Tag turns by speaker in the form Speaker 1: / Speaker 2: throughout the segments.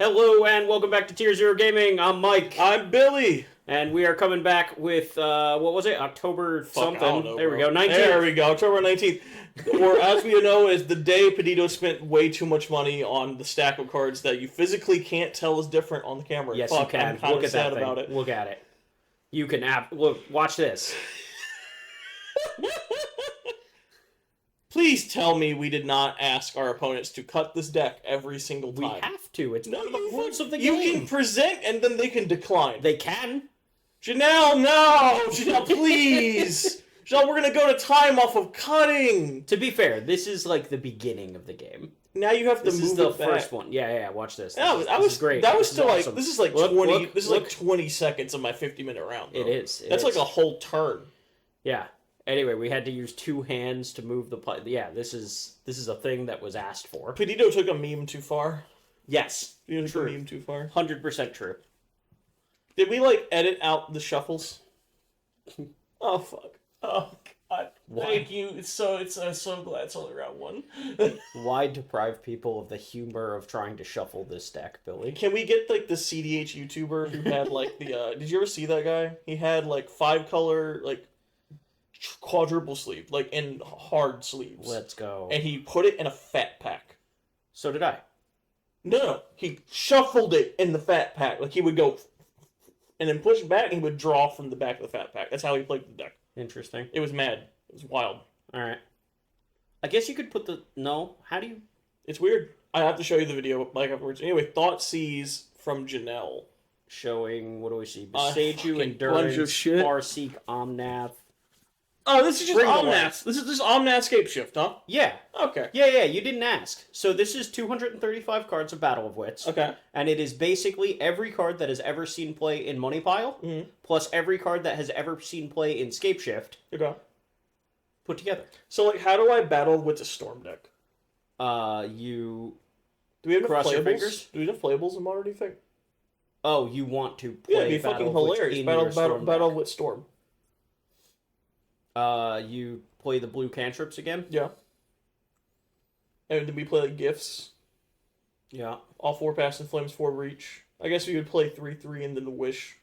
Speaker 1: Hello and welcome back to Tier Zero Gaming. I'm Mike.
Speaker 2: I'm Billy.
Speaker 1: And we are coming back with, what was it? October something.
Speaker 2: I don't know,
Speaker 1: there
Speaker 2: bro.
Speaker 1: we go, 19th.
Speaker 2: There we go, October 19th. Or as we know, is the day Peditto spent way too much money on the stack of cards that you physically can't tell is different on the camera.
Speaker 1: Yes,
Speaker 2: Fuck,
Speaker 1: you can.
Speaker 2: I'm kind
Speaker 1: Look
Speaker 2: of
Speaker 1: at
Speaker 2: sad
Speaker 1: that thing.
Speaker 2: about it.
Speaker 1: Look at it. You can look, watch this.
Speaker 2: Please tell me we did not ask our opponents to cut this deck every single time.
Speaker 1: We have to. It's one of the rules of the
Speaker 2: You
Speaker 1: game.
Speaker 2: can present and then they can decline.
Speaker 1: They can.
Speaker 2: Janelle, no! Janelle, please! Janelle, we're gonna go to time off of cutting!
Speaker 1: To be fair, this is like the beginning of the game.
Speaker 2: Now you have to
Speaker 1: This
Speaker 2: move
Speaker 1: is the
Speaker 2: it back.
Speaker 1: first one. Yeah, watch this. This is great.
Speaker 2: That was
Speaker 1: This is
Speaker 2: still
Speaker 1: awesome.
Speaker 2: like, this is like
Speaker 1: Look,
Speaker 2: 20,
Speaker 1: look,
Speaker 2: this is
Speaker 1: look.
Speaker 2: like 20 seconds of my 50-minute round, bro.
Speaker 1: It is.
Speaker 2: That's like a whole turn.
Speaker 1: Yeah. Anyway, we had to use two hands to move the play. Yeah, this is a thing that was asked for.
Speaker 2: Peditto took a meme too far.
Speaker 1: Yes,
Speaker 2: He took
Speaker 1: true.
Speaker 2: a meme too far.
Speaker 1: 100% true.
Speaker 2: Did we, like, edit out the shuffles? Oh, fuck. Oh, God.
Speaker 1: Why?
Speaker 2: Thank you. I'm so glad it's only round one.
Speaker 1: Why deprive people of the humor of trying to shuffle this deck, Billy?
Speaker 2: Can we get, like, the CDH YouTuber who had, like, the, did you ever see that guy? He had, like, 5-color, like, quadruple sleeve, like, in hard sleeves.
Speaker 1: Let's go.
Speaker 2: And he put it in a fat pack.
Speaker 1: So did I.
Speaker 2: No, he shuffled it in the fat pack. Like, he would go and then push back and he would draw from the back of the fat pack. That's how he played the deck.
Speaker 1: Interesting.
Speaker 2: It was mad. It was wild.
Speaker 1: Alright. I guess you could put the... No? How do you...
Speaker 2: It's weird. I have to show you the video, like, afterwards. Anyway, Thought Seas from Janelle.
Speaker 1: Showing... What do we see?
Speaker 2: Fucking
Speaker 1: Beseiju,
Speaker 2: bunch
Speaker 1: Endurance,
Speaker 2: of shit.
Speaker 1: Farseek, Omnath.
Speaker 2: Oh, this is just
Speaker 1: Bring the
Speaker 2: Omnath. This is just Omnath Scape Shift, huh?
Speaker 1: Yeah.
Speaker 2: Okay.
Speaker 1: Yeah, you didn't ask. So this is 235 cards of Battle of Wits.
Speaker 2: Okay.
Speaker 1: And it is basically every card that has ever seen play in Money Pile, plus every card that has ever seen play in Scape Shift,
Speaker 2: Okay.
Speaker 1: put together.
Speaker 2: So, like, how do I battle with a Storm deck?
Speaker 1: You...
Speaker 2: Do we have enough
Speaker 1: Cross your
Speaker 2: playables?
Speaker 1: fingers?
Speaker 2: Do we have playables in Modern, do you think?
Speaker 1: Oh, you want to
Speaker 2: Yeah,
Speaker 1: play
Speaker 2: it'd be
Speaker 1: Battle
Speaker 2: fucking
Speaker 1: of Wits
Speaker 2: hilarious.
Speaker 1: in your Storm
Speaker 2: Battle
Speaker 1: deck.
Speaker 2: with Storm.
Speaker 1: You play the blue cantrips again?
Speaker 2: Yeah. And did we play, like, Gifts?
Speaker 1: Yeah.
Speaker 2: All 4 Pass and Flames, 4 Reach. I guess we would play 3/3 and then the Wish.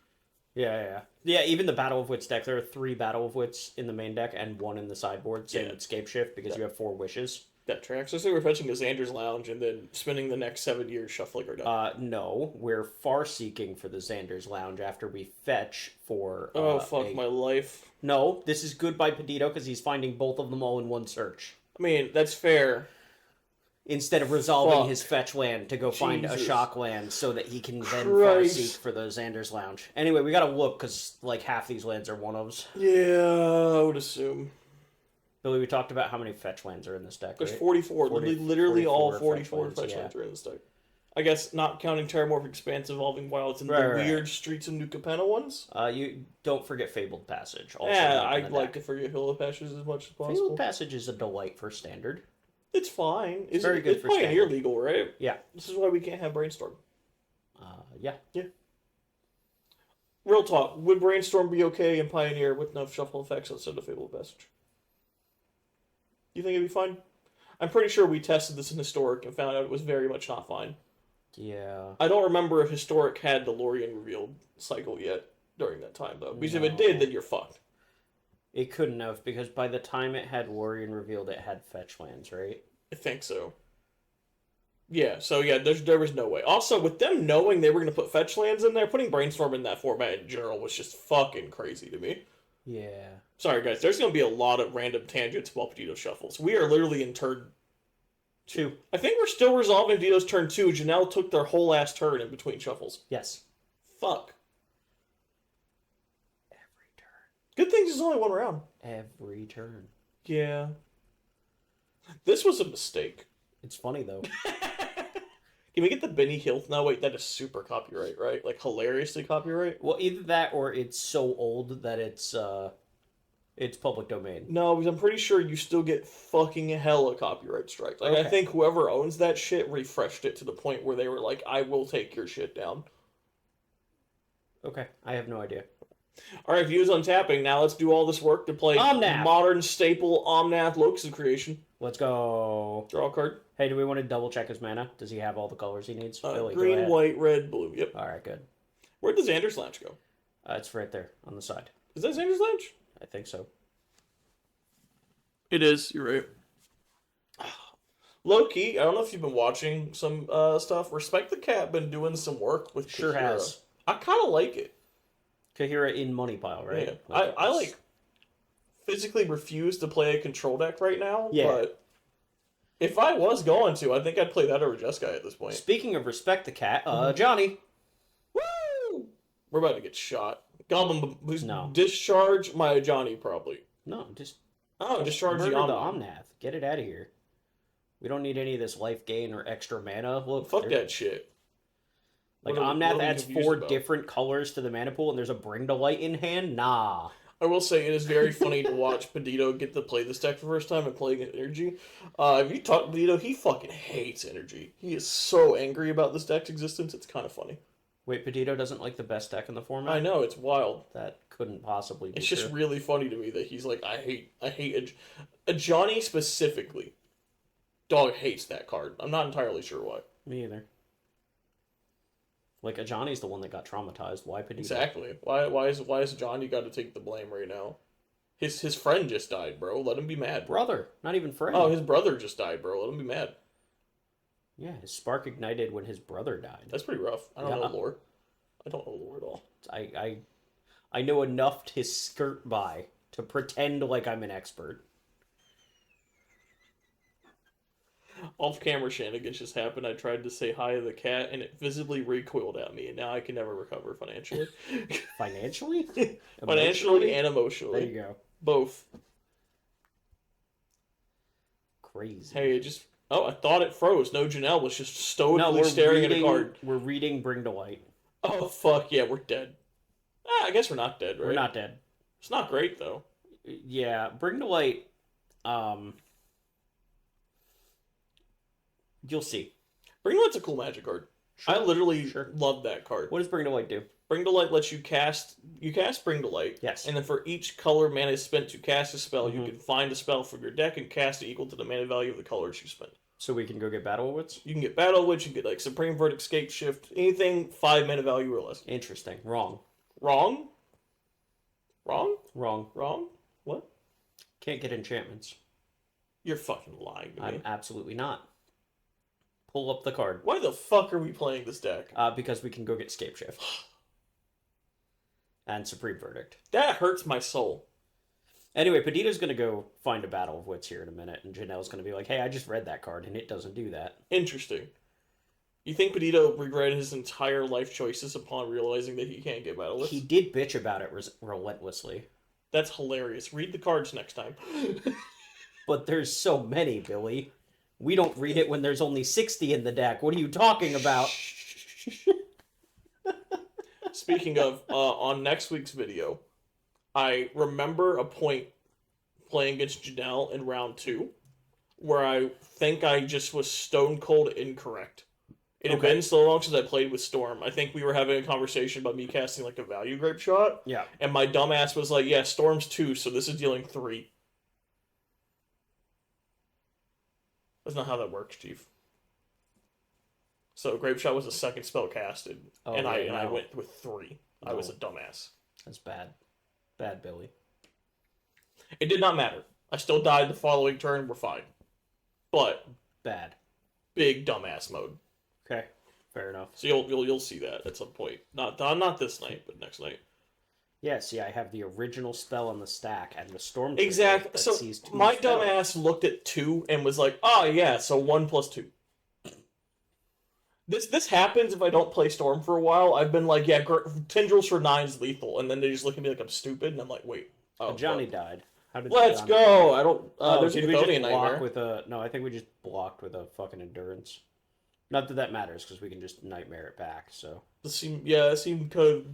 Speaker 1: Yeah. Yeah, even the Battle of Wits deck, there are 3 Battle of Wits in the main deck and 1 in the sideboard, same
Speaker 2: Yeah.
Speaker 1: with Scape Shift, because you have 4 wishes.
Speaker 2: That tracks. I say we're fetching a Xander's Lounge and then spending the next 7 years shuffling our deck.
Speaker 1: No, we're far-seeking for the Xander's Lounge after we fetch for...
Speaker 2: My life.
Speaker 1: No, this is good by Peditto because he's finding both of them all in one search.
Speaker 2: I mean, that's fair.
Speaker 1: Instead of resolving
Speaker 2: Fuck.
Speaker 1: his fetch land to go find a
Speaker 2: Jesus.
Speaker 1: shock land so that he can then
Speaker 2: Christ.
Speaker 1: far-seek for the Xander's Lounge. Anyway, we gotta look because like half these lands are one-ofs.
Speaker 2: Yeah, I would assume.
Speaker 1: Billy, we talked about how many fetch lands are in this deck,
Speaker 2: There's
Speaker 1: right?
Speaker 2: 44.
Speaker 1: 40
Speaker 2: literally all
Speaker 1: 44
Speaker 2: 44 fetch
Speaker 1: yeah.
Speaker 2: lands are in this deck. I guess not counting Terramorphic Expanse, Evolving Wilds, and the
Speaker 1: Right.
Speaker 2: weird Streets of New Capenna ones.
Speaker 1: You don't forget Fabled Passage. Also
Speaker 2: Yeah,
Speaker 1: not in
Speaker 2: I'd
Speaker 1: the
Speaker 2: like
Speaker 1: deck.
Speaker 2: to forget Hill of Passions as much as possible.
Speaker 1: Fabled Passage is a delight for standard.
Speaker 2: It's fine. It's
Speaker 1: very good
Speaker 2: it's
Speaker 1: for
Speaker 2: Pioneer
Speaker 1: standard.
Speaker 2: legal, right?
Speaker 1: Yeah.
Speaker 2: This is why we can't have Brainstorm.
Speaker 1: Yeah.
Speaker 2: Real talk, would Brainstorm be okay in Pioneer with enough shuffle effects instead of Fabled Passage? You think it'd be fine? I'm pretty sure we tested this in Historic and found out it was very much not fine.
Speaker 1: Yeah.
Speaker 2: I don't remember if Historic had the Lorien revealed cycle yet during that time, though. Because if it
Speaker 1: No.
Speaker 2: did, then you're fucked.
Speaker 1: It couldn't have, because by the time it had Lorien revealed, it had fetch lands, right?
Speaker 2: I think so. Yeah, so yeah, there was no way. Also, with them knowing they were going to put fetch lands in there, putting Brainstorm in that format in general was just fucking crazy to me.
Speaker 1: Yeah.
Speaker 2: Sorry, guys, there's going to be a lot of random tangents while Peditto shuffles. We are literally in turn
Speaker 1: 2.
Speaker 2: I think we're still resolving Peditto's turn 2. Janelle took their whole ass turn in between shuffles.
Speaker 1: Yes.
Speaker 2: Fuck.
Speaker 1: Every turn.
Speaker 2: Good thing there's only one round.
Speaker 1: Every turn.
Speaker 2: Yeah. This was a mistake.
Speaker 1: It's funny, though.
Speaker 2: Can we get the Benny Hill? No, wait, that is super copyright, right? Like, hilariously copyright?
Speaker 1: Well, either that or it's so old that it's public domain.
Speaker 2: No, because I'm pretty sure you still get fucking hella copyright strikes. Like, I
Speaker 1: Okay.
Speaker 2: think whoever owns that shit refreshed it to the point where they were like, I will take your shit down.
Speaker 1: Okay, I have no idea.
Speaker 2: Alright, views on tapping. Now let's do all this work to play
Speaker 1: Omnath.
Speaker 2: modern staple Omnath Locus of Creation.
Speaker 1: Let's go.
Speaker 2: Draw a card.
Speaker 1: Hey, do we want to double check his mana? Does he have all the colors he needs? Billy, go
Speaker 2: Green,
Speaker 1: ahead.
Speaker 2: white, red, blue. Yep.
Speaker 1: All right, good.
Speaker 2: Where does Xander's Latch go?
Speaker 1: It's right there on the side.
Speaker 2: Is that Xander's Latch?
Speaker 1: I think so.
Speaker 2: It is. You're right. Low key, I don't know if you've been watching some stuff. Respect the Cat been doing some work with
Speaker 1: Sure
Speaker 2: Kahira.
Speaker 1: has.
Speaker 2: I kind of like it.
Speaker 1: Kahira in Money Pile, right?
Speaker 2: Yeah. I like physically refuse to play a control deck right now.
Speaker 1: Yeah.
Speaker 2: But if I was going to, I think I'd play that over Jeskai at this point.
Speaker 1: Speaking of Respect the Cat, Johnny.
Speaker 2: Woo! We're about to get shot. Goblin,
Speaker 1: No.
Speaker 2: Discharge my Johnny probably.
Speaker 1: No, just
Speaker 2: Discharge the
Speaker 1: murder
Speaker 2: Omnath.
Speaker 1: the Omnath. Get it out of here. We don't need any of this life gain or extra mana. Look,
Speaker 2: Fuck that shit.
Speaker 1: Like,
Speaker 2: what are
Speaker 1: Omnath
Speaker 2: we
Speaker 1: adds
Speaker 2: confused
Speaker 1: 4
Speaker 2: about?
Speaker 1: different colors to the mana pool, and there's a Bring to Light in hand? Nah.
Speaker 2: I will say it is very funny to watch Peditto get to play this deck for the first time and playing Energy. If you talk to Peditto, he fucking hates Energy. He is so angry about this deck's existence, it's kind of funny.
Speaker 1: Wait, Peditto doesn't like the best deck in the format?
Speaker 2: I know, it's wild.
Speaker 1: That couldn't possibly be
Speaker 2: It's just
Speaker 1: true.
Speaker 2: really funny to me that he's like, I hate a Johnny specifically. Dog hates that card. I'm not entirely sure why.
Speaker 1: Me either. Like, Ajani's the one that got traumatized. Why Peditto?
Speaker 2: Exactly. Why is Johnny got to take the blame right now? His friend just died, bro. Let him be mad.
Speaker 1: Brother, not even friend.
Speaker 2: Oh, his brother just died, bro. Let him be mad.
Speaker 1: Yeah, his spark ignited when his brother died.
Speaker 2: That's pretty rough. I don't
Speaker 1: Yeah.
Speaker 2: know lore. I don't know lore at all.
Speaker 1: I know enough to skirt by to pretend like I'm an expert.
Speaker 2: Off-camera shenanigans just happened. I tried to say hi to the cat, and it visibly recoiled at me, and now I can never recover financially.
Speaker 1: Financially?
Speaker 2: Financially and
Speaker 1: There
Speaker 2: emotionally.
Speaker 1: you go.
Speaker 2: Both.
Speaker 1: Crazy.
Speaker 2: Hey, it just... Oh, I thought it froze. No, Janelle was just stoically
Speaker 1: No, we're
Speaker 2: staring
Speaker 1: reading,
Speaker 2: at a card.
Speaker 1: We're reading Bring to Light.
Speaker 2: Oh, fuck. Yeah, we're dead. I guess we're not dead, right?
Speaker 1: We're not dead.
Speaker 2: It's not great, though.
Speaker 1: Yeah, Bring to Light, you'll see.
Speaker 2: Bring to Light's a cool magic card.
Speaker 1: Sure.
Speaker 2: I literally
Speaker 1: Sure.
Speaker 2: love that card.
Speaker 1: What does Bring to Light do?
Speaker 2: Bring to Light lets you cast Bring to Light.
Speaker 1: Yes.
Speaker 2: And then for each color mana spent to cast a spell, you can find a spell from your deck and cast it equal to the mana value of the colors you spent.
Speaker 1: So we can go get Battle Woods?
Speaker 2: You can get Battle Witch, you can get like Supreme Verdict, Escape Shift, anything 5 mana value or less.
Speaker 1: Interesting. Wrong.
Speaker 2: Wrong? Wrong?
Speaker 1: Wrong.
Speaker 2: Wrong? What?
Speaker 1: Can't get enchantments.
Speaker 2: You're fucking lying to me.
Speaker 1: I'm absolutely not. Pull up the card.
Speaker 2: Why the fuck are we playing this deck?
Speaker 1: Because we can go get Scape Shift. And Supreme Verdict.
Speaker 2: That hurts my soul.
Speaker 1: Anyway, Peditto's going to go find a Battle of Wits here in a minute, and Janelle's going to be like, hey, I just read that card, and it doesn't do that.
Speaker 2: Interesting. You think Peditto regretted his entire life choices upon realizing that he can't get Battle Witch?
Speaker 1: He did bitch about it relentlessly.
Speaker 2: That's hilarious. Read the cards next time.
Speaker 1: But there's so many, Billy. We don't read it when there's only 60 in the deck. What are you talking about?
Speaker 2: Speaking of, on next week's video, I remember a point playing against Janelle in round 2 where I think I just was stone cold incorrect. It had been so long since I played with Storm. I think we were having a conversation about me casting like a value grape shot.
Speaker 1: Yeah.
Speaker 2: And my dumbass was like, yeah, Storm's 2, so this is dealing 3. That's not how that works, Chief. So Grape Shot was the second spell casted, and I went with 3. I was a dumbass.
Speaker 1: That's bad. Bad, Billy.
Speaker 2: It did not matter. I still died the following turn. We're fine. But
Speaker 1: Bad.
Speaker 2: big dumbass mode.
Speaker 1: Okay. Fair enough.
Speaker 2: So you'll see that at some point. Not this night, but next night.
Speaker 1: Yeah, see, I have the original spell on the stack and the Storm.
Speaker 2: Exactly.
Speaker 1: That
Speaker 2: So
Speaker 1: sees 2
Speaker 2: my
Speaker 1: spells.
Speaker 2: dumbass looked at 2 and was like, "Oh yeah, so 1 plus 2." This happens if I don't play Storm for a while. I've been like, yeah, Tendrils for 9 is lethal, and then they just look at me like I'm stupid, and I'm like, wait. Oh,
Speaker 1: Johnny
Speaker 2: fuck.
Speaker 1: died. How did
Speaker 2: Let's
Speaker 1: Johnny
Speaker 2: go. I don't. There's a
Speaker 1: did we just
Speaker 2: Chthonian
Speaker 1: block
Speaker 2: nightmare.
Speaker 1: with a... No, I think we just blocked with a fucking Endurance. Not that that matters, because we can just Nightmare it back, so...
Speaker 2: That seemed kind of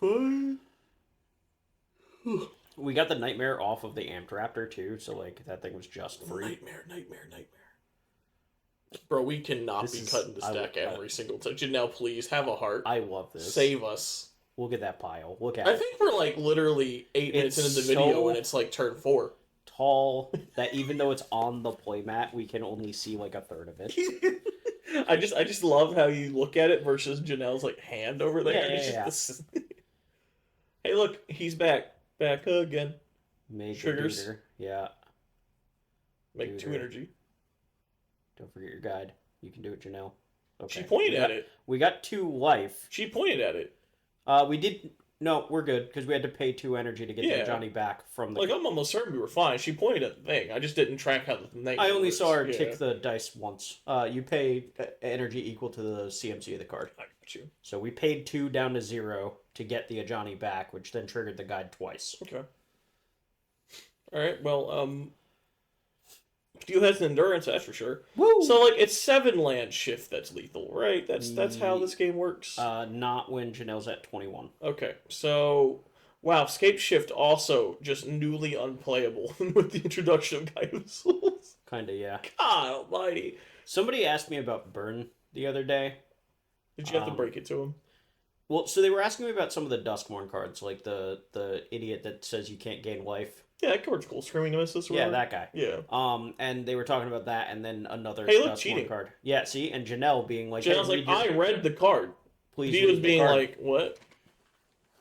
Speaker 2: fun.
Speaker 1: We got the Nightmare off of the Amped Raptor, too, so, like, that thing was just free.
Speaker 2: Nightmare. Bro, we cannot be cutting this deck every single time. Janelle, please, have a heart.
Speaker 1: I love this.
Speaker 2: Save us.
Speaker 1: Look at that pile. Look at
Speaker 2: I
Speaker 1: it.
Speaker 2: think we're like literally 8 minutes into the video and it's like turn 4.
Speaker 1: tall that even though it's on the playmat, we can only see like a third of it.
Speaker 2: I just love how you look at it versus Janelle's like hand over there.
Speaker 1: Yeah,
Speaker 2: It's
Speaker 1: yeah,
Speaker 2: just this... Hey, look, he's back again.
Speaker 1: Make
Speaker 2: Triggers.
Speaker 1: a duder. Yeah.
Speaker 2: Make 2 energy.
Speaker 1: Don't forget your guide. You can do it, Janelle. Okay.
Speaker 2: She pointed at it.
Speaker 1: We got 2 life.
Speaker 2: She pointed at it.
Speaker 1: We did. No, we're good because we had to pay 2 energy to get the Johnny back from the.
Speaker 2: Like I'm almost certain we were fine. She pointed at the thing. I just didn't track how the thing.
Speaker 1: I only saw her kick the dice once. You pay energy equal to the CMC of the card.
Speaker 2: I got you.
Speaker 1: So we paid 2 down to 0 to get the Ajani back, which then triggered the guide twice.
Speaker 2: Okay. All right. Well, you has an endurance, that's for sure.
Speaker 1: Woo!
Speaker 2: So like it's 7 land shift that's lethal, right? That's how this game works.
Speaker 1: Not when Janelle's at 21.
Speaker 2: Okay. So wow, escape shift also just newly unplayable with the introduction of Guide of Souls.
Speaker 1: Kinda, yeah.
Speaker 2: God almighty.
Speaker 1: Somebody asked me about Burn the other day.
Speaker 2: Did you have to break it to him?
Speaker 1: Well, so they were asking me about some of the Duskmourn cards, like the idiot that says you can't gain life.
Speaker 2: Yeah, that card's cool. Screaming Nemesis.
Speaker 1: Yeah, that guy.
Speaker 2: Yeah.
Speaker 1: And they were talking about that, and then another
Speaker 2: cheating
Speaker 1: card. Yeah, see, and Janelle being like,
Speaker 2: Janelle's like, I read the card.
Speaker 1: Please.
Speaker 2: Peditto's being like, what?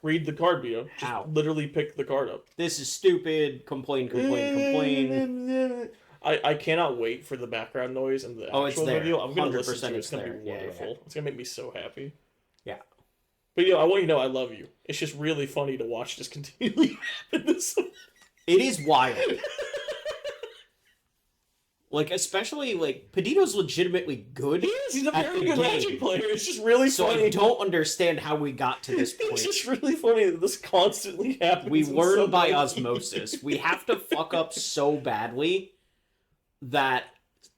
Speaker 2: Read the card, Peditto. Just
Speaker 1: How?
Speaker 2: literally pick the card up.
Speaker 1: This is stupid. Complain.
Speaker 2: I cannot wait for the background noise and the actual video. I'm gonna listen to it. It's gonna be wonderful. Yeah. It's gonna make me so happy.
Speaker 1: Yeah.
Speaker 2: But I want you to know I love you. It's just really funny to watch this continually happen.
Speaker 1: It is wild. Like, especially, like, Peditto's legitimately good.
Speaker 2: He is. He's a very good Magic player. It's just really funny.
Speaker 1: So I don't understand how we got to this point.
Speaker 2: It's just really funny that this constantly happens.
Speaker 1: We learn by osmosis. We have to fuck up so badly that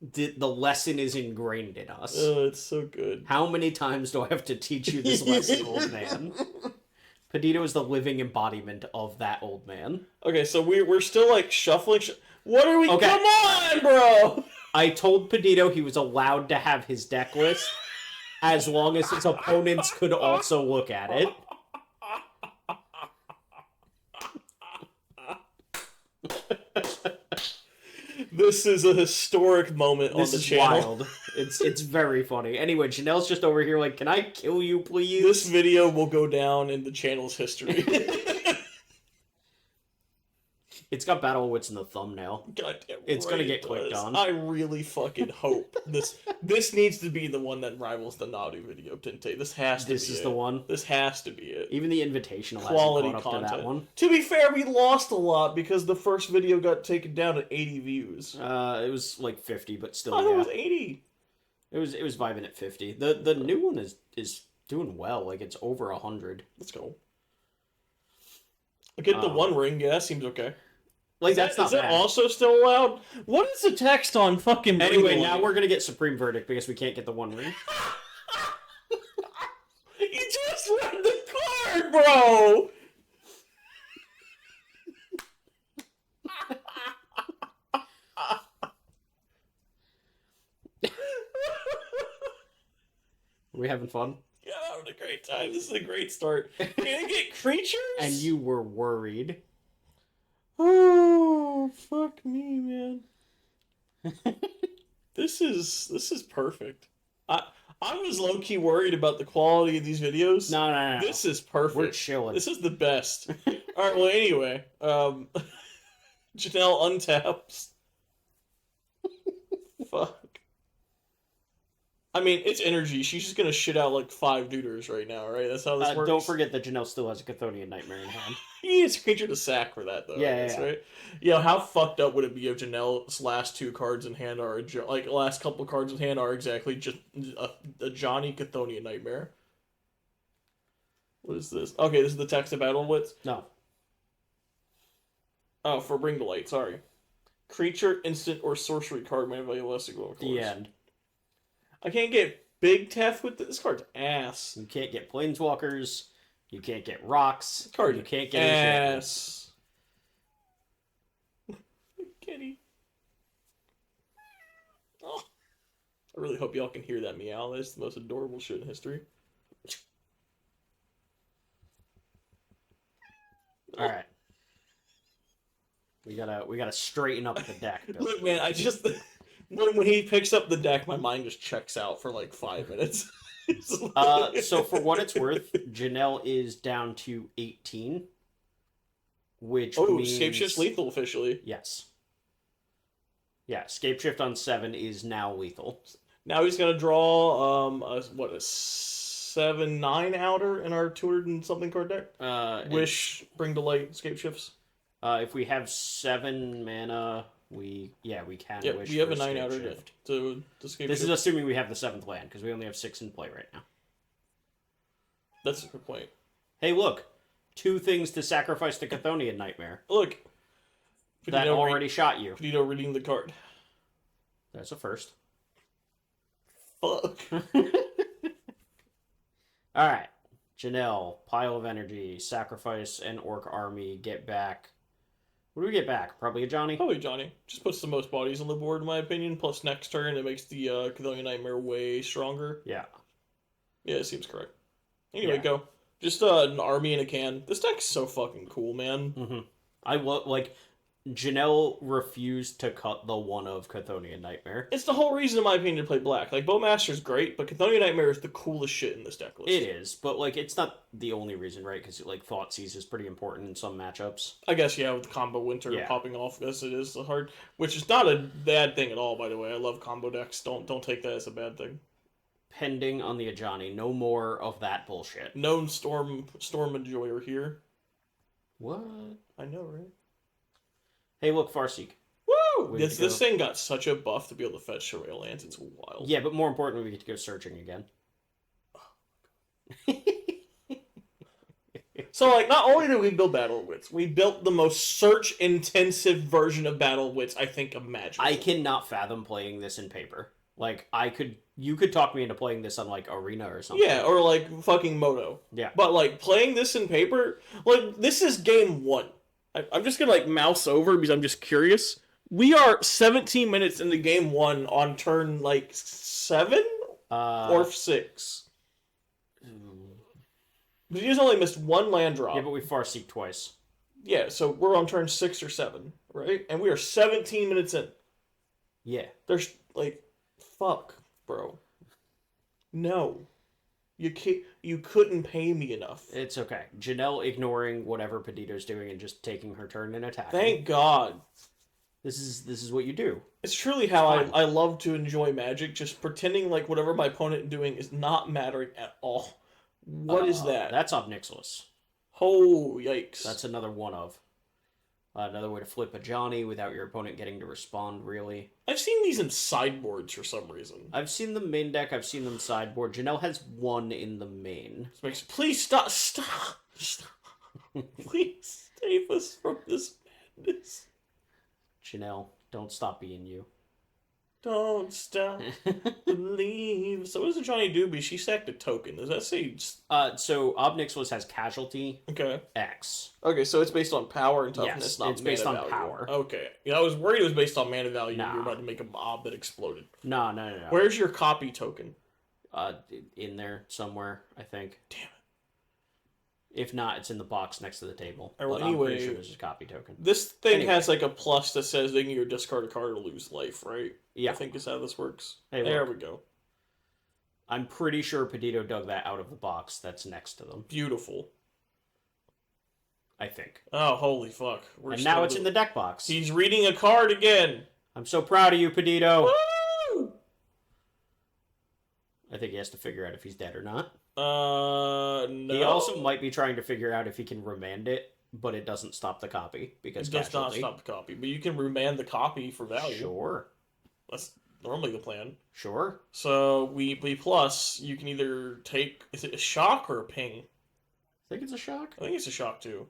Speaker 1: the lesson is ingrained in us.
Speaker 2: Oh, it's so good.
Speaker 1: How many times do I have to teach you this lesson, old man? Peditto is the living embodiment of that old man.
Speaker 2: Okay, so we're still like shuffling. What are we? Okay. Come on, bro!
Speaker 1: I told Peditto he was allowed to have his deck list as long as his opponents could also look at it.
Speaker 2: This is a historic moment on the channel.
Speaker 1: Wild. It's very funny. Anyway, Janelle's just over here like, can I kill you, please?
Speaker 2: This video will go down in the channel's history.
Speaker 1: It's got Battle of Wits in the thumbnail.
Speaker 2: Goddamn
Speaker 1: it's gonna get clicked on.
Speaker 2: I really fucking hope this needs to be the one that rivals the Nadu video, Potente. This has to be it.
Speaker 1: This is the one?
Speaker 2: This has to be it.
Speaker 1: Even the Invitational
Speaker 2: quality
Speaker 1: hasn't caught up to that one.
Speaker 2: To be fair, we lost a lot because the first video got taken down at 80 views.
Speaker 1: It was like 50, but still,
Speaker 2: I thought it was 80.
Speaker 1: It was vibing at 50. The new one is doing well. Like, it's over 100.
Speaker 2: Let's go. I get the one ring. Yeah, that seems okay.
Speaker 1: Like, that's not bad.
Speaker 2: Is it also still allowed? What is the text on fucking...
Speaker 1: Anyway, now we're gonna get Supreme Verdict because we can't get the one ring.
Speaker 2: You just read the card, bro!
Speaker 1: Are we having fun?
Speaker 2: Yeah, I'm having a great time. This is a great start. Can I get creatures?
Speaker 1: And you were worried.
Speaker 2: Oh, fuck me, man. This is perfect. I was low-key worried about the quality of these videos.
Speaker 1: No.
Speaker 2: This is perfect.
Speaker 1: We're chilling.
Speaker 2: This is the best. Alright, well, anyway. Janelle untaps. Fuck. I mean, it's energy. She's just gonna shit out like 5 duders right now, right? That's how this works.
Speaker 1: Don't forget that Janelle still has a Chthonian Nightmare in hand.
Speaker 2: He needs a creature to sack for that, though.
Speaker 1: Yeah.
Speaker 2: Right? You know, how fucked up would it be if Janelle's last 2 cards in hand are last couple cards in hand are exactly just a Johnny Chthonian Nightmare? What is this? Okay, this is the text of Battle Wits?
Speaker 1: No.
Speaker 2: Oh, for Bring to Light, sorry. Creature, instant, or sorcery card may value less equal, of course.
Speaker 1: The end.
Speaker 2: I can't get Big Tef with this card's ass.
Speaker 1: You can't get Planeswalkers. You can't get rocks.
Speaker 2: Card
Speaker 1: you can't get
Speaker 2: ass. Kitty. Oh. I really hope y'all can hear that meow. That's the most adorable shit in history.
Speaker 1: Alright. We gotta straighten up the deck, Bill.
Speaker 2: Look, man, I just when he picks up the deck, my mind just checks out for like 5 minutes.
Speaker 1: So for what it's worth, Janelle is down to 18, which means
Speaker 2: Scapeshift's lethal officially.
Speaker 1: Yes. Yeah, Scapeshift on 7 is now lethal.
Speaker 2: Now he's gonna draw a 7/9 outer in our 200 and something card deck. Wish, Bring to Light, Scapeshifts.
Speaker 1: If we have 7 mana, we can wish.
Speaker 2: We have
Speaker 1: for
Speaker 2: a 9 outer
Speaker 1: Scapeshift.
Speaker 2: to Scapeshift.
Speaker 1: This is assuming we have the 7th land, because we only have 6 in play right now.
Speaker 2: That's a good point.
Speaker 1: Hey, look. 2 things to sacrifice the Chthonian Nightmare.
Speaker 2: Look.
Speaker 1: That already shot you.
Speaker 2: Peditto reading the card.
Speaker 1: That's a first.
Speaker 2: Fuck.
Speaker 1: Alright. Janelle, Pile of Energy, Sacrifice an Orc Army, get back. What do we get back? Probably a Johnny?
Speaker 2: Probably Johnny. Just puts the most bodies on the board, in my opinion. Plus next turn, it makes the Chthonian Nightmare way stronger.
Speaker 1: Yeah.
Speaker 2: Yeah, it seems correct. Anyway,
Speaker 1: Yeah.
Speaker 2: go. Just an army in a can. This deck's so fucking cool, man.
Speaker 1: Mm-hmm. I love, like, Janelle refused to cut the one of Chthonian Nightmare.
Speaker 2: It's the whole reason, in my opinion, to play black. Like, Bowmaster's great, but Chthonian Nightmare is the coolest shit in this deck list.
Speaker 1: It is, but, like, it's not the only reason, right? Because, like, Thoughtseize is pretty important in some matchups.
Speaker 2: I guess, yeah, with Combo Winter popping off, as it is hard. Which is not a bad thing at all, by the way. I love combo decks. Don't take that as a bad thing.
Speaker 1: Pending on the Ajani. No more of that bullshit.
Speaker 2: Known Storm Enjoyer here.
Speaker 1: What?
Speaker 2: I know, right?
Speaker 1: Hey, look, Farseek.
Speaker 2: Woo! This thing got such a buff to be able to fetch Surreal Lands. It's wild.
Speaker 1: Yeah, but more importantly, we get to go searching again.
Speaker 2: So, like, not only did we build Battle Wits, we built the most search-intensive version of Battle Wits I think imaginable.
Speaker 1: I cannot fathom playing this in paper. Like, you could talk me into playing this on, like, Arena or something.
Speaker 2: Yeah, or, like, fucking Moto.
Speaker 1: Yeah.
Speaker 2: But, like, playing this in paper, like, this is game 1. I'm just gonna, like, mouse over because I'm just curious. We are 17 minutes into game 1 on turn, like, 7 or 6. But he's only missed 1 land drop.
Speaker 1: Yeah, but we Farseek twice.
Speaker 2: Yeah, so we're on turn 6 or 7, right? And we are 17 minutes in.
Speaker 1: Yeah.
Speaker 2: There's, like, fuck, bro. No. You couldn't pay me enough.
Speaker 1: It's okay. Janelle ignoring whatever Peditto's doing and just taking her turn and attacking.
Speaker 2: Thank God.
Speaker 1: This is what you do.
Speaker 2: It's truly how I love to enjoy Magic, just pretending like whatever my opponent is doing is not mattering at all. What is that?
Speaker 1: That's Obnixilis.
Speaker 2: Oh, yikes.
Speaker 1: That's another one of. Another way to flip a Johnny without your opponent getting to respond, really.
Speaker 2: I've seen these in sideboards for some reason.
Speaker 1: I've seen them main deck, I've seen them sideboard. Janelle has one in the main.
Speaker 2: Please stop. Please save us from this madness.
Speaker 1: Janelle, don't stop being you.
Speaker 2: Don't stop. Believe. So what does the Johnny do? Because she sacked a token. Does that say...
Speaker 1: So Obnixilis has Casualty X.
Speaker 2: Okay, so it's based on power and toughness,
Speaker 1: Yes,
Speaker 2: not
Speaker 1: it's based
Speaker 2: mana
Speaker 1: on
Speaker 2: value.
Speaker 1: power.
Speaker 2: Okay. Yeah, I was worried it was based on mana value.
Speaker 1: Nah.
Speaker 2: You were about to make a mob that exploded.
Speaker 1: No.
Speaker 2: Where's your copy token?
Speaker 1: In there somewhere, I think.
Speaker 2: Damn it.
Speaker 1: If not, it's in the box next to the table.
Speaker 2: Well,
Speaker 1: but
Speaker 2: anyway,
Speaker 1: I'm pretty sure there's a copy token.
Speaker 2: This thing has like a plus that says they can either discard a card or lose life, right?
Speaker 1: Yeah.
Speaker 2: I think is how this works.
Speaker 1: Hey,
Speaker 2: there
Speaker 1: look.
Speaker 2: we go.
Speaker 1: I'm pretty sure Peditto dug that out of the box that's next to them.
Speaker 2: Beautiful.
Speaker 1: I think.
Speaker 2: Oh, holy fuck.
Speaker 1: And now it's in the deck box.
Speaker 2: He's reading a card again.
Speaker 1: I'm so proud of you, Peditto.
Speaker 2: Woo!
Speaker 1: I think he has to figure out if he's dead or not.
Speaker 2: No.
Speaker 1: He also might be trying to figure out if he can remand it, but it doesn't stop the copy because
Speaker 2: it does not stop the copy. But you can remand the copy for value.
Speaker 1: Sure.
Speaker 2: That's normally the plan.
Speaker 1: Sure.
Speaker 2: So we plus you can either take, is it a shock or a ping?
Speaker 1: I think it's a shock.
Speaker 2: I think it's a shock too.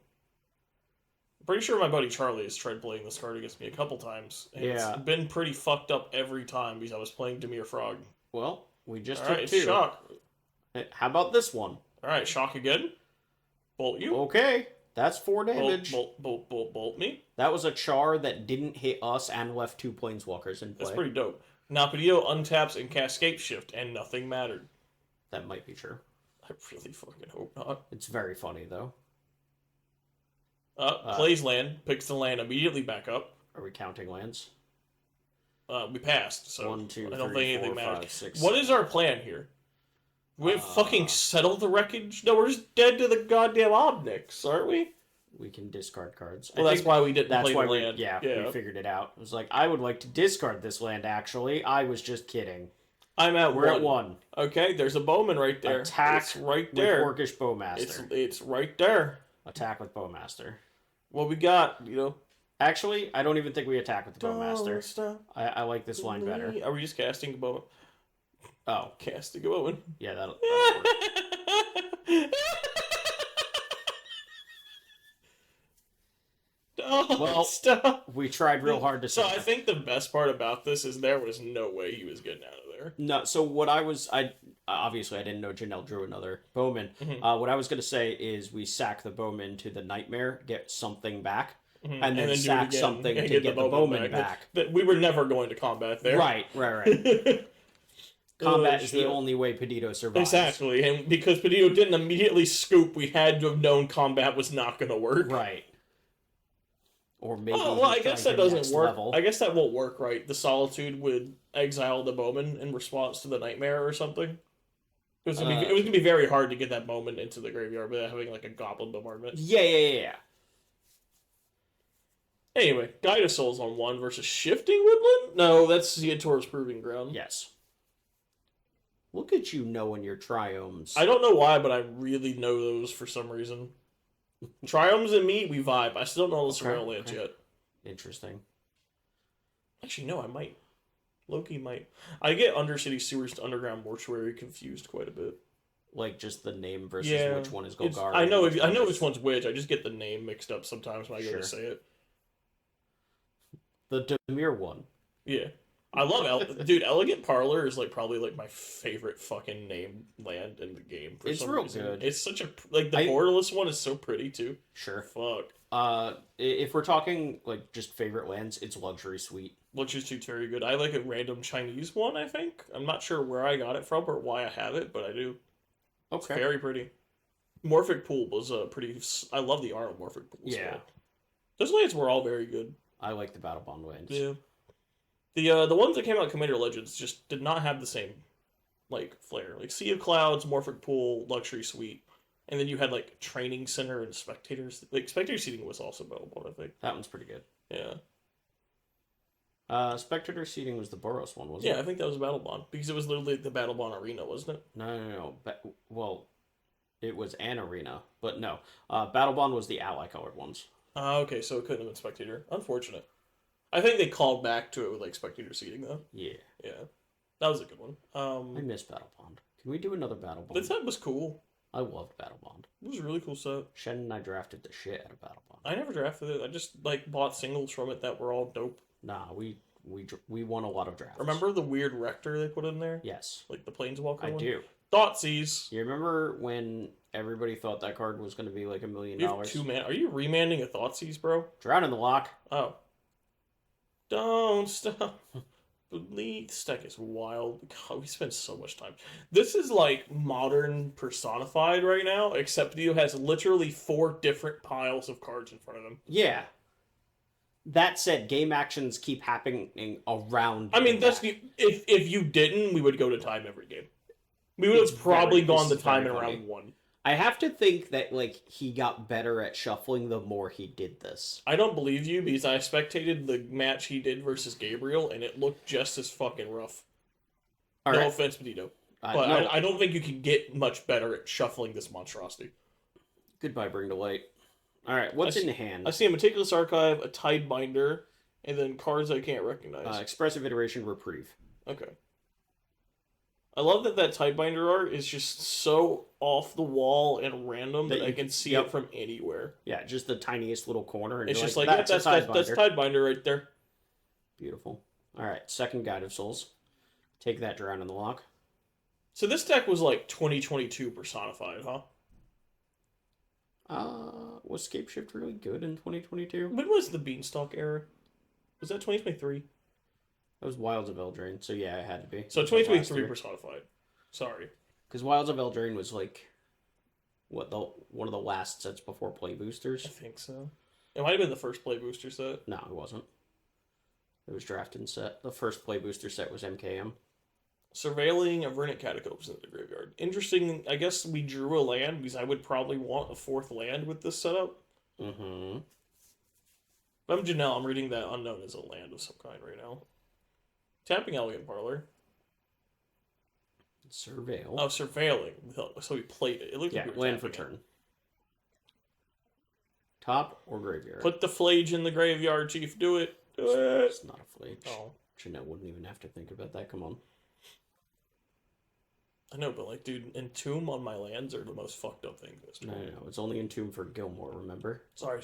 Speaker 2: I'm pretty sure my buddy Charlie has tried playing this card against me a couple times. And It's been pretty fucked up every time because I was playing Dimir Frog.
Speaker 1: Well, we just
Speaker 2: All
Speaker 1: took 2.
Speaker 2: Shock.
Speaker 1: How about this one?
Speaker 2: Alright, shock again. Bolt you.
Speaker 1: Okay. That's 4 damage.
Speaker 2: Bolt me.
Speaker 1: That was a char that didn't hit us and left 2 planeswalkers in play.
Speaker 2: That's pretty dope. Now Peditto untaps and casts Scape Shift, and nothing mattered.
Speaker 1: That might be true.
Speaker 2: I really fucking hope not.
Speaker 1: It's very funny, though.
Speaker 2: Plays land, picks the land immediately back up.
Speaker 1: Are we counting lands?
Speaker 2: We passed, so
Speaker 1: 1, 2,
Speaker 2: I don't
Speaker 1: 3,
Speaker 2: think
Speaker 1: 4,
Speaker 2: anything matters.
Speaker 1: 5, 6,
Speaker 2: What
Speaker 1: 7.
Speaker 2: is our plan here? We fucking settled the wreckage? No, we're just dead to the goddamn Obniks, aren't we?
Speaker 1: We can discard cards.
Speaker 2: Well, that's why we didn't play the land.
Speaker 1: We figured it out. It was like, I would like to discard this land, actually. I was just kidding.
Speaker 2: We're
Speaker 1: at 1.
Speaker 2: Okay, there's a bowman right there.
Speaker 1: Attack
Speaker 2: it's right there.
Speaker 1: with Orcish Bowmaster.
Speaker 2: It's right there.
Speaker 1: Attack with Bowmaster.
Speaker 2: What we got,
Speaker 1: Actually, I don't even think we attack with the Bowmaster. I like this line better.
Speaker 2: Are we just casting a bowman?
Speaker 1: Oh.
Speaker 2: Casting a bowman.
Speaker 1: Yeah, that'll work.
Speaker 2: Oh,
Speaker 1: well,
Speaker 2: stop.
Speaker 1: We tried real hard to
Speaker 2: So I think the best part about this is there was no way he was getting out of there.
Speaker 1: No, so what obviously I didn't know Janelle drew another Bowman.
Speaker 2: Mm-hmm.
Speaker 1: What I was going to say is we sack the Bowman to the Nightmare, get something back,
Speaker 2: Mm-hmm.
Speaker 1: and then sack something to get the Bowman back.
Speaker 2: We were never going to combat there.
Speaker 1: Right. Combat is the only way Peditto survives.
Speaker 2: Exactly, and because Peditto didn't immediately scoop, we had to have known combat was not going to work.
Speaker 1: Right. Or maybe.
Speaker 2: I guess that doesn't work.
Speaker 1: Level.
Speaker 2: I guess that won't work, right? The Solitude would exile the Bowman in response to the Nightmare or something. It was gonna be very hard to get that Bowman into the graveyard without having like a Goblin bombardment.
Speaker 1: Yeah.
Speaker 2: Anyway, Guide of Souls on 1 versus Shifting Woodland? No, that's Ziator's Proving Ground.
Speaker 1: Yes. Look at you knowing your triomes.
Speaker 2: I don't know why, but I really know those for some reason. Triomes and me, we vibe. I still don't know the surround lands yet.
Speaker 1: Interesting.
Speaker 2: Actually, no, I might. Loki might. I get Undercity Sewers to Underground Mortuary confused quite a bit.
Speaker 1: Like just the name versus which one is Golgari.
Speaker 2: I know which one's which. I just get the name mixed up sometimes when I go to say it.
Speaker 1: The Demir one.
Speaker 2: Yeah. I love dude, Elegant Parlor is probably my favorite fucking name land in the game for some reason. It's real good. It's such a the borderless one is so pretty too.
Speaker 1: Sure.
Speaker 2: Fuck.
Speaker 1: If we're talking just favorite lands, it's Luxury Suite.
Speaker 2: Luxury Suite's very good. I like a random Chinese one, I think. I'm not sure where I got it from or why I have it, but I do. Okay. It's very pretty. Morphic Pool was pretty. I love the art of Morphic Pool. Yeah. Those lands were all very good.
Speaker 1: I like the Battle Bond lands.
Speaker 2: Yeah. The ones that came out Commander Legends just did not have the same flair. Sea of Clouds, Morphic Pool, Luxury Suite, and then you had Training Center and Spectators. Spectator Seating was also Battle Bond, I think.
Speaker 1: That one's pretty good.
Speaker 2: Yeah.
Speaker 1: Spectator Seating was the Boros one, wasn't it?
Speaker 2: Yeah, I think that was Battle Bond because it was literally the Battle Bond arena, wasn't it?
Speaker 1: No. Well, it was an arena, but no. Battle Bond was the ally colored ones.
Speaker 2: Okay, so it couldn't have been Spectator. Unfortunate. I think they called back to it with Spectator Seating though.
Speaker 1: Yeah.
Speaker 2: That was a good one.
Speaker 1: I miss Battle Bond. Can we do another Battle Bond?
Speaker 2: That set was cool.
Speaker 1: I loved Battle Bond.
Speaker 2: It was a really cool set.
Speaker 1: Shen and I drafted the shit out of Battle Bond.
Speaker 2: I never drafted it. I just bought singles from it that were all dope.
Speaker 1: Nah, we won a lot of drafts.
Speaker 2: Remember the weird Rector they put in there?
Speaker 1: Yes.
Speaker 2: The Planeswalker one?
Speaker 1: I do.
Speaker 2: Thoughtseize.
Speaker 1: You remember when everybody thought that card was going to be $1 million?
Speaker 2: You have 2 mana. Are you remanding a Thoughtseize, bro?
Speaker 1: Drown in the Lock.
Speaker 2: Oh. Don't stop. This deck is wild. God, we spent so much time. This is modern personified right now, except Peditto has literally 4 different piles of cards in front of him.
Speaker 1: Yeah. That said, game actions keep happening around.
Speaker 2: I mean, if you didn't, we would go to time every game. We would have probably gone to time in round 1.
Speaker 1: I have to think that he got better at shuffling the more he did this.
Speaker 2: I don't believe you because I spectated the match he did versus Gabriel and it looked just as fucking rough. No offense, Peditto. But no. I don't think you can get much better at shuffling this monstrosity.
Speaker 1: Goodbye, Bring to Light. Alright, what's in hand?
Speaker 2: I see a Meticulous Archive, a Tidebinder, and then cards I can't recognize.
Speaker 1: Expressive Iteration, Reprieve.
Speaker 2: Okay. I love that Tidebinder art is just so off the wall and random that I can see it from anywhere.
Speaker 1: Yeah, just the tiniest little corner. And
Speaker 2: it's just that's Tidebinder right there.
Speaker 1: Beautiful. Alright, second Guide of Souls. Take that, Drown in the Lock.
Speaker 2: So this deck was 2022 personified, huh?
Speaker 1: Was Scapeshift really good in 2022?
Speaker 2: When was the Beanstalk era? Was that 2023?
Speaker 1: That was Wilds of Eldraine, so yeah, it had to be.
Speaker 2: So 2023 personified. Sorry.
Speaker 1: Because Wilds of Eldraine was one of the last sets before play boosters.
Speaker 2: I think so. It might have been the first play booster set.
Speaker 1: No, it wasn't. It was drafted set. The first play booster set was MKM.
Speaker 2: Surveilling Avernant Catacombs in the graveyard. Interesting. I guess we drew a land because I would probably want a 4th land with this setup.
Speaker 1: Mm-hmm.
Speaker 2: If I'm Janelle, I'm reading that Unknown as a land of some kind right now. Tapping Elegant Parlor.
Speaker 1: Surveil.
Speaker 2: Oh, surveilling. So we played it. It looked like we were
Speaker 1: land for
Speaker 2: tapping
Speaker 1: turn. Top or graveyard?
Speaker 2: Put the Flage in the graveyard, Chief. Do it. Do it.
Speaker 1: It's not a Flage.
Speaker 2: Oh.
Speaker 1: Janelle wouldn't even have to think about that. Come on.
Speaker 2: I know, but like, dude, Entomb on my lands are the most fucked up thing in this
Speaker 1: No,
Speaker 2: tournament.
Speaker 1: it's only Entomb for Gilmore, remember?
Speaker 2: Sorry.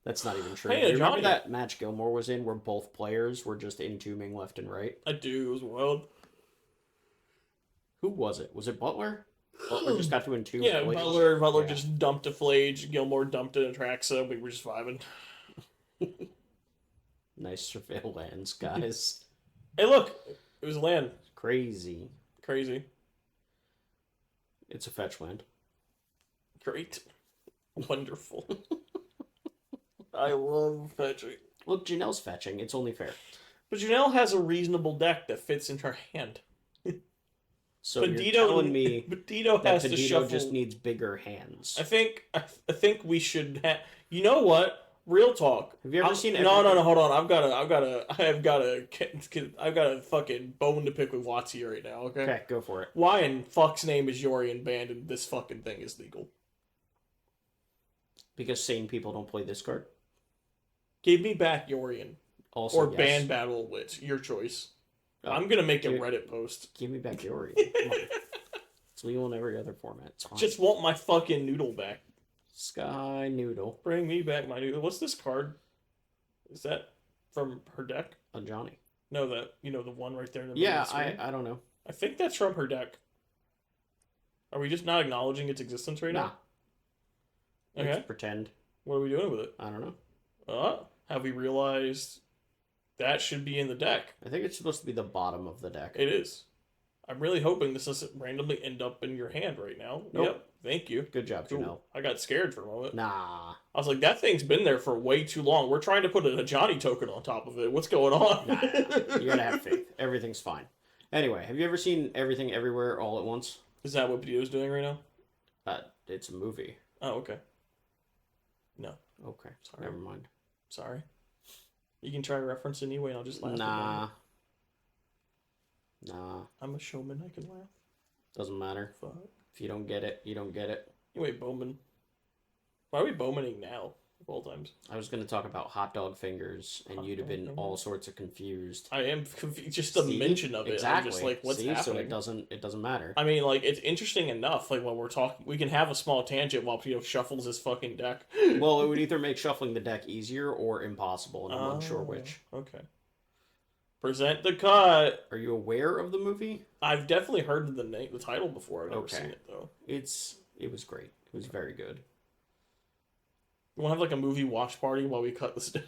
Speaker 1: That's not even true.
Speaker 2: Hey,
Speaker 1: Do you remember
Speaker 2: Johnny.
Speaker 1: that match Gilmore was in where both players were just entombing left and right?
Speaker 2: I do. It was wild.
Speaker 1: Who was it? Was it Butler? Butler just got to entomb.
Speaker 2: Yeah,
Speaker 1: Flage?
Speaker 2: Butler
Speaker 1: Yeah.
Speaker 2: just dumped a Flage. Gilmore dumped an Atraxa. We were just vibing.
Speaker 1: Nice surveil lands, guys.
Speaker 2: Hey, look. It was land.
Speaker 1: Crazy.
Speaker 2: Crazy.
Speaker 1: It's a fetch land.
Speaker 2: Great. Wonderful. I love fetching.
Speaker 1: Look, Janelle's fetching. It's only fair.
Speaker 2: But Janelle has a reasonable deck that fits into her hand.
Speaker 1: So you're telling me
Speaker 2: Peditto
Speaker 1: that
Speaker 2: has to
Speaker 1: Peditto
Speaker 2: shuffle.
Speaker 1: just needs bigger hands.
Speaker 2: I think we should have. You know what? Real talk.
Speaker 1: Have you ever seen?
Speaker 2: No. Hold on. I've got a fucking bone to pick with Watsy right now. Okay.
Speaker 1: Okay, go for it.
Speaker 2: Why in fuck's name is Yorian banned and this fucking thing is legal?
Speaker 1: Because sane people don't play this card.
Speaker 2: Give me back Yorian
Speaker 1: Also,
Speaker 2: or
Speaker 1: yes.
Speaker 2: ban Battle Witch. Your choice.
Speaker 1: Oh,
Speaker 2: I'm gonna make a
Speaker 1: give-
Speaker 2: Reddit post.
Speaker 1: Give me back Yori. Come on. It's legal in every other format. It's fine.
Speaker 2: Just want my fucking noodle back.
Speaker 1: Sky Noodle.
Speaker 2: Bring me back my noodle. What's this card? Is that from her deck?
Speaker 1: On Johnny.
Speaker 2: No, the one right there. In the
Speaker 1: Yeah,
Speaker 2: middle of the screen?
Speaker 1: I don't know.
Speaker 2: I think that's from her deck. Are we just not acknowledging its existence right
Speaker 1: Nah.
Speaker 2: now? Okay.
Speaker 1: Let's pretend.
Speaker 2: What are we doing with it?
Speaker 1: I don't know.
Speaker 2: Have we realized that should be in the deck?
Speaker 1: I think it's supposed to be the bottom of the deck.
Speaker 2: It is. I'm really hoping this doesn't randomly end up in your hand right now.
Speaker 1: Nope.
Speaker 2: Yep. Thank you.
Speaker 1: Good job,
Speaker 2: Cool.
Speaker 1: Janelle.
Speaker 2: I got scared for a moment.
Speaker 1: Nah.
Speaker 2: I was like, that thing's been there for way too long. We're trying to put a Johnny token on top of it. What's going on?
Speaker 1: Nah. You gotta have faith. Everything's fine. Anyway, have you ever seen Everything Everywhere All at Once?
Speaker 2: Is that what Peditto's doing right now?
Speaker 1: It's a movie.
Speaker 2: Oh, okay. No.
Speaker 1: Okay.
Speaker 2: Sorry.
Speaker 1: Never mind.
Speaker 2: Sorry. You can try to reference it anyway, and I'll just laugh.
Speaker 1: Nah.
Speaker 2: about it.
Speaker 1: Nah.
Speaker 2: I'm a showman. I can laugh.
Speaker 1: Doesn't matter.
Speaker 2: Fuck.
Speaker 1: If you don't get it, you don't get it.
Speaker 2: Anyway, Bowman. Why are we Bowmaning now? Of all times.
Speaker 1: I was going to talk about hot dog fingers, and
Speaker 2: Hot
Speaker 1: you'd have
Speaker 2: dog
Speaker 1: been
Speaker 2: fingers?
Speaker 1: all sorts of confused.
Speaker 2: I am confused. Just the
Speaker 1: See?
Speaker 2: mention of it.
Speaker 1: Exactly.
Speaker 2: I'm just like, what's
Speaker 1: See?
Speaker 2: happening?
Speaker 1: So it doesn't matter.
Speaker 2: I mean, like, it's interesting enough. Like, when we're talking, we can have a small tangent while Peditto shuffles his fucking deck.
Speaker 1: Well, it would either make shuffling the deck easier or impossible, and I'm unsure which.
Speaker 2: Okay. Present the cut.
Speaker 1: Are you aware of the movie?
Speaker 2: I've definitely heard of the title before. I've never
Speaker 1: Okay.
Speaker 2: seen it though.
Speaker 1: It was great. It was very good.
Speaker 2: You want to have like a movie watch party while we cut this down?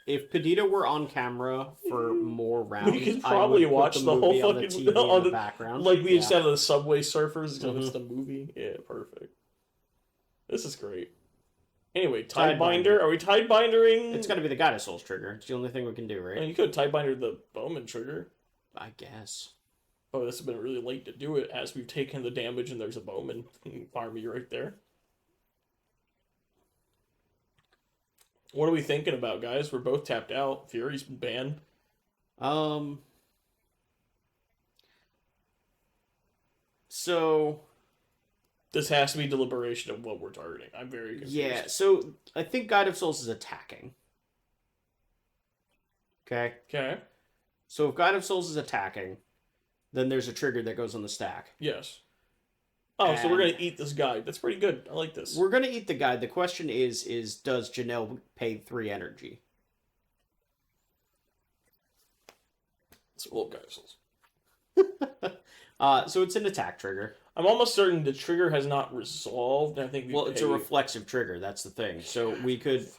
Speaker 1: If Peditto were on camera for more rounds,
Speaker 2: We could probably
Speaker 1: I would
Speaker 2: watch
Speaker 1: put
Speaker 2: the whole
Speaker 1: movie on the
Speaker 2: fucking-
Speaker 1: TV
Speaker 2: on
Speaker 1: in the
Speaker 2: the-
Speaker 1: background.
Speaker 2: Like we
Speaker 1: Yeah.
Speaker 2: just have the Subway Surfers, except it's
Speaker 1: Mhm.
Speaker 2: the movie. Yeah, perfect. This is great. Anyway,
Speaker 1: Tide
Speaker 2: Tidebinder.
Speaker 1: Binder.
Speaker 2: Are we Tidebindering?
Speaker 1: It's got to be the Guide of Souls trigger. It's the only thing we can do, right?
Speaker 2: You could Tidebinder the Bowman trigger.
Speaker 1: I guess.
Speaker 2: Oh, this has been really late to do it as we've taken the damage and there's a Bowman army right there. What are we thinking about, guys? We're both tapped out. Fury's banned.
Speaker 1: So
Speaker 2: This has to be deliberation of what we're targeting. I'm very confused.
Speaker 1: yeah, so I think Guide of Souls is attacking. Okay.
Speaker 2: Okay.
Speaker 1: So if Guide of Souls is attacking, then there's a trigger that goes on the stack.
Speaker 2: Yes. Oh, so we're
Speaker 1: And-
Speaker 2: gonna eat this guide. That's pretty good. I like this.
Speaker 1: We're gonna eat the guide. The question is does Janelle pay 3 energy?
Speaker 2: It's old guys.
Speaker 1: So it's an attack trigger.
Speaker 2: I'm almost certain the trigger has not resolved. And I think we
Speaker 1: Well, it's a
Speaker 2: pay-
Speaker 1: reflexive trigger. That's the thing. So we could,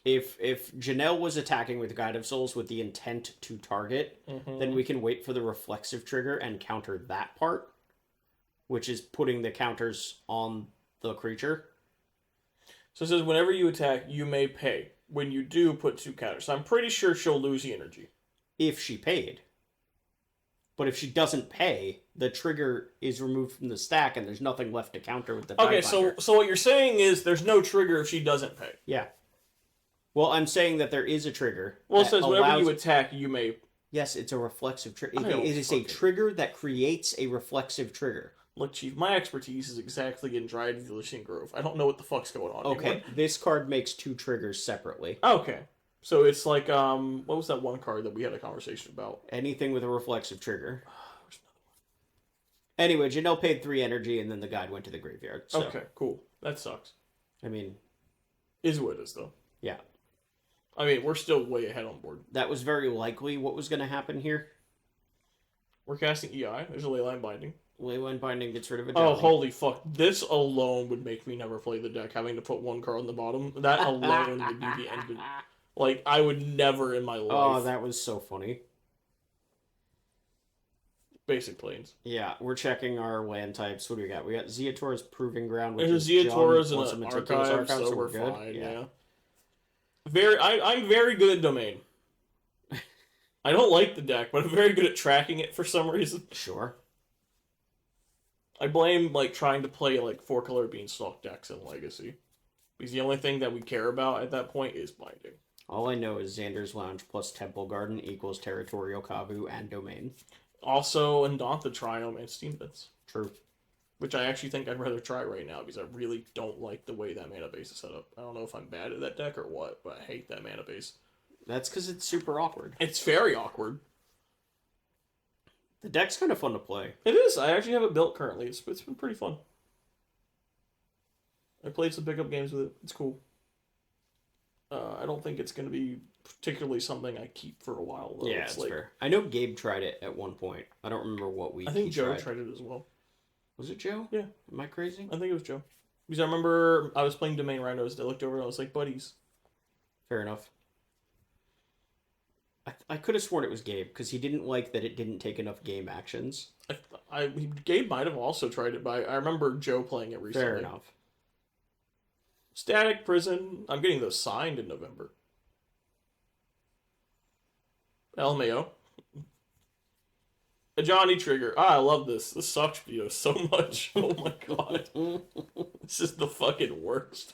Speaker 1: if Janelle was attacking with Guide of Souls with the intent to target,
Speaker 2: Mhm.
Speaker 1: then we can wait for the reflexive trigger and counter that part. which is putting the counters on the creature.
Speaker 2: So it says whenever you attack, you may pay. When you do, put 2 counters. So I'm pretty sure she'll lose the energy.
Speaker 1: If she paid. But if she doesn't pay, the trigger is removed from the stack and there's nothing left to counter with the die
Speaker 2: Okay,
Speaker 1: binder.
Speaker 2: so what you're saying is there's no trigger if she doesn't pay.
Speaker 1: Yeah. Well, I'm saying that there is a trigger.
Speaker 2: Well, it says whenever you attack, you may...
Speaker 1: Yes, it's a reflexive trigger.
Speaker 2: I don't
Speaker 1: It is a trigger that creates a reflexive trigger.
Speaker 2: Look, Chief, my expertise is exactly in Dryad of the Elysian Grove. I don't know what the fuck's going on
Speaker 1: Okay,
Speaker 2: anymore.
Speaker 1: this card makes 2 triggers separately.
Speaker 2: Okay. So it's like, what was that one card that we had a conversation about?
Speaker 1: Anything with a reflexive trigger. Anyway, Janelle paid 3 energy and then the guide went to the graveyard. So,
Speaker 2: okay, cool. That sucks.
Speaker 1: I mean...
Speaker 2: Is what it is, though.
Speaker 1: Yeah.
Speaker 2: I mean, we're still way ahead on board.
Speaker 1: That was very likely what was going to happen here.
Speaker 2: We're casting EI. There's a Leyline Binding.
Speaker 1: Leyline Binding gets rid of a
Speaker 2: Oh,
Speaker 1: Johnny.
Speaker 2: holy fuck. This alone would make me never play the deck, having to put 1 card on the bottom. That alone would be the end of... Like, I would never in my life...
Speaker 1: Oh, that was so funny.
Speaker 2: Basic planes.
Speaker 1: Yeah, we're checking our land types. What do we got? We got Zeator's Proving Ground, which
Speaker 2: There's
Speaker 1: is
Speaker 2: a Zeator's and
Speaker 1: plus
Speaker 2: an
Speaker 1: meticulous
Speaker 2: archive, so
Speaker 1: we're
Speaker 2: we're
Speaker 1: good.
Speaker 2: fine, yeah. I'm very good at Domain. I don't like the deck, but I'm very good at tracking it for some reason.
Speaker 1: Sure.
Speaker 2: I blame, like, trying to play, like, 4-color Beanstalk decks in Legacy. Because the only thing that we care about at that point is binding.
Speaker 1: All I know is Xander's Lounge plus Temple Garden equals Territorial Kavu and Domain.
Speaker 2: Also, Andantha Triumph and Steam Bits.
Speaker 1: True.
Speaker 2: Which I actually think I'd rather try right now, because I really don't like the way that mana base is set up. I don't know if I'm bad at that deck or what, but I hate that mana base.
Speaker 1: That's because it's super awkward.
Speaker 2: It's very awkward.
Speaker 1: The deck's kind of fun to play.
Speaker 2: It is. I actually have it built currently. It's been pretty fun. I played some pickup games with it. It's cool. I don't think it's going to be particularly something I keep for a while, though.
Speaker 1: Yeah, it's like, fair. I know Gabe tried it at one point. I don't remember what week.
Speaker 2: I think Joe tried it as well.
Speaker 1: Was it Joe?
Speaker 2: Yeah.
Speaker 1: Am I crazy?
Speaker 2: I think it was Joe. Because I remember I was playing Domain Rhinos. I looked over and I was like, buddies.
Speaker 1: Fair enough. I could have sworn it was Gabe, because he didn't like that it didn't take enough game actions.
Speaker 2: Gabe might have also tried it, but I remember Joe playing it recently.
Speaker 1: Fair enough.
Speaker 2: Static Prison. I'm getting those signed in November. LMAO. A Johnny Trigger. I love this. This sucks video so much. Oh my god. This is the fucking worst.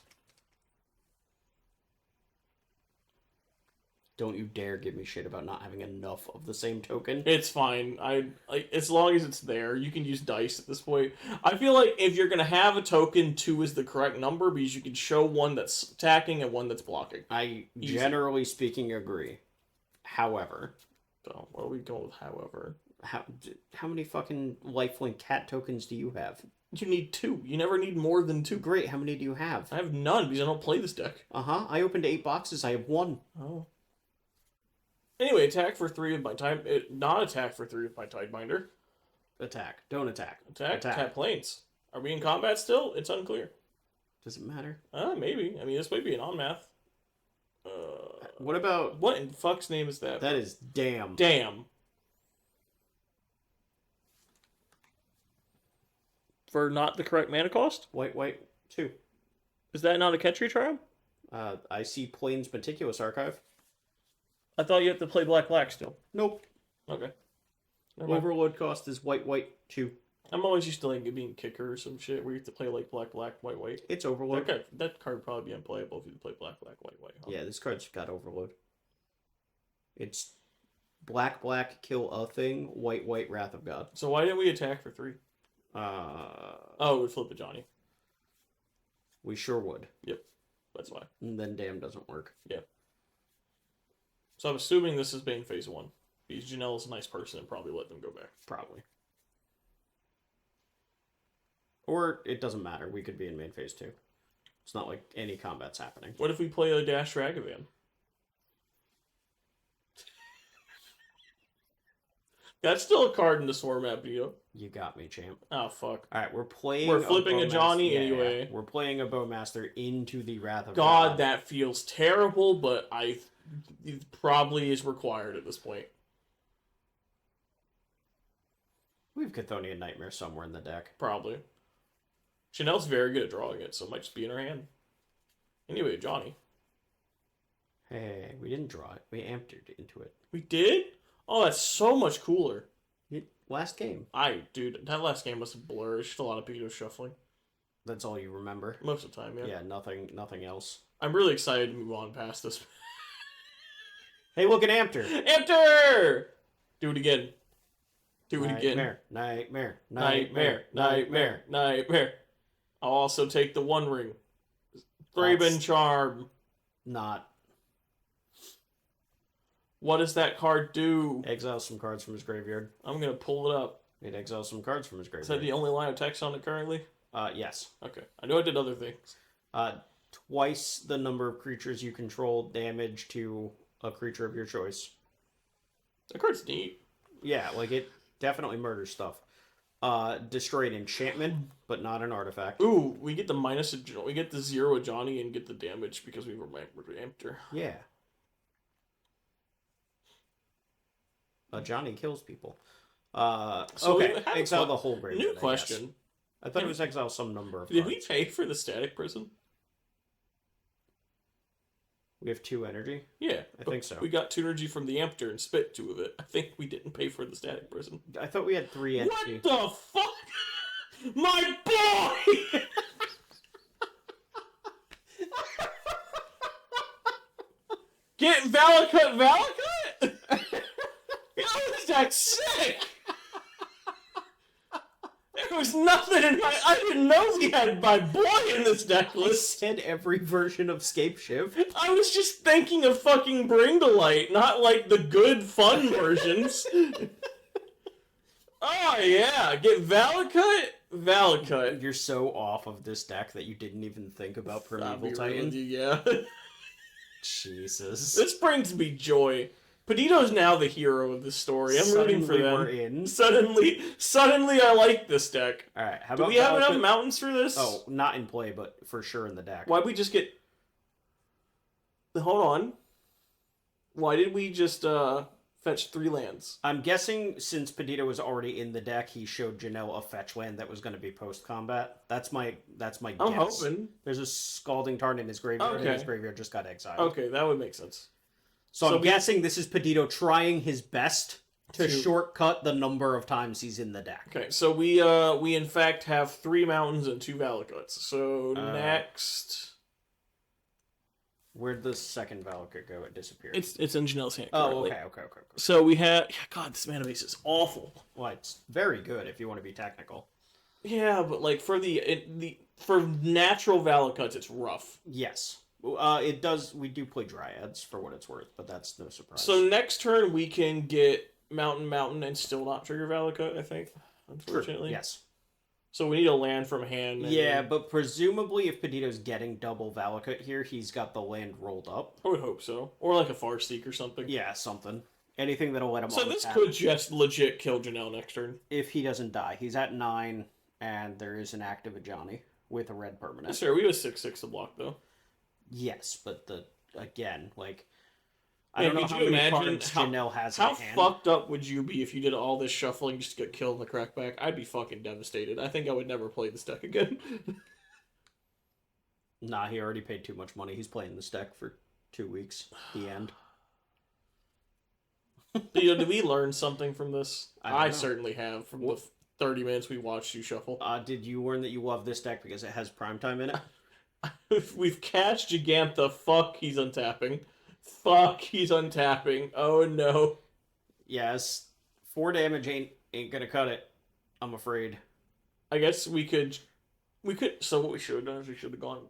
Speaker 1: Don't you dare give me shit about not having enough of the same token.
Speaker 2: It's fine. As long as it's there, you can use dice at this point. I feel like if you're gonna have a token, 2 is the correct number because you can show one that's attacking and one that's blocking.
Speaker 1: Generally speaking, agree. However,
Speaker 2: so what are we going with? However,
Speaker 1: how many fucking lifelink cat tokens do you have?
Speaker 2: You need 2. You never need more than 2.
Speaker 1: Great. How many do you have?
Speaker 2: I have none because I don't play this deck.
Speaker 1: I opened 8 boxes. I have 1.
Speaker 2: Oh. Anyway, attack for 3 with my time. Not attack for 3 with my Tidebinder.
Speaker 1: Attack. Don't attack.
Speaker 2: Attack. Cat planes. Are we in combat still? It's unclear.
Speaker 1: Does it matter?
Speaker 2: Maybe. I mean, this might be an on-math.
Speaker 1: What about...
Speaker 2: What in fuck's name is that?
Speaker 1: That is damn.
Speaker 2: Damn. For not the correct mana cost?
Speaker 1: White, 2.
Speaker 2: Is that not a Ketri Triumph?
Speaker 1: I see Plains Meticulous Archive.
Speaker 2: I thought you have to play black still.
Speaker 1: Nope.
Speaker 2: Okay.
Speaker 1: Overload cost is white, 2.
Speaker 2: I'm always used to like it being kicker or some shit where you have to play like black, white.
Speaker 1: It's overload.
Speaker 2: That card would probably be unplayable if you play black, white. Huh?
Speaker 1: Yeah, this card's got overload. It's black, kill a thing, white, Wrath of God.
Speaker 2: So why didn't we attack for 3?
Speaker 1: Oh,
Speaker 2: it would flip a Johnny.
Speaker 1: We sure would.
Speaker 2: Yep. That's why.
Speaker 1: And then damn doesn't work.
Speaker 2: Yeah. So I'm assuming this is being phase 1. Because Janelle is a nice person and probably let them go back.
Speaker 1: Probably. Or it doesn't matter. We could be in main phase 2. It's not like any combat's happening.
Speaker 2: What if we play a Dash Ragavan? That's still a card in this format, Vito.
Speaker 1: You got me, champ.
Speaker 2: Oh, fuck.
Speaker 1: Alright, we're
Speaker 2: flipping a Johnny anyway.
Speaker 1: Yeah. We're playing a Bowmaster into the Wrath of
Speaker 2: God.
Speaker 1: God.
Speaker 2: That feels terrible, but it probably is required at this point.
Speaker 1: We have Chthonian Nightmare somewhere in the deck.
Speaker 2: Probably. Janelle's very good at drawing it, so it might just be in her hand. Anyway, Johnny.
Speaker 1: Hey, we didn't draw it. We amped it into it.
Speaker 2: We did? Oh, that's so much cooler.
Speaker 1: Last game.
Speaker 2: Dude, that last game was a blur. It's just a lot of Peditto shuffling.
Speaker 1: That's all you remember?
Speaker 2: Most of the time, yeah.
Speaker 1: Yeah, nothing else.
Speaker 2: I'm really excited to move on past this.
Speaker 1: Hey, look at Ampter!
Speaker 2: Ampter! Do it again. Do it again.
Speaker 1: Nightmare.
Speaker 2: I'll also take the One Ring. Thraben Charm.
Speaker 1: Not.
Speaker 2: What does that card do?
Speaker 1: Exile some cards from his graveyard.
Speaker 2: I'm gonna pull it up.
Speaker 1: It exiles some cards from his graveyard.
Speaker 2: Is that the only line of text on it currently?
Speaker 1: Yes.
Speaker 2: Okay. I know I did other things.
Speaker 1: Twice the number of creatures you control damage to a creature of your choice.
Speaker 2: That card's neat.
Speaker 1: Yeah, like it definitely murders stuff. Destroy an enchantment, but not an artifact.
Speaker 2: Ooh, we get the we get the 0 with Johnny and get the damage because we were Ampter.
Speaker 1: Yeah. Johnny kills people. Okay, exile the whole graveyard.
Speaker 2: New question.
Speaker 1: I thought it was exile some number of
Speaker 2: Did
Speaker 1: cards.
Speaker 2: we pay for the static prison?
Speaker 1: We have 2 energy?
Speaker 2: Yeah.
Speaker 1: I think so.
Speaker 2: We got 2 energy from the Ampter and spit 2 of it. I think we didn't pay for the static prison.
Speaker 1: I thought we had 3 energy.
Speaker 2: What the fuck? My boy! Get Valakut! That's sick! There was nothing in my... I didn't know we had my boy in this deck
Speaker 1: I
Speaker 2: list.
Speaker 1: said every version of Scape Shift.
Speaker 2: I was just thinking of fucking Bring to Light, not like the good fun versions. Oh yeah, get Valakut.
Speaker 1: You're so off of this deck that you didn't even think about Primeval Titan.
Speaker 2: Yeah.
Speaker 1: Jesus.
Speaker 2: This brings me joy. Peditto's now the hero of the story. I'm rooting for them.
Speaker 1: We're in.
Speaker 2: Suddenly I like this deck.
Speaker 1: All right, how
Speaker 2: Do
Speaker 1: about
Speaker 2: we have
Speaker 1: Valakut?
Speaker 2: enough mountains for this?
Speaker 1: Oh, not in play, but for sure in the deck.
Speaker 2: Why'd we just get... Hold on. Why did we just fetch 3 lands?
Speaker 1: I'm guessing since Peditto was already in the deck, he showed Janelle a fetch land that was going to be post-combat. That's my guess.
Speaker 2: I'm hoping.
Speaker 1: There's a Scalding Tarn in his graveyard,
Speaker 2: Okay.
Speaker 1: and his graveyard just got exiled.
Speaker 2: Okay, that would make sense.
Speaker 1: So I'm guessing this is Peditto trying his best to
Speaker 2: To-
Speaker 1: shortcut the number of times he's in the deck.
Speaker 2: Okay, so we in fact have 3 mountains and 2 Valakuts. So next...
Speaker 1: Where'd the second Valakut go? It disappeared.
Speaker 2: It's in Janelle's hand
Speaker 1: Oh,
Speaker 2: currently.
Speaker 1: okay.
Speaker 2: So we have... God, this mana base is awful.
Speaker 1: Well, it's very good if you want to be technical.
Speaker 2: Yeah, but like for for natural Valakuts, it's rough.
Speaker 1: Yes. It does. We do play Dryads for what it's worth, but that's no surprise.
Speaker 2: So next turn we can get Mountain, and still not trigger Valakut, I think. Unfortunately.
Speaker 1: Yes.
Speaker 2: So we need a land from hand.
Speaker 1: Yeah, but presumably if Peditto's getting double Valakut here, he's got the land rolled up.
Speaker 2: I would hope so. Or like a Farseek or something.
Speaker 1: Yeah, something. Anything that'll let him.
Speaker 2: So this could just legit kill Janelle next turn.
Speaker 1: If he doesn't die. He's at 9, and there is an active Ajani with a red permanent.
Speaker 2: Sure, we have a 6/6 to block though.
Speaker 1: Yes, but again, like,
Speaker 2: I don't know how many cards
Speaker 1: Janelle has
Speaker 2: How
Speaker 1: in hand.
Speaker 2: fucked up would you be if you did all this shuffling just to get killed in the crackback? I'd be fucking devastated. I think I would never play this deck again.
Speaker 1: Nah, he already paid too much money. He's playing this deck for 2 weeks. The end.
Speaker 2: Did we learn something from this?
Speaker 1: I don't know.
Speaker 2: Certainly have from the 30 minutes we watched you shuffle.
Speaker 1: Did you learn that you love this deck because it has primetime in it?
Speaker 2: We've cast Gigantha. Fuck, he's untapping. Fuck, he's untapping. Oh no.
Speaker 1: Yes. 4 damage ain't gonna cut it. I'm afraid.
Speaker 2: I guess we could. So what we should have done is we should have gone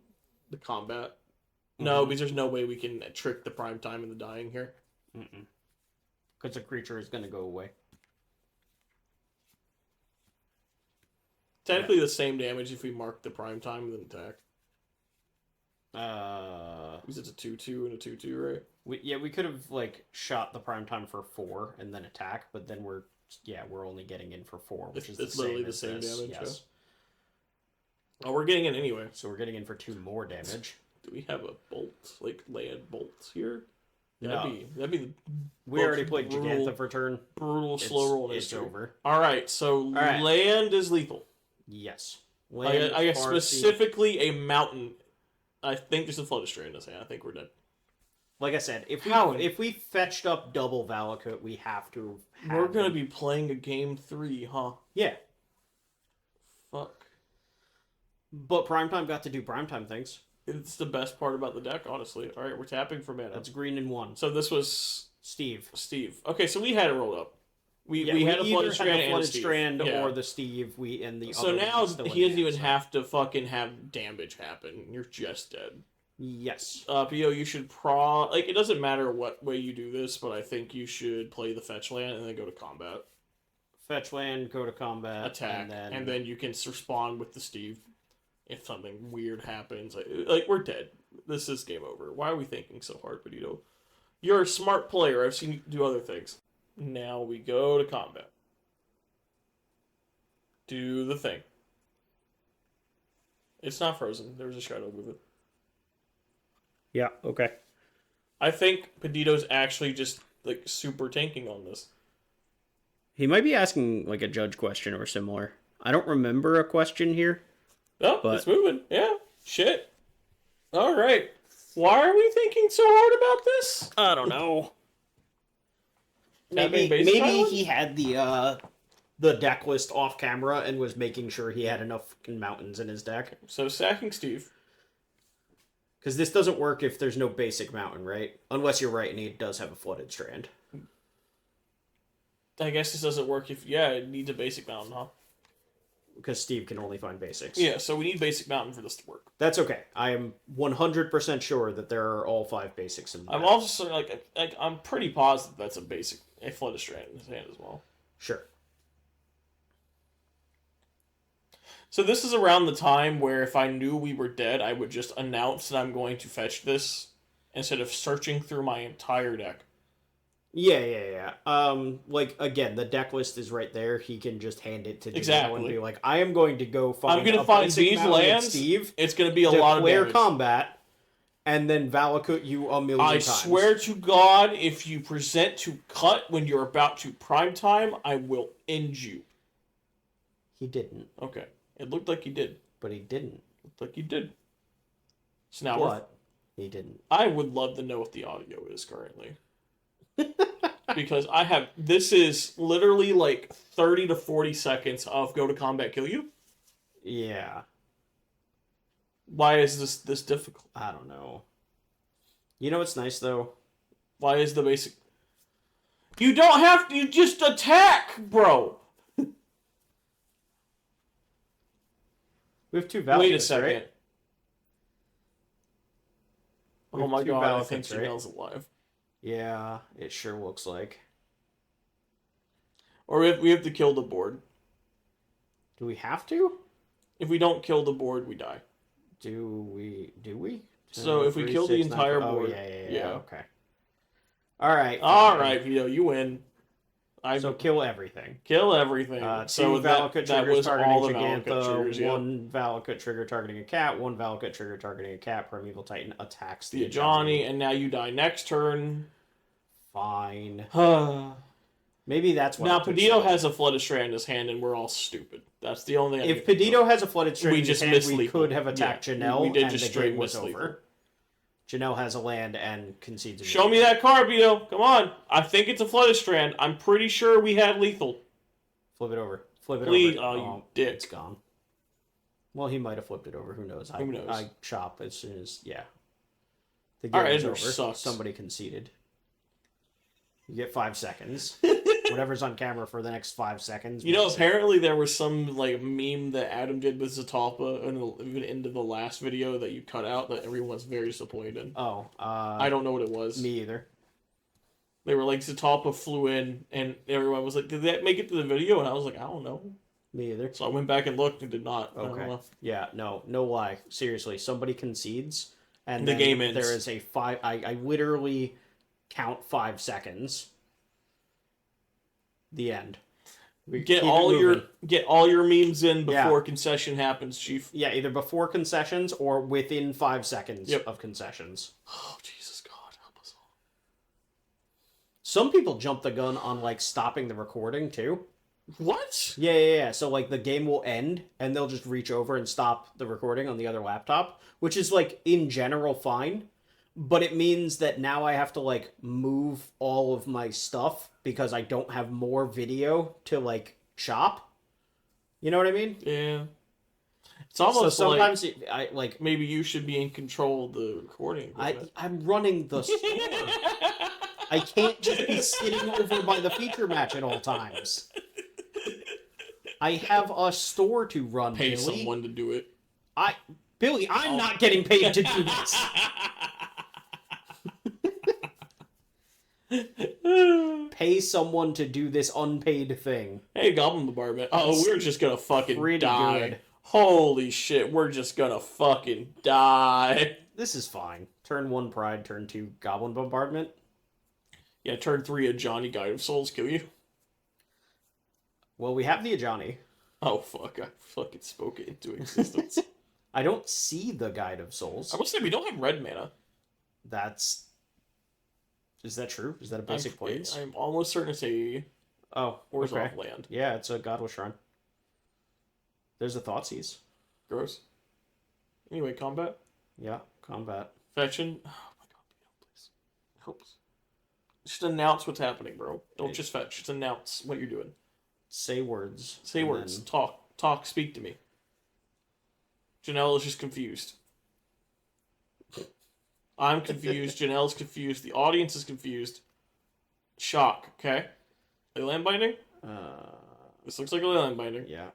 Speaker 2: the combat. No, because there's no way we can trick the prime time and the dying here.
Speaker 1: Because the creature is gonna go away.
Speaker 2: Technically the same damage if we mark the prime time with an attack. Because it's a 2/2 and a 2/2, right?
Speaker 1: We could have like shot the prime time for 4 and then attack, but then we're only getting in for 4, which is
Speaker 2: literally the same
Speaker 1: this.
Speaker 2: damage.
Speaker 1: Yes.
Speaker 2: Yeah. Oh, we're getting in anyway.
Speaker 1: So we're getting in for 2 more damage.
Speaker 2: Do we have a bolt, like land bolts here? That'd be the
Speaker 1: We already played
Speaker 2: brutal,
Speaker 1: Gigantha for turn.
Speaker 2: brutal slow roll in
Speaker 1: It's
Speaker 2: history.
Speaker 1: over.
Speaker 2: All right, so land is lethal.
Speaker 1: Yes.
Speaker 2: I guess specifically a mountain. I think there's a flooded strand in this hand. I think we're dead.
Speaker 1: Like I said, if we fetched up double Valakut, we have to.
Speaker 2: We're gonna be playing a game 3, huh?
Speaker 1: Yeah.
Speaker 2: Fuck.
Speaker 1: But Primetime got to do Primetime things.
Speaker 2: It's the best part about the deck, honestly. All right, we're tapping for mana.
Speaker 1: That's green and 1.
Speaker 2: So this was
Speaker 1: Steve.
Speaker 2: Okay, so we had it rolled up. We had a
Speaker 1: flooded
Speaker 2: strand,
Speaker 1: strand or the Steve.
Speaker 2: So now he doesn't even have to fucking have damage happen. You're just dead.
Speaker 1: Yes.
Speaker 2: Pio, you should it doesn't matter what way you do this, but I think you should play the fetch land and then go to combat.
Speaker 1: Fetch land, go to combat,
Speaker 2: attack, and then you can respond with the Steve if something weird happens. Like we're dead. This is game over. Why are we thinking so hard, Peditto? You're a smart player. I've seen you do other things. Now we go to combat. Do the thing. It's not frozen. There's a shadow movement.
Speaker 1: Yeah, okay.
Speaker 2: I think Peditto's actually just like super tanking on this.
Speaker 1: He might be asking like a judge question or similar. I don't remember a question here.
Speaker 2: Oh, but... it's moving. Yeah. Shit. All right. Why are we thinking so hard about this?
Speaker 1: I don't know. Maybe he had the deck list off camera and was making sure he had enough mountains in his deck.
Speaker 2: So sacking Steve.
Speaker 1: Because this doesn't work if there's no basic mountain, right? Unless you're right and he does have a flooded strand.
Speaker 2: I guess this doesn't work if... Yeah, it needs a basic mountain, huh?
Speaker 1: Because Steve can only find basics.
Speaker 2: Yeah, so we need basic mountain for this to work.
Speaker 1: That's okay. I am 100% sure that there are all 5 basics in the
Speaker 2: I'm also like I'm pretty positive that's a flooded strand in his hand as well.
Speaker 1: Sure.
Speaker 2: So this is around the time where if I knew we were dead, I would just announce that I'm going to fetch this instead of searching through my entire deck.
Speaker 1: Yeah. Like, again, the deck list is right there. He can just hand it to Janelle and be like, I am going to go find
Speaker 2: these lands,
Speaker 1: Steve.
Speaker 2: It's going to be a lot of damage.
Speaker 1: Declare combat, and then Valakut you a million times.
Speaker 2: I swear to God, if you present to cut when you're about to prime time, I will end you.
Speaker 1: He didn't.
Speaker 2: Okay. It looked like he did.
Speaker 1: But he didn't.
Speaker 2: Looked like he did. So now
Speaker 1: he didn't.
Speaker 2: I would love to know what the audio is currently. Because this is literally like 30 to 40 seconds of go to combat, kill you.
Speaker 1: Yeah.
Speaker 2: Why is this difficult?
Speaker 1: I don't know. You know what's nice though?
Speaker 2: Why is the basic... You don't have to, you just attack, bro.
Speaker 1: We have 2 Valakuts,
Speaker 2: Wait a second.
Speaker 1: right?
Speaker 2: Oh my God, I think Janelle's alive.
Speaker 1: Yeah, it sure looks like.
Speaker 2: Or we have to kill the board.
Speaker 1: Do we have to?
Speaker 2: If we don't kill the board, we die.
Speaker 1: Do we?
Speaker 2: So if we kill the entire board...
Speaker 1: Yeah. Okay. Alright.
Speaker 2: Alright, Vito, you win.
Speaker 1: So kill everything.
Speaker 2: Kill everything.
Speaker 1: 2
Speaker 2: so
Speaker 1: Valakut triggers targeting Gigantha,
Speaker 2: triggers,
Speaker 1: 1 Valakut trigger targeting a cat, 1 Valakut trigger targeting a cat, Primeval Titan attacks
Speaker 2: the Johnny, and now you die next turn.
Speaker 1: Fine. Maybe that's what...
Speaker 2: Now, Peditto has a flooded strand in his hand, and we're all stupid. That's the only thing.
Speaker 1: If Peditto has a flooded strand in his hand, we could have attacked Janelle,
Speaker 2: we did
Speaker 1: and
Speaker 2: just
Speaker 1: the game
Speaker 2: straight
Speaker 1: was over. Janelle has a land and concedes a
Speaker 2: Show me that card, Peditto. Come on. I think it's a flooded strand. I'm pretty sure we had lethal.
Speaker 1: Flip it over. Flip it
Speaker 2: Please.
Speaker 1: over.
Speaker 2: Oh, you dick.
Speaker 1: It's gone. Well, he might have flipped it over. Who knows?
Speaker 2: Who knows?
Speaker 1: I chop as soon as... Yeah. The game is over.
Speaker 2: Sucks.
Speaker 1: Somebody conceded. You get 5 seconds. Whatever's on camera for the next 5 seconds.
Speaker 2: You know, apparently there was some like meme that Adam did with Zatalpa even into the last video that you cut out that everyone's very disappointed in.
Speaker 1: Oh,
Speaker 2: I don't know what it was.
Speaker 1: Me either.
Speaker 2: They were like, Zatalpa flew in, and everyone was like, did that make it to the video? And I was like, I don't know.
Speaker 1: Me either.
Speaker 2: So I went back and looked and did not.
Speaker 1: Okay. Yeah, no lie. Seriously, somebody concedes, and
Speaker 2: the game ends.
Speaker 1: There is a 5... I literally count 5 seconds. The end.
Speaker 2: Get all your memes in before concession happens, Chief.
Speaker 1: Yeah, either before concessions or within 5 seconds of concessions.
Speaker 2: Oh, Jesus God, help us all.
Speaker 1: Some people jump the gun on, like, stopping the recording, too.
Speaker 2: What?
Speaker 1: Yeah. So, like, the game will end, and they'll just reach over and stop the recording on the other laptop, which is, like, in general fine. But it means that now I have to, like, move all of my stuff because I don't have more video to, like, chop. You know what I mean?
Speaker 2: Yeah. It's almost
Speaker 1: so sometimes I like
Speaker 2: maybe you should be in control of the recording.
Speaker 1: I'm running the store. I can't just be sitting over by the feature match at all times. I have a store to run.
Speaker 2: Pay
Speaker 1: Billy.
Speaker 2: someone to do it.
Speaker 1: Billy, I'm not getting paid to do this. Pay someone to do this unpaid thing.
Speaker 2: Hey, Goblin Bombardment. Oh, we're just gonna fucking
Speaker 1: Pretty
Speaker 2: die.
Speaker 1: good.
Speaker 2: Holy shit, we're just gonna fucking die.
Speaker 1: This is fine. Turn 1 Pride, turn 2 Goblin Bombardment.
Speaker 2: Yeah, turn 3 a Johnny Guide of Souls kill you.
Speaker 1: Well, we have the Ajani.
Speaker 2: Oh fuck, I fucking spoke it into existence.
Speaker 1: I don't see the Guide of Souls.
Speaker 2: I will say we don't have red mana.
Speaker 1: Is that true? Is that a basic place?
Speaker 2: I'm almost certain to say
Speaker 1: Oh,
Speaker 2: Wars
Speaker 1: okay.
Speaker 2: off land.
Speaker 1: Yeah, it's a Godless Shrine. There's a Thoughtseize.
Speaker 2: Gross. Anyway, combat.
Speaker 1: Yeah, combat.
Speaker 2: Fetching. Oh my god, please. Help us. Just announce what's happening, bro. Don't just fetch. Just announce what you're doing.
Speaker 1: Say words.
Speaker 2: Say words. Then... Talk. Speak to me. Janelle is just confused. I'm confused. Janelle's confused. The audience is confused. Shock. Okay. Leyland Binding? This looks like a Leyland Binding.
Speaker 1: Yeah.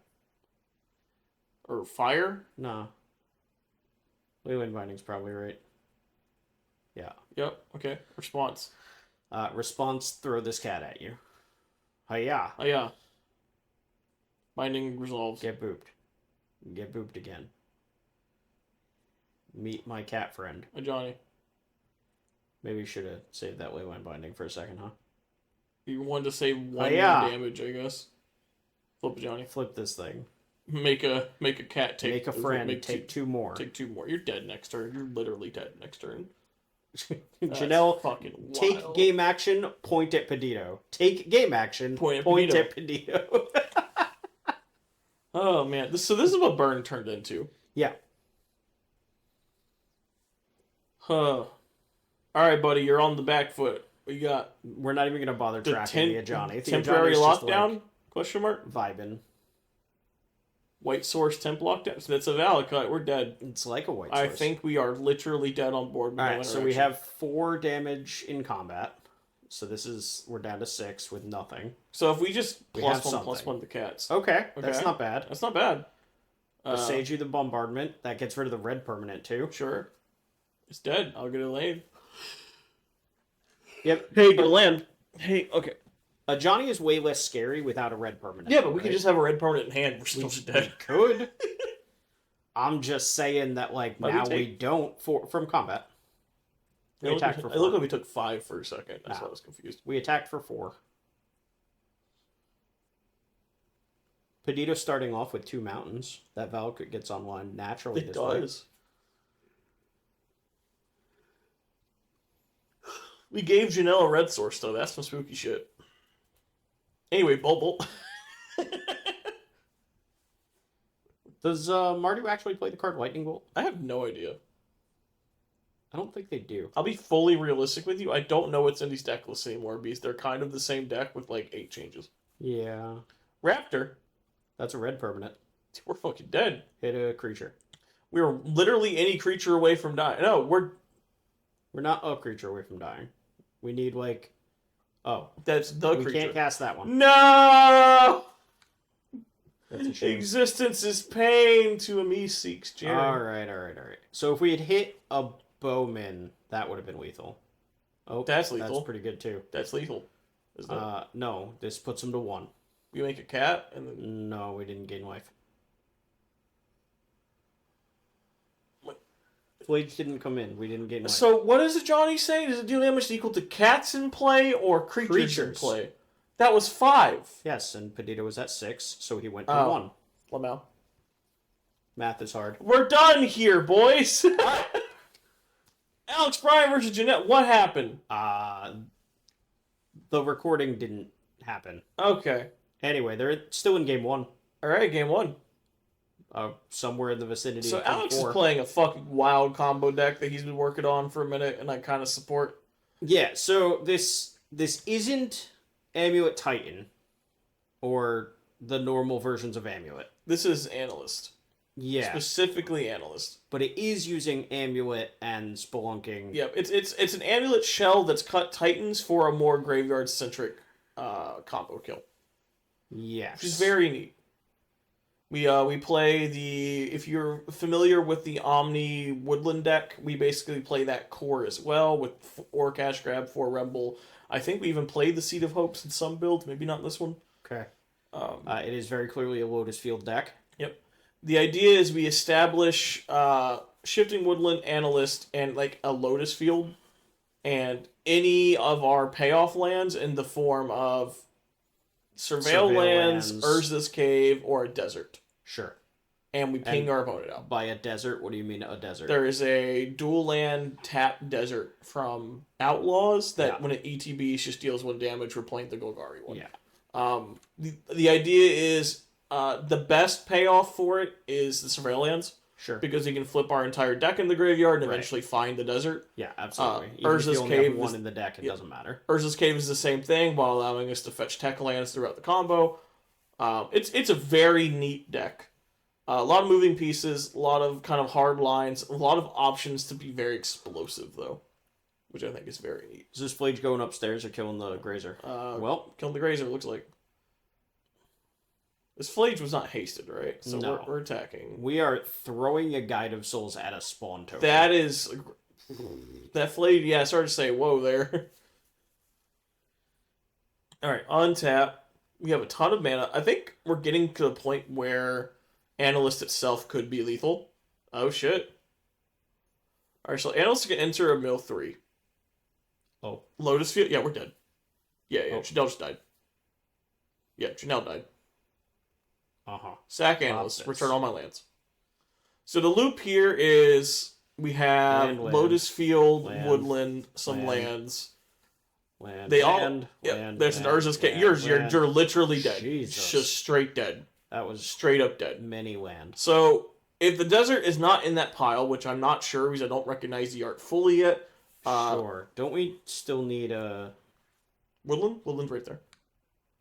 Speaker 2: Or fire?
Speaker 1: No. Leyland Binding's probably right. Yeah.
Speaker 2: Yep. Okay. Response.
Speaker 1: Response, throw this cat at you. Hiya.
Speaker 2: Oh, yeah. Binding resolves.
Speaker 1: Get booped. Get booped again. Meet my cat friend.
Speaker 2: Hi, Johnny.
Speaker 1: Maybe you should have saved that Leyland Binding for a second, huh?
Speaker 2: You wanted to say one damage, I guess. Flip Johnny.
Speaker 1: Flip this thing.
Speaker 2: Make a cat take.
Speaker 1: Make a friend. Take 2 more.
Speaker 2: Take 2 more. You're dead next turn. You're literally dead next turn.
Speaker 1: Janelle,
Speaker 2: fucking wild.
Speaker 1: Take game action. Point at Peditto. Take game action. Point at Peditto.
Speaker 2: Oh man, so this is what Burn turned into.
Speaker 1: Yeah.
Speaker 2: Huh. All right, buddy, you're on the back foot. What you got?
Speaker 1: We're not even gonna bother tracking the Ajani.
Speaker 2: Temporary lockdown? Question mark.
Speaker 1: Vibing.
Speaker 2: White source temp lockdown. So that's a valid cut. We're dead.
Speaker 1: It's like a white source.
Speaker 2: I think we are literally dead on board.
Speaker 1: All right, so we have 4 damage in combat. So we're down to 6 with nothing.
Speaker 2: So if we just +1/+1 the cats.
Speaker 1: Okay, that's not bad.
Speaker 2: That's not bad.
Speaker 1: Sage you the bombardment. That gets rid of the red permanent too.
Speaker 2: Sure. It's dead. I'll get a lane.
Speaker 1: Yep.
Speaker 2: Hey, go land. Hey, okay.
Speaker 1: Ajani is way less scary without a red permanent.
Speaker 2: Yeah, but we could just have a red permanent in hand. We're still dead.
Speaker 1: We could. I'm just saying that, like, now we don't from combat. We attacked for 4.
Speaker 2: I look like we took 5 for a second. That's why I was confused.
Speaker 1: We attacked for 4. Peditto starting off with 2 mountains. That Valk gets online naturally.
Speaker 2: It does. We gave Janelle a red source, though. That's some spooky shit. Anyway, Bolt.
Speaker 1: Does Mardu actually play the card Lightning Bolt?
Speaker 2: I have no idea.
Speaker 1: I don't think they do.
Speaker 2: I'll be fully realistic with you. I don't know what's in these deck lists anymore, because they're kind of the same deck with like 8 changes.
Speaker 1: Yeah.
Speaker 2: Raptor.
Speaker 1: That's a red permanent.
Speaker 2: We're fucking dead.
Speaker 1: Hit a creature.
Speaker 2: We were literally any creature away from dying. No, we're
Speaker 1: not a creature away from dying. We need like... Oh.
Speaker 2: That's the creature.
Speaker 1: We can't cast that one.
Speaker 2: No!
Speaker 1: That's a shame.
Speaker 2: Existence is pain to a me seeks Jerry.
Speaker 1: Alright. So if we had hit a Bowman, that would have been lethal. Oh,
Speaker 2: that's lethal.
Speaker 1: That's pretty good too.
Speaker 2: That's lethal.
Speaker 1: No, this puts him to 1.
Speaker 2: We make a cat and then...
Speaker 1: No, we didn't gain life. Flage didn't come in. We didn't gain life.
Speaker 2: So what is it Johnny saying? Does it do damage equal to cats in play or creatures in play? That was 5.
Speaker 1: Yes, and Peditto was at 6, so he went to 1.
Speaker 2: Lamau.
Speaker 1: Math is hard.
Speaker 2: We're done here, boys! Alex Bryan versus Janelle. What happened?
Speaker 1: The recording didn't happen.
Speaker 2: Okay.
Speaker 1: Anyway, they're still in game 1.
Speaker 2: All right, game 1.
Speaker 1: Somewhere in the vicinity
Speaker 2: So
Speaker 1: of game
Speaker 2: Alex
Speaker 1: 4.
Speaker 2: is playing a fucking wild combo deck that he's been working on for a minute, and I kind of support.
Speaker 1: Yeah, so this isn't Amulet Titan or the normal versions of Amulet.
Speaker 2: This is Analyst.
Speaker 1: Yeah.
Speaker 2: Specifically Analyst.
Speaker 1: But it is using Amulet and Spelunking.
Speaker 2: Yep, it's an Amulet shell that's cut Titans for a more graveyard-centric combo kill.
Speaker 1: Yes.
Speaker 2: Which is very neat. We play if you're familiar with the Omni Woodland deck, we basically play that core as well with 4 Cash Grab, 4 Rebel. I think we even played the Seed of Hopes in some builds, maybe not in this one.
Speaker 1: Okay. It is very clearly a Lotus Field deck.
Speaker 2: Yep. The idea is we establish Shifting Woodland, Analyst, and like a Lotus Field, and any of our payoff lands in the form of Surveil lands, Urza's Cave, or a desert.
Speaker 1: Sure.
Speaker 2: And we ping our opponent out.
Speaker 1: By a desert, what do you mean a desert?
Speaker 2: There is a dual land tap desert from Outlaws that when it ETBs just deals 1 damage. We're playing the Golgari one.
Speaker 1: Yeah.
Speaker 2: The idea is the best payoff for it is the Surveil lands.
Speaker 1: Sure.
Speaker 2: Because you can flip our entire deck in the graveyard and eventually find the desert.
Speaker 1: Yeah, absolutely.
Speaker 2: Urza's Cave
Speaker 1: have 1 in the deck, it doesn't matter.
Speaker 2: Urza's Cave is the same thing while allowing us to fetch tech lands throughout the combo. It's a very neat deck. A lot of moving pieces, a lot of kind of hard lines, a lot of options to be very explosive, though, which I think is very neat.
Speaker 1: Is this Flage going upstairs or killing the Grazer?
Speaker 2: Well, killing the Grazer, looks like. This Flage was not hasted, right? So
Speaker 1: no.
Speaker 2: we're attacking.
Speaker 1: We are throwing a Guide of Souls at a spawn token.
Speaker 2: That is... That Flage, yeah, I started to say, whoa there. Alright, untap. We have a ton of mana. I think we're getting to the point where Analyst itself could be lethal. Oh, shit. Alright, so Analyst can enter a mill 3.
Speaker 1: Oh.
Speaker 2: Lotus Field? Yeah, we're dead. Yeah,
Speaker 1: Oh.
Speaker 2: Janelle just died. Yeah, Janelle died.
Speaker 1: Uh-huh.
Speaker 2: Sack Analyst. Return all my lands. So the loop here is we have Lotus Field, Woodland, some lands.
Speaker 1: Land,
Speaker 2: They
Speaker 1: land,
Speaker 2: all...
Speaker 1: land,
Speaker 2: there's an Urza's Cave. You're literally dead.
Speaker 1: Jesus.
Speaker 2: Just straight dead.
Speaker 1: That was
Speaker 2: straight up dead.
Speaker 1: Many land.
Speaker 2: So if the desert is not in that pile, which I'm not sure because I don't recognize the art fully yet.
Speaker 1: Sure. Don't we still need a...
Speaker 2: Woodland? Woodland's right there.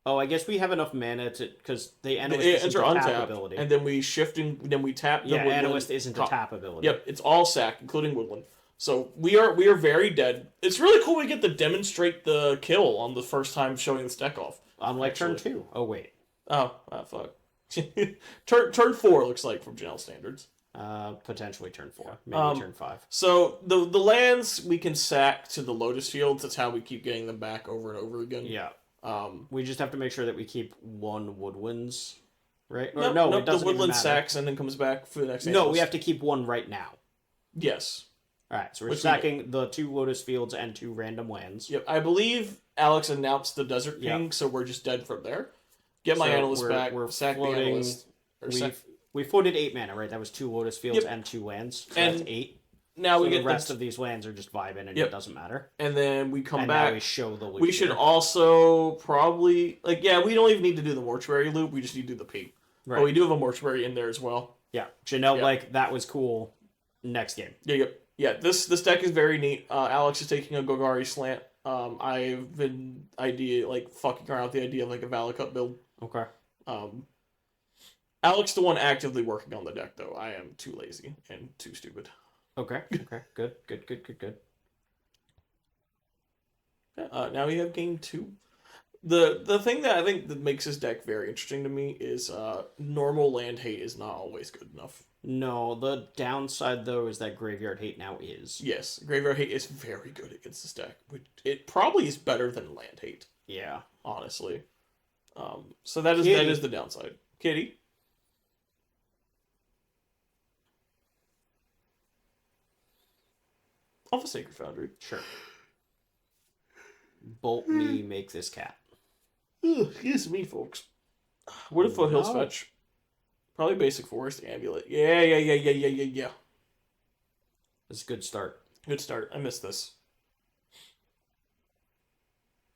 Speaker 1: Oh, I guess we have enough mana to... Because they
Speaker 2: enter
Speaker 1: untap
Speaker 2: untap
Speaker 1: ability.
Speaker 2: and then we shift and then we tap the Woodland.
Speaker 1: Analyst isn't a tap ability.
Speaker 2: Yep, it's all sack, including Woodland. So we are very dead. It's really cool we get to demonstrate the kill on the first time showing this deck off.
Speaker 1: Unlike turn 2. Oh, wait.
Speaker 2: Oh, fuck. turn 4 looks like from Janelle standards.
Speaker 1: Potentially turn 4. Maybe turn 5.
Speaker 2: So the lands we can sack to the Lotus Fields. That's how we keep getting them back over and over again.
Speaker 1: Yeah. We just have to make sure that we keep 1 Woodlands, right?
Speaker 2: Or
Speaker 1: no, it doesn't
Speaker 2: the Woodland
Speaker 1: even matter.
Speaker 2: sacks and then comes back for the next.
Speaker 1: No, we have to keep 1 right now.
Speaker 2: Yes.
Speaker 1: All right, so we're sacking the 2 Lotus Fields and 2 random lands.
Speaker 2: Yep, I believe Alex announced the Desert King, so we're just dead from there. Get my Analyst back.
Speaker 1: We're
Speaker 2: sack
Speaker 1: floating.
Speaker 2: The Analyst.
Speaker 1: We floated 8 mana, right? That was 2 Lotus Fields and 2 lands. So
Speaker 2: and
Speaker 1: that's 8.
Speaker 2: Now
Speaker 1: so
Speaker 2: we get
Speaker 1: the rest of these lands are just vibing, and it doesn't matter.
Speaker 2: And then we come
Speaker 1: and
Speaker 2: back.
Speaker 1: Now we show the loop.
Speaker 2: We should also probably we don't even need to do the mortuary loop. We just need to do the peak. Right. But we do have a mortuary in there as well.
Speaker 1: Yeah, Janelle, that was cool. Next game.
Speaker 2: Yeah. This deck is very neat. Alex is taking a Golgari slant. I've been fucking around with the idea of a Valacut build.
Speaker 1: Okay.
Speaker 2: Alex the one actively working on the deck though. I am too lazy and too stupid.
Speaker 1: Okay. Good.
Speaker 2: Now we have game 2. The thing that I think that makes this deck very interesting to me is normal land hate is not always good enough.
Speaker 1: No, the downside though is that graveyard hate now is.
Speaker 2: Yes, graveyard hate is very good against this deck. It probably is better than land hate.
Speaker 1: Yeah,
Speaker 2: honestly. So that is the downside. Kitty. Off a Sacred Foundry.
Speaker 1: Sure. Bolt me, make this cat.
Speaker 2: Excuse me, folks. What if Foothills fetch? Probably Basic Forest Amulet. Yeah.
Speaker 1: That's a good start.
Speaker 2: Good start. I missed this.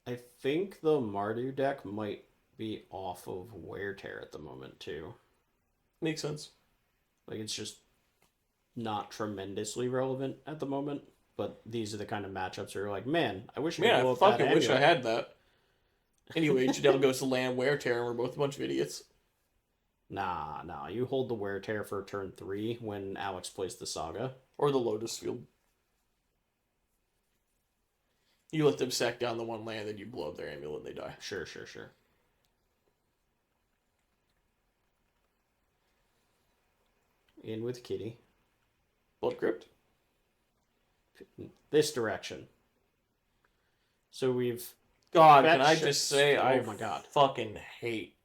Speaker 1: I think the Mardu deck might be off of Wear Tear at the moment too.
Speaker 2: Makes sense.
Speaker 1: Like it's just not tremendously relevant at the moment. But these are the kind of matchups where you're like, man, I wish I could
Speaker 2: Man,
Speaker 1: blow
Speaker 2: I
Speaker 1: up that
Speaker 2: fucking wish I
Speaker 1: amulet.
Speaker 2: had that. Anyway, Janelle goes to land Wear Tear, and we're both a bunch of idiots.
Speaker 1: Nah. You hold the Wear Tear for turn 3 when Alex plays the Saga.
Speaker 2: Or the Lotus Field. You let them sack down the one land, then you blow up their amulet and they die.
Speaker 1: Sure. In with Kitty.
Speaker 2: Blood Crypt?
Speaker 1: This direction. So we've...
Speaker 2: God,
Speaker 1: Fetch
Speaker 2: can I
Speaker 1: ships.
Speaker 2: just say, I
Speaker 1: my God.
Speaker 2: fucking hate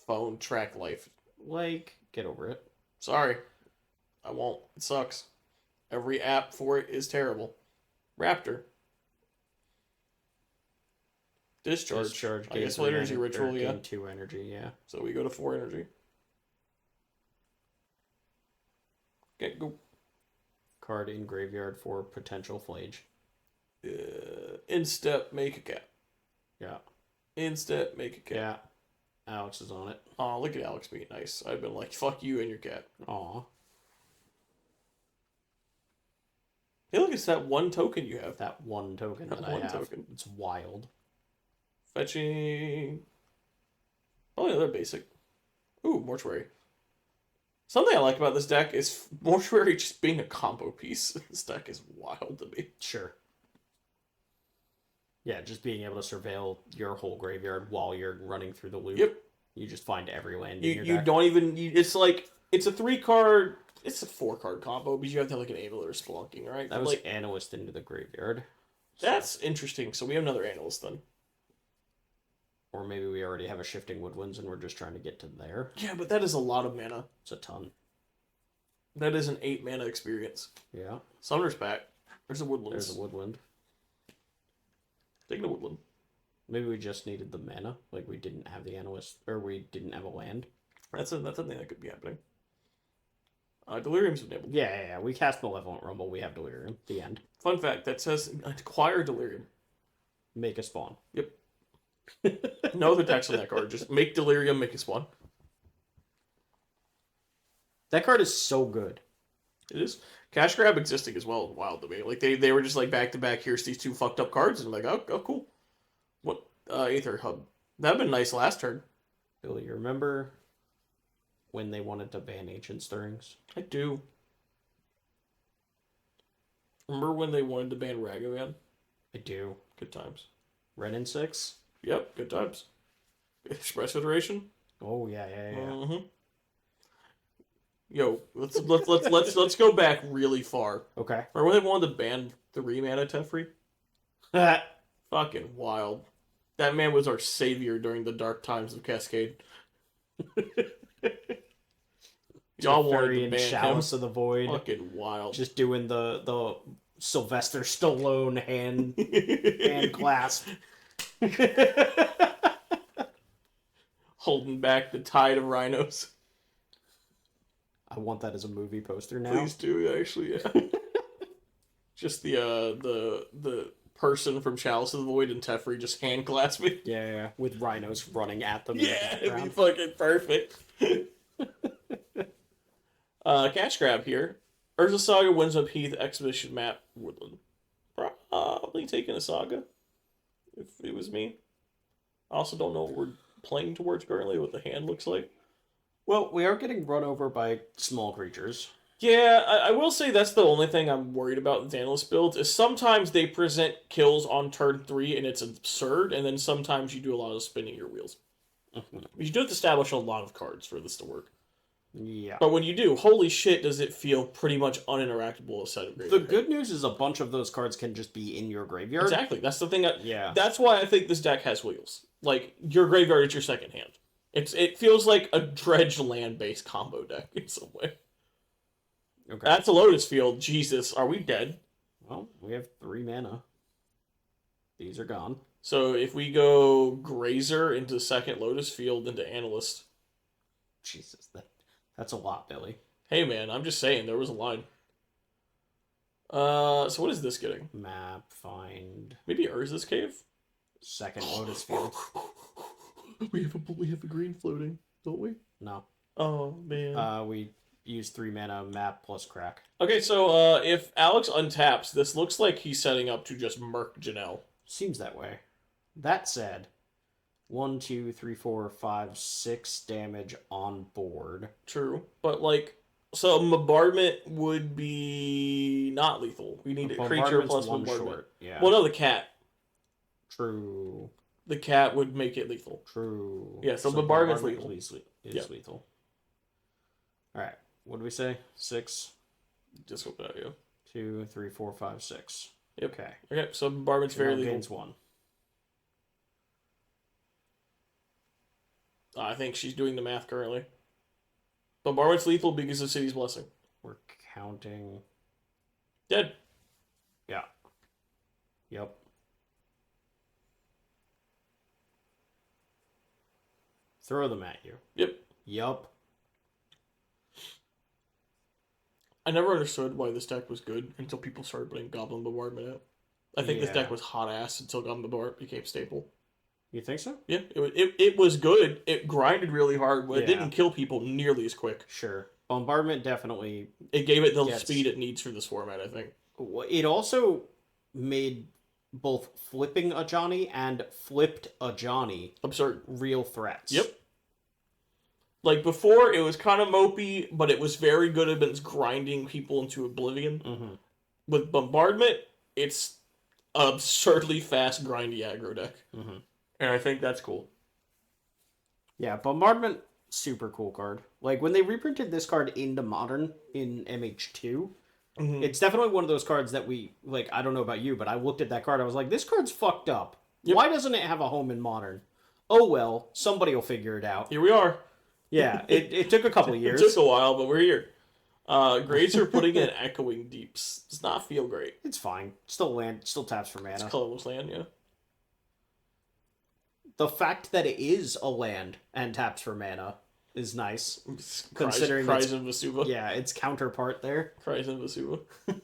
Speaker 2: phone track life.
Speaker 1: Like, get over it.
Speaker 2: Sorry. I won't. It sucks. Every app for it is terrible. Raptor. Discharge. I guess
Speaker 1: gain
Speaker 2: energy ritual, yeah.
Speaker 1: Gain 2 energy, yeah.
Speaker 2: So we go to 4 energy. Okay, go.
Speaker 1: Card in graveyard for potential flage.
Speaker 2: Instep, make a cat.
Speaker 1: Yeah.
Speaker 2: Instep, make a cat.
Speaker 1: Yeah. Alex is on it.
Speaker 2: Oh, look at Alex being nice. I've been like, fuck you and your cat.
Speaker 1: Aw.
Speaker 2: Hey, look, it's that one token you have.
Speaker 1: That one token
Speaker 2: That
Speaker 1: that I
Speaker 2: one
Speaker 1: have.
Speaker 2: token.
Speaker 1: It's wild.
Speaker 2: Fetching. Oh, yeah, they're basic. Ooh, Mortuary. Something I like about this deck is Mortuary just being a combo piece. This deck is wild to me.
Speaker 1: Sure. Yeah, just being able to surveil your whole graveyard while you're running through the loop.
Speaker 2: Yep.
Speaker 1: You just find every land in your
Speaker 2: You
Speaker 1: deck.
Speaker 2: don't even... it's like... It's a 3-card... It's a 4-card combo, but you have to have like an Amulet or Spelunking, right?
Speaker 1: That was
Speaker 2: like,
Speaker 1: Analyst into the graveyard.
Speaker 2: That's interesting. So we have another Analyst then.
Speaker 1: Or maybe we already have a Shifting Woodlands and we're just trying to get to there.
Speaker 2: Yeah, but that is a lot of mana.
Speaker 1: It's a ton.
Speaker 2: That is an 8 mana experience.
Speaker 1: Yeah.
Speaker 2: Summoner's Pact. There's a Woodland.
Speaker 1: There's a Woodland.
Speaker 2: Taking a Woodland.
Speaker 1: Maybe we just needed the mana. Like we didn't have the Analyst, or we didn't have a land.
Speaker 2: That's a thing that could be happening. Delirium's enabled.
Speaker 1: Yeah. We cast Malevolent Rumble. We have Delirium. The end.
Speaker 2: Fun fact, that says acquire Delirium.
Speaker 1: Make a spawn.
Speaker 2: Yep. No other text on that card. Just make Delirium, make a spawn.
Speaker 1: That card is so good.
Speaker 2: It is. Cash Grab existing as well is wild to me. Like they were just like back to back, here's these 2 fucked up cards, and I'm like, oh cool. What Aether Hub. That'd been nice last turn.
Speaker 1: Billy, you remember when they wanted to ban Ancient Stirrings?
Speaker 2: I do. Remember when they wanted to ban Ragavan?
Speaker 1: I do.
Speaker 2: Good times.
Speaker 1: Ren and 6?
Speaker 2: Yep, good times. Express Iteration?
Speaker 1: Oh yeah.
Speaker 2: Mm-hmm. Yo, let's go back really far.
Speaker 1: Okay.
Speaker 2: Remember when they wanted to ban 3 mana Teferi? Fucking wild. That man was our savior during the dark times of Cascade. Y'all wanted to ban him.
Speaker 1: Chalice of the Void.
Speaker 2: Fucking wild.
Speaker 1: Just doing the Sylvester Stallone hand clasp.
Speaker 2: Holding back the tide of rhinos.
Speaker 1: I want that as a movie poster now.
Speaker 2: Please do, actually, yeah. Just the person from Chalice of the Void and Teferi just hand clasping.
Speaker 1: Yeah. With rhinos running at them.
Speaker 2: Yeah, it'd be fucking perfect. Cash grab here. Urza Saga, Windswept Heath, Exhibition Map, Woodland. Probably taking a Saga, if it was me. I also don't know what we're playing towards currently, what the hand looks like.
Speaker 1: Well, we are getting run over by small creatures.
Speaker 2: Yeah, I will say that's the only thing I'm worried about with Analyst builds, is sometimes they present kills on turn 3 and it's absurd, and then sometimes you do a lot of spinning your wheels. You do have to establish a lot of cards for this to work.
Speaker 1: Yeah.
Speaker 2: But when you do, holy shit, does it feel pretty much uninteractable aside of graveyard.
Speaker 1: The good news is a bunch of those cards can just be in your graveyard.
Speaker 2: Exactly. That's the thing.
Speaker 1: Yeah.
Speaker 2: That's why I think this deck has wheels. Like, your graveyard is your second hand. It feels like a dredge land-based combo deck in some way.
Speaker 1: Okay.
Speaker 2: That's a Lotus Field. Jesus, are we dead?
Speaker 1: Well, we have 3 mana. These are gone.
Speaker 2: So if we go Grazer into second Lotus Field into Analyst.
Speaker 1: Jesus, that's a lot, Billy.
Speaker 2: Hey man, I'm just saying, there was a line. So what is this getting?
Speaker 1: Map, find...
Speaker 2: Maybe Urza's Cave?
Speaker 1: Second Lotus Field.
Speaker 2: We have a green floating, don't we?
Speaker 1: No.
Speaker 2: Oh man.
Speaker 1: We use 3 mana map plus crack.
Speaker 2: Okay, so if Alex untaps, this looks like he's setting up to just murk Janelle.
Speaker 1: Seems that way. That said, 1, 2, 3, 4, 5, 6 damage on board.
Speaker 2: True, but like, so bombardment would be not lethal. We need a creature plus
Speaker 1: one
Speaker 2: bombardment.
Speaker 1: short. Yeah.
Speaker 2: Well, no, the cat.
Speaker 1: True.
Speaker 2: The cat would make it lethal.
Speaker 1: True.
Speaker 2: Yeah, so bombardment's lethal.
Speaker 1: Is lethal. All right. What do we say? 6.
Speaker 2: Just hope that, yeah.
Speaker 1: 2, 3, 4, 5, 6.
Speaker 2: Yep.
Speaker 1: Okay.
Speaker 2: Okay, so bombardment's very lethal.
Speaker 1: Gains 1.
Speaker 2: I think she's doing the math currently. Bombardment's lethal because of City's Blessing.
Speaker 1: We're counting.
Speaker 2: Dead.
Speaker 1: Yeah. Yep. Throw them at you.
Speaker 2: Yep.
Speaker 1: Yup.
Speaker 2: I never understood why this deck was good until people started putting Goblin Bombardment out. I think this deck was hot ass until Goblin Bombardment became staple.
Speaker 1: You think so?
Speaker 2: Yeah, it was good. It grinded really hard, but it didn't kill people nearly as quick.
Speaker 1: Sure. Bombardment definitely...
Speaker 2: It gave it the speed it needs for this format, I think.
Speaker 1: It also made both flipping a Johnny and flipped a Johnny
Speaker 2: absurd
Speaker 1: real threats.
Speaker 2: Yep. Like, before, it was kind of mopey, but it was very good against grinding people into oblivion.
Speaker 1: Mm-hmm.
Speaker 2: With Bombardment, it's absurdly fast, grindy aggro deck.
Speaker 1: Mm-hmm.
Speaker 2: And I think that's cool.
Speaker 1: Yeah, Bombardment, super cool card. Like, when they reprinted this card into Modern in MH2, it's definitely one of those cards that we, like, I don't know about you, but I looked at that card, I was like, this card's fucked up. Yep. Why doesn't it have a home in Modern? Oh well, somebody will figure it out.
Speaker 2: Here we are.
Speaker 1: Yeah, it took a couple of years.
Speaker 2: It took a while, but we're here. Grades are putting in Echoing Deeps. Does not feel great.
Speaker 1: It's fine. Still land, still taps for mana.
Speaker 2: It's colorless land, yeah.
Speaker 1: The fact that it is a land and taps for mana is nice. Considering
Speaker 2: Cries of Vesuva.
Speaker 1: Yeah, its counterpart there.
Speaker 2: Cries of Vesuva. How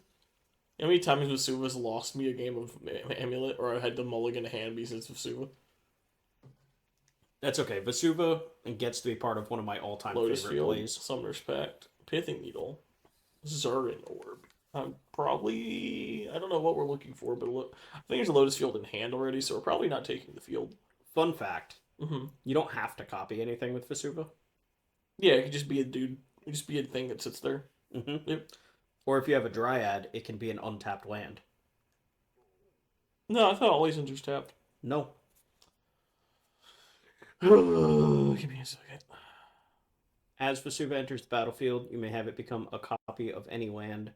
Speaker 2: many times Vesuva's lost me a game of Amulet, or I had to mulligan a hand because it's Vesuva?
Speaker 1: That's okay. Vesuva gets to be part of one of my all-time
Speaker 2: Lotus
Speaker 1: favorite
Speaker 2: Field,
Speaker 1: plays.
Speaker 2: Summoner's Pact, Pithing Needle, Zurin Orb. Probably, I don't know what we're looking for, but look, I think there's a Lotus Field in hand already, so we're probably not taking the field.
Speaker 1: Fun fact. You don't have to copy anything with Vesuva.
Speaker 2: Yeah, it could just be a dude. It could just be a thing that sits there. Yep.
Speaker 1: Or if you have a Dryad, it can be an untapped land.
Speaker 2: No, I thought all these enters tapped.
Speaker 1: No.
Speaker 2: Give me a second.
Speaker 1: As Vesuva enters the battlefield, you may have it become a copy of any land.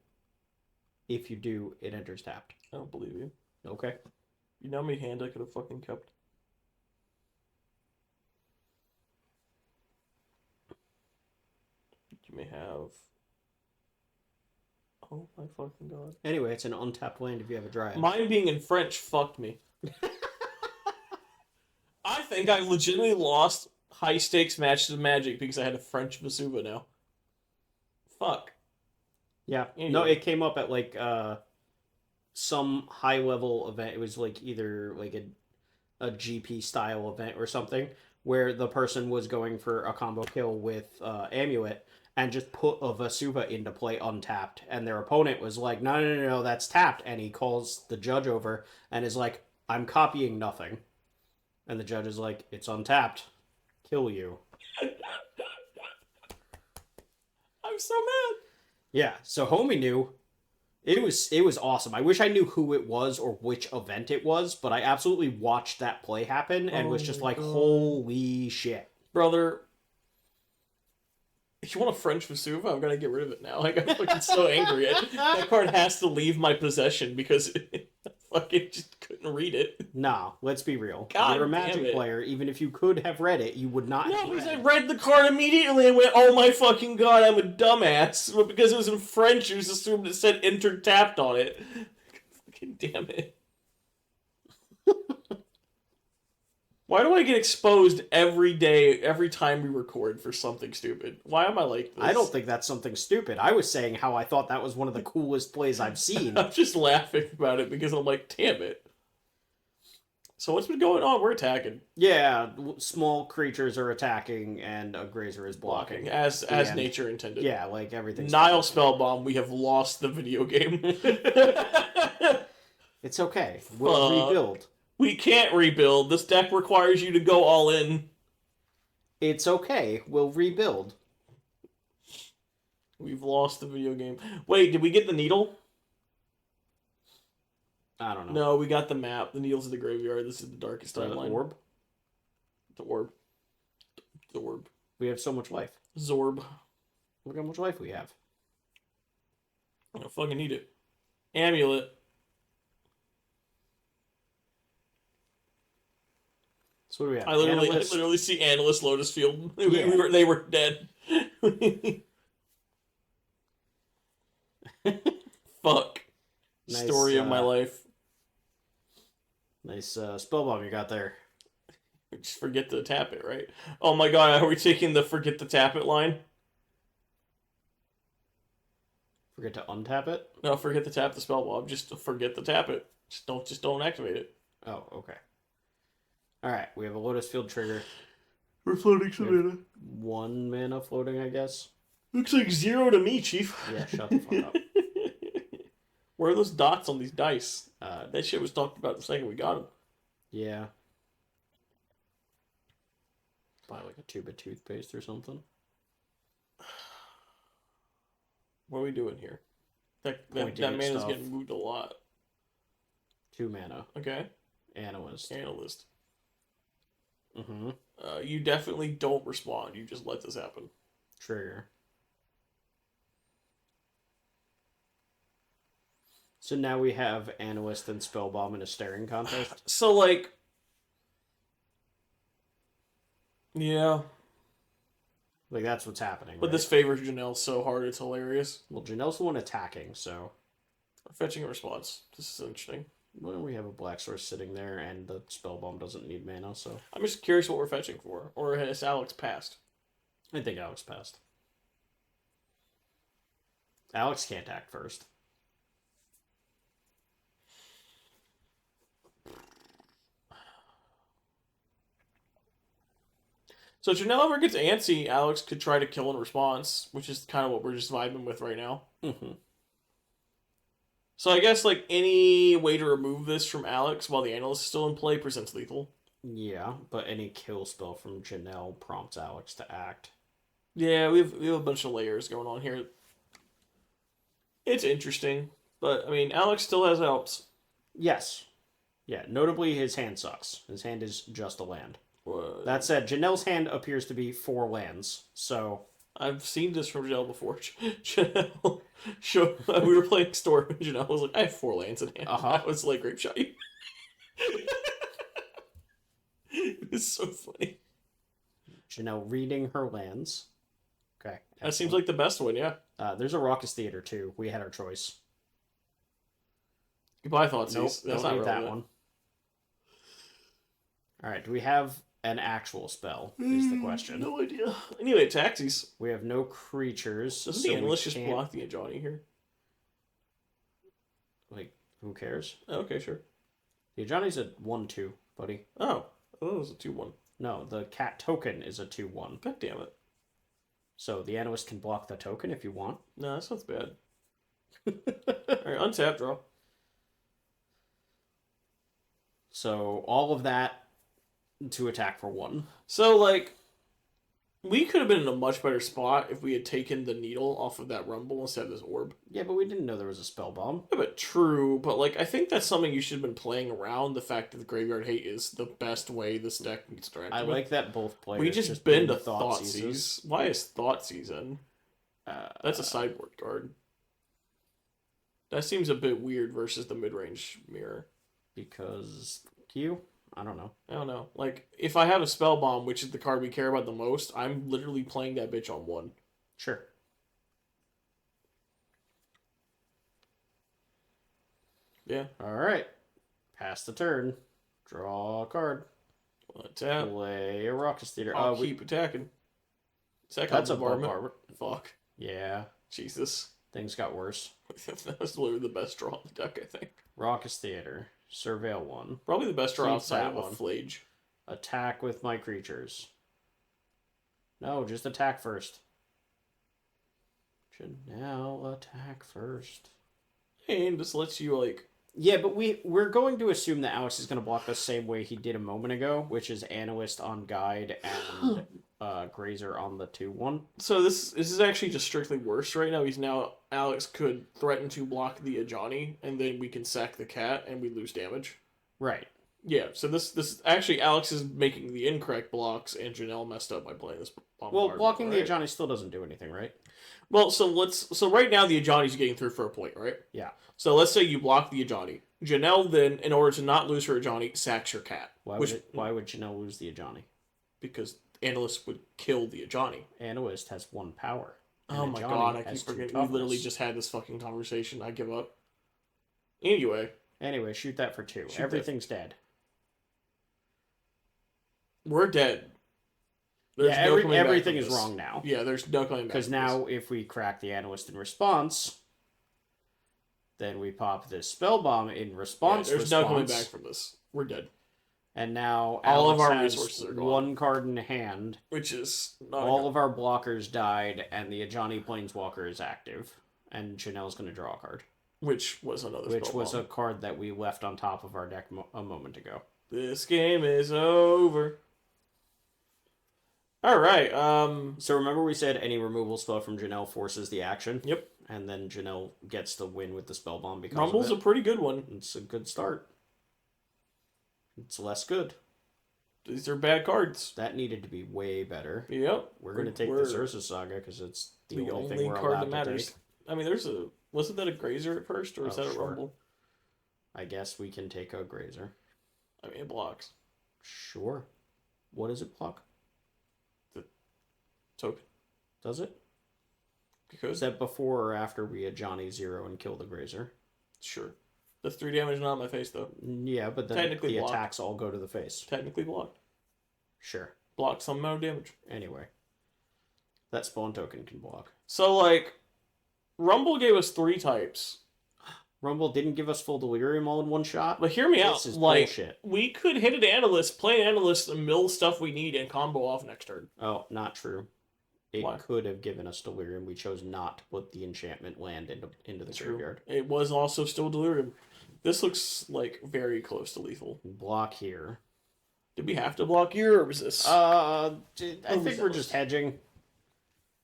Speaker 1: If you do, it enters tapped.
Speaker 2: I don't believe you.
Speaker 1: Okay.
Speaker 2: You know how many hand I could have fucking kept? You may have... Oh my fucking god.
Speaker 1: Anyway, it's an untapped land if you have a Dryad.
Speaker 2: Mine being in French fucked me. I think I legitimately lost high stakes matches of Magic because I had a French Vesuva now. Fuck.
Speaker 1: Yeah.
Speaker 2: Anyway.
Speaker 1: No, it came up at like some high level event. It was like either like a GP style event or something where the person was going for a combo kill with Amulet and just put a Vesuva into play untapped, and their opponent was like, no, that's tapped, and he calls the judge over and is like, I'm copying nothing. And the judge is like, it's untapped. Kill you.
Speaker 2: I'm so mad.
Speaker 1: Yeah, so homie knew. It was awesome. I wish I knew who it was or which event it was, but I absolutely watched that play happen and was just like, holy shit.
Speaker 2: Brother, if you want a French Vesuva, I'm gonna get rid of it now. Like, I'm fucking so angry. That card has to leave my possession because I fucking just couldn't read it.
Speaker 1: Nah, let's be real.
Speaker 2: God
Speaker 1: You're a Magic player. Even if you could have read it, you would not have
Speaker 2: because
Speaker 1: read
Speaker 2: I read the card immediately and went, oh my fucking god, I'm a dumbass. But because it was in French, you just assumed it said enter tapped on it. Fucking damn it. Why do I get exposed every day, every time we record for something stupid? Why am I like this?
Speaker 1: I don't think that's something stupid. I was saying how I thought that was one of the coolest plays I've seen.
Speaker 2: I'm just laughing about it because I'm like, damn it. So what's been going on? We're attacking.
Speaker 1: Yeah, small creatures are attacking, and a grazer is blocking.
Speaker 2: As
Speaker 1: end.
Speaker 2: nature intended.
Speaker 1: Yeah, like everything's
Speaker 2: Nile Spellbomb, we have lost the video game.
Speaker 1: It's okay. We'll rebuild.
Speaker 2: We can't rebuild. This deck requires you to go all in.
Speaker 1: It's okay. We'll rebuild.
Speaker 2: We've lost the video game. Wait, did we get the needle?
Speaker 1: I don't know.
Speaker 2: No, we got the map. The needle's in the graveyard. This is the darkest timeline.
Speaker 1: Orb?
Speaker 2: The orb. The orb.
Speaker 1: We have so much life.
Speaker 2: Zorb.
Speaker 1: Look how much life we have.
Speaker 2: I don't fucking need it. Amulet.
Speaker 1: So what do we have?
Speaker 2: I literally see Analyst Lotus Field.
Speaker 1: Yeah.
Speaker 2: They were dead. Fuck.
Speaker 1: Nice,
Speaker 2: Story of my life.
Speaker 1: Nice spellbomb you got there.
Speaker 2: Just forget to tap it, right? Oh my god, are we taking the forget to tap it line?
Speaker 1: Forget to untap it?
Speaker 2: No, forget to tap the spell blob. Just forget to tap it. Just don't activate it.
Speaker 1: Oh, okay. Alright, we have a Lotus Field trigger.
Speaker 2: We're floating some mana.
Speaker 1: 1 mana floating, I guess.
Speaker 2: Looks like 0 to me, Chief.
Speaker 1: Yeah, shut the fuck up.
Speaker 2: Where are those dots on these dice? That shit was talked about the second we got them.
Speaker 1: Yeah. Buy like a tube of toothpaste or something.
Speaker 2: What are we doing here? That mana's getting moved a lot.
Speaker 1: 2 mana.
Speaker 2: Okay.
Speaker 1: Analyst. Mm-hmm.
Speaker 2: You definitely don't respond. You just let this happen.
Speaker 1: Trigger. So now we have Analyst and Spellbomb in a staring contest?
Speaker 2: So, like... Yeah.
Speaker 1: Like, that's what's happening,
Speaker 2: But
Speaker 1: right?
Speaker 2: this favors Janelle so hard, it's hilarious.
Speaker 1: Well, Janelle's the one attacking, so...
Speaker 2: We're fetching a response. This is interesting.
Speaker 1: Well, we have a Black Source sitting there, and the Spellbomb doesn't need mana, so...
Speaker 2: I'm just curious what we're fetching for. Or has Alex passed?
Speaker 1: I think Alex passed. Alex can't act first.
Speaker 2: So if Janelle ever gets antsy, Alex could try to kill in response, which is kind of what we're just vibing with right now.
Speaker 1: Mm-hmm.
Speaker 2: So I guess, like, any way to remove this from Alex while the Analyst is still in play presents lethal.
Speaker 1: Yeah, but any kill spell from Janelle prompts Alex to act.
Speaker 2: Yeah, we have a bunch of layers going on here. It's interesting, but, I mean, Alex still has outs.
Speaker 1: Yes. Yeah, notably his hand sucks. His hand is just a land.
Speaker 2: What?
Speaker 1: That said, Janelle's hand appears to be 4 lands, so...
Speaker 2: I've seen this from Janelle before. Janelle, we were playing Storm, and Janelle was like, I have 4 lands in hand. I was like, grape shot you. It's so funny.
Speaker 1: Janelle reading her lands. Okay. Excellent.
Speaker 2: That seems like the best one, yeah.
Speaker 1: There's a Raucous Theater, too. We had our choice.
Speaker 2: Goodbye, Thoughtseize.
Speaker 1: Nope,
Speaker 2: That's
Speaker 1: don't
Speaker 2: not
Speaker 1: need that one. Alright, do we have an actual spell, is the question.
Speaker 2: No idea. Anyway, taxis.
Speaker 1: We have no creatures.
Speaker 2: Doesn't the Analyst just block the Ajani here?
Speaker 1: Like, who cares?
Speaker 2: Oh, okay, sure.
Speaker 1: The Ajani's a 1-2, buddy.
Speaker 2: Oh, I thought it was a 2-1.
Speaker 1: No, the cat token is a 2-1.
Speaker 2: God damn it.
Speaker 1: So the Analyst can block the token if you want.
Speaker 2: No, that sounds bad. Alright, untap, draw.
Speaker 1: So all of that to attack for 1.
Speaker 2: So, like, we could have been in a much better spot if we had taken the needle off of that rumble instead of this orb.
Speaker 1: Yeah, but we didn't know there was a spell bomb.
Speaker 2: Yeah, but true, but, like, I think that's something you should have been playing around, the fact that the Graveyard Hate is the best way this deck needs to interact.
Speaker 1: I like that both players
Speaker 2: we just been to
Speaker 1: Thoughtseize.
Speaker 2: Why is Thoughtseize in? That's a sideboard card. That seems a bit weird versus the mid-range mirror.
Speaker 1: Because Q? I don't know.
Speaker 2: I don't know. Like, if I have a Spell Bomb, which is the card we care about the most, I'm literally playing that bitch on 1.
Speaker 1: Sure.
Speaker 2: Yeah.
Speaker 1: Alright. Pass the turn. Draw a card.
Speaker 2: Tap.
Speaker 1: Play a Raucous Theater.
Speaker 2: I'll keep attacking.
Speaker 1: That's a bombardment.
Speaker 2: Fuck.
Speaker 1: Yeah.
Speaker 2: Jesus.
Speaker 1: Things got worse.
Speaker 2: That was literally the best draw on the deck, I think.
Speaker 1: Raucous Theater. Surveil 1.
Speaker 2: Probably the best draw
Speaker 1: Keep
Speaker 2: outside
Speaker 1: that
Speaker 2: of a
Speaker 1: one.
Speaker 2: Flage.
Speaker 1: Attack with my creatures. No, just attack first. Janelle, attack first.
Speaker 2: And this lets you, like...
Speaker 1: Yeah, but we're going to assume that Alex is going to block the same way he did a moment ago, which is Analyst on Guide and Grazer on the 2-1.
Speaker 2: So this is actually just strictly worse right now. Alex could threaten to block the Ajani, and then we can sack the cat, and we lose damage.
Speaker 1: Right.
Speaker 2: Yeah, so this actually, Alex is making the incorrect blocks, and Janelle messed up by playing this bombardment.
Speaker 1: Well, blocking the Ajani still doesn't do anything, right?
Speaker 2: Well, so right now the Ajani's getting through for a point, right?
Speaker 1: Yeah.
Speaker 2: So let's say you block the Ajani. Janelle then, in order to not lose her Ajani, sacks her cat.
Speaker 1: Why would Janelle lose the Ajani?
Speaker 2: Because Analyst would kill the Ajani.
Speaker 1: Analyst has 1 power.
Speaker 2: Oh my god, I keep forgetting. We literally just had this fucking conversation. I give up. Anyway,
Speaker 1: shoot that for 2. Everything's dead.
Speaker 2: We're dead.
Speaker 1: Everything is wrong now.
Speaker 2: Yeah, there's no coming back.
Speaker 1: Because now, if we crack the Analyst in response, then we pop this spell bomb in response.
Speaker 2: There's no coming back from this. We're dead.
Speaker 1: And now
Speaker 2: all
Speaker 1: Alex
Speaker 2: of our
Speaker 1: has
Speaker 2: resources are gone.
Speaker 1: 1 card in hand.
Speaker 2: Which is not
Speaker 1: all of our blockers died, and the Ajani Planeswalker is active. And Janelle's going to draw a card.
Speaker 2: Which was another spell
Speaker 1: Which was
Speaker 2: bomb.
Speaker 1: a card that we left on top of our deck a moment ago.
Speaker 2: This game is over. Alright,
Speaker 1: So remember we said any removal spell from Janelle forces the action?
Speaker 2: Yep.
Speaker 1: And then Janelle gets the win with the spell bomb because
Speaker 2: Rumble's
Speaker 1: of it.
Speaker 2: a pretty good one.
Speaker 1: It's a good start. It's less good.
Speaker 2: These are bad cards.
Speaker 1: That needed to be way better.
Speaker 2: Yep.
Speaker 1: We're going to take the Ursa Saga because it's the only thing we're
Speaker 2: card
Speaker 1: allowed
Speaker 2: that matters.
Speaker 1: to take.
Speaker 2: I mean, wasn't that a Grazer at first, or is that a Rumble?
Speaker 1: I guess we can take a Grazer.
Speaker 2: I mean, it blocks.
Speaker 1: Sure. What does it block?
Speaker 2: The token.
Speaker 1: Does it?
Speaker 2: Because
Speaker 1: is that before or after we Ajani 0 and kill the Grazer?
Speaker 2: Sure. That's 3 damage not on my face, though.
Speaker 1: Yeah, but then the attacks all go to the face.
Speaker 2: Technically blocked.
Speaker 1: Sure.
Speaker 2: Block some amount of damage.
Speaker 1: Anyway. That spawn token can block.
Speaker 2: So, like, Rumble gave us 3 types.
Speaker 1: Rumble didn't give us full Delirium all in one shot?
Speaker 2: But hear me out.
Speaker 1: This is
Speaker 2: like,
Speaker 1: bullshit.
Speaker 2: We could hit an Analyst, play an Analyst, and mill stuff we need, and combo off next turn.
Speaker 1: Oh, not true. It could have given us Delirium. We chose not to put the enchantment land into the graveyard.
Speaker 2: It was also still Delirium. This looks like very close to lethal.
Speaker 1: Block here.
Speaker 2: Did we have to block here, or was this?
Speaker 1: I think we're just hedging.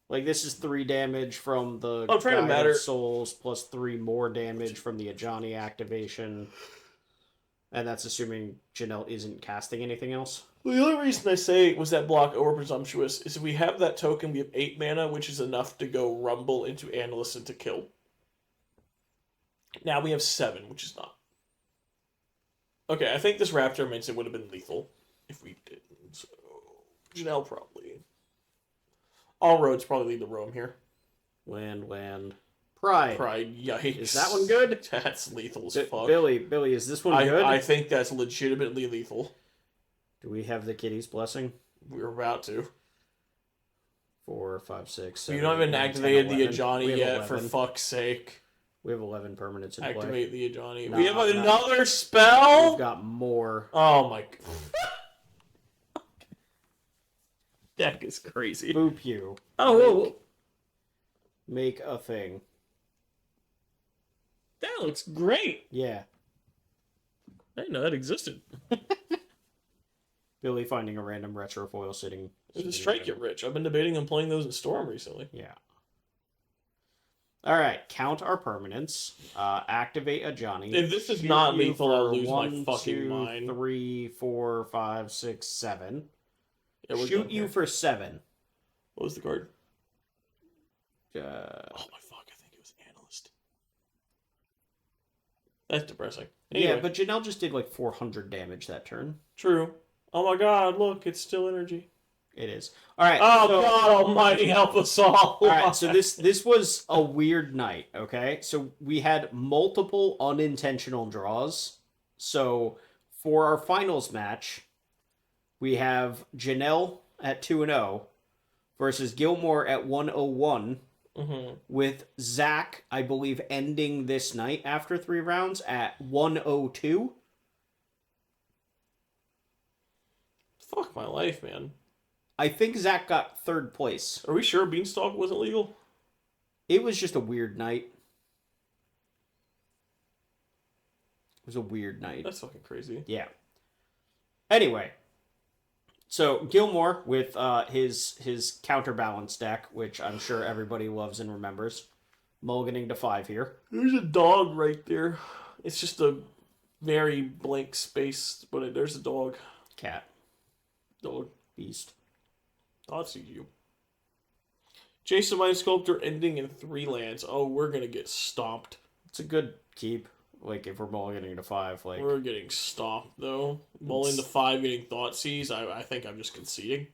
Speaker 1: Like, this is 3 damage from the Guide of Souls, plus 3 more damage from the Ajani activation. And that's assuming Janelle isn't casting anything else.
Speaker 2: Well, the only reason I say was that block over presumptuous is if we have that token, we have 8 mana, which is enough to go Rumble into Analyst and to kill. Now we have 7, which is not. Okay, I think this Raptor means it would have been lethal if we didn't. So, Janelle probably. All roads probably lead to Rome here.
Speaker 1: Land. Pride,
Speaker 2: yikes.
Speaker 1: Is that one good?
Speaker 2: That's lethal as fuck.
Speaker 1: Billy, is this one good?
Speaker 2: I think that's legitimately lethal.
Speaker 1: Do we have the Kitty's Blessing?
Speaker 2: We're about to.
Speaker 1: 4, 5, 6, 7.
Speaker 2: You don't even activated the Ajani yet,
Speaker 1: 11.
Speaker 2: for fuck's sake.
Speaker 1: We have 11 permanents in play.
Speaker 2: Activate the Ajani. We have another spell?
Speaker 1: We've got more.
Speaker 2: Oh my god. Deck is crazy.
Speaker 1: Boop you.
Speaker 2: Oh,
Speaker 1: Make a thing.
Speaker 2: That looks great.
Speaker 1: Yeah.
Speaker 2: I didn't know that existed.
Speaker 1: Billy finding a random retrofoil sitting.
Speaker 2: There's a strike get rich. I've been debating on playing those in Storm recently.
Speaker 1: Yeah. Alright, count our permanents. Activate Ajani.
Speaker 2: If this is not lethal, I'll lose my fucking mind.
Speaker 1: 3, 4, 5, 6, 7.
Speaker 2: Yeah,
Speaker 1: shoot you for 7.
Speaker 2: What was the card?
Speaker 1: Oh
Speaker 2: my fuck, I think it was Analyst. That's depressing. Anyway.
Speaker 1: Yeah, but Janelle just did like 400 damage that turn.
Speaker 2: True. Oh my god, look, it's still energy.
Speaker 1: It is. Alright.
Speaker 2: Oh god almighty, help us all.
Speaker 1: Alright, so this was a weird night, okay? So we had multiple unintentional draws. So for our finals match, we have Janelle at 2-0 versus Gilmore at 1-0-1.
Speaker 2: Mm-hmm.
Speaker 1: With Zach, I believe, ending this night after 3 rounds at 1-0-2.
Speaker 2: Fuck my life, man.
Speaker 1: I think Zach got third place.
Speaker 2: Are we sure Beanstalk wasn't legal?
Speaker 1: It was just a weird night. It was a weird night.
Speaker 2: That's fucking crazy.
Speaker 1: Yeah. Anyway, so Gilmore with his counterbalance deck, which I'm sure everybody loves and remembers, mulliganing to 5 here.
Speaker 2: There's a dog right there. It's just a very blank space, but there's a dog.
Speaker 1: Cat.
Speaker 2: Dog.
Speaker 1: Beast.
Speaker 2: I'll see you. Jason Mind Sculptor ending in 3 lands. Oh, we're gonna get stomped.
Speaker 1: It's a good keep. Like, if we're mulliganing to 5, like...
Speaker 2: We're getting stomped, though. Mulling to 5, getting Thoughtseize. I think I'm just conceding.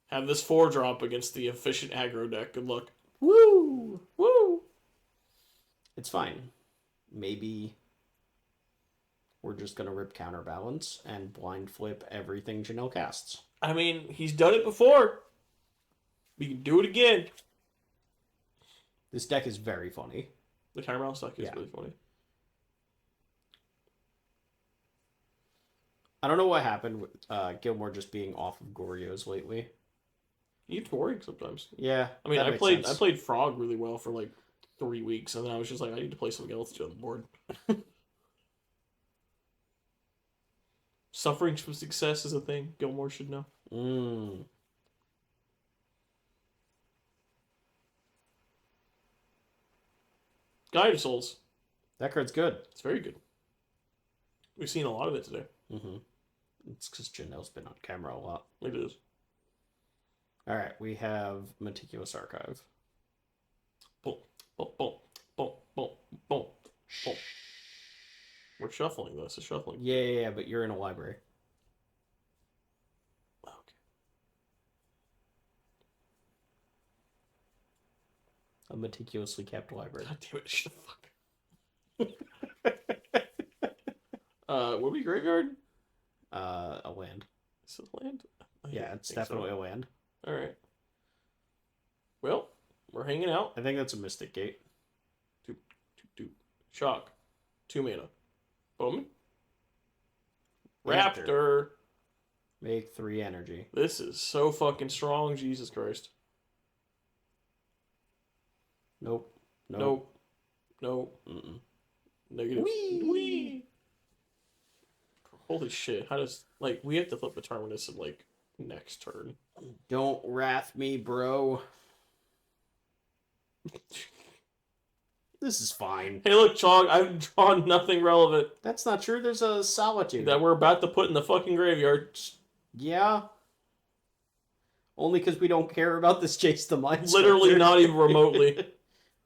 Speaker 2: Have this 4-drop against the efficient aggro deck. Good luck.
Speaker 1: Woo!
Speaker 2: Woo!
Speaker 1: It's fine. Maybe we're just gonna rip counterbalance and blind flip everything Janelle casts.
Speaker 2: I mean, he's done it before. We can do it again.
Speaker 1: This deck is very funny.
Speaker 2: The counterbalance deck is really funny.
Speaker 1: I don't know what happened with Gilmore just being off of Goryo's lately.
Speaker 2: He gets boring sometimes.
Speaker 1: Yeah.
Speaker 2: I mean, I played Frog really well for like 3 weeks, and then I was just like, I need to play something else to on the board. Suffering from success is a thing Gilmore should know. Guide of Souls.
Speaker 1: That card's good.
Speaker 2: It's very good. We've seen a lot of it today.
Speaker 1: It's because Janelle's been on camera a lot.
Speaker 2: It is.
Speaker 1: Alright, we have Meticulous Archive.
Speaker 2: Boom, boom, boom, boom, boom, boom, boom. We're shuffling this. It's shuffling.
Speaker 1: Yeah, but you're in a library.
Speaker 2: Okay.
Speaker 1: A meticulously kept library.
Speaker 2: God damn it, shut the fuck. What would be graveyard?
Speaker 1: A land.
Speaker 2: Is it land?
Speaker 1: Yeah, it's definitely a land.
Speaker 2: Alright. Well, we're hanging out.
Speaker 1: I think that's a Mystic Gate.
Speaker 2: Two. Shock. 2 mana. Bowman. Raptor.
Speaker 1: Make 3 energy.
Speaker 2: This is so fucking strong, Jesus Christ.
Speaker 1: Nope.
Speaker 2: Mm-mm. Negative. Whee! Holy shit. How does... Like, we have to flip the Terminus in, like, next turn.
Speaker 1: Don't wrath me, bro. This is fine.
Speaker 2: Hey, look, Chog, I've drawn nothing relevant.
Speaker 1: That's not true. There's a Solitude.
Speaker 2: That we're about to put in the fucking graveyard.
Speaker 1: Yeah. Only because we don't care about this Chase the Mind
Speaker 2: Literally
Speaker 1: Sculptor.
Speaker 2: not even remotely.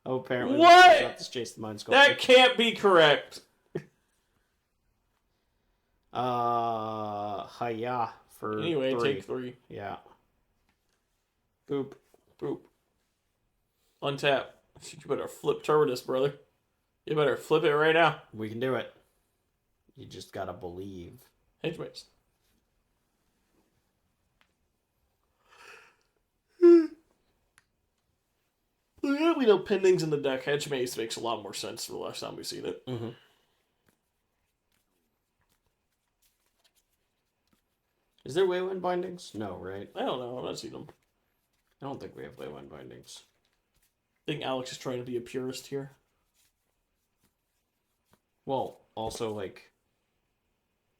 Speaker 1: Oh, apparently.
Speaker 2: What?
Speaker 1: We care about this Chase the Mind Sculptor.
Speaker 2: That can't be correct.
Speaker 1: Hiya for
Speaker 2: Anyway,
Speaker 1: 3.
Speaker 2: take 3.
Speaker 1: Yeah. Boop.
Speaker 2: Boop. Untap. You better flip Terminus, brother. You better flip it right now.
Speaker 1: We can do it. You just gotta believe.
Speaker 2: Hedgemaze. Yeah, we know pendings in the deck. Hedgemaze makes a lot more sense the last time we've seen it.
Speaker 1: Is there Wayland bindings? No, right?
Speaker 2: I don't know. I've not seen them.
Speaker 1: I don't think we have Wayland bindings.
Speaker 2: I think Alex is trying to be a purist here.
Speaker 1: Well, also, like,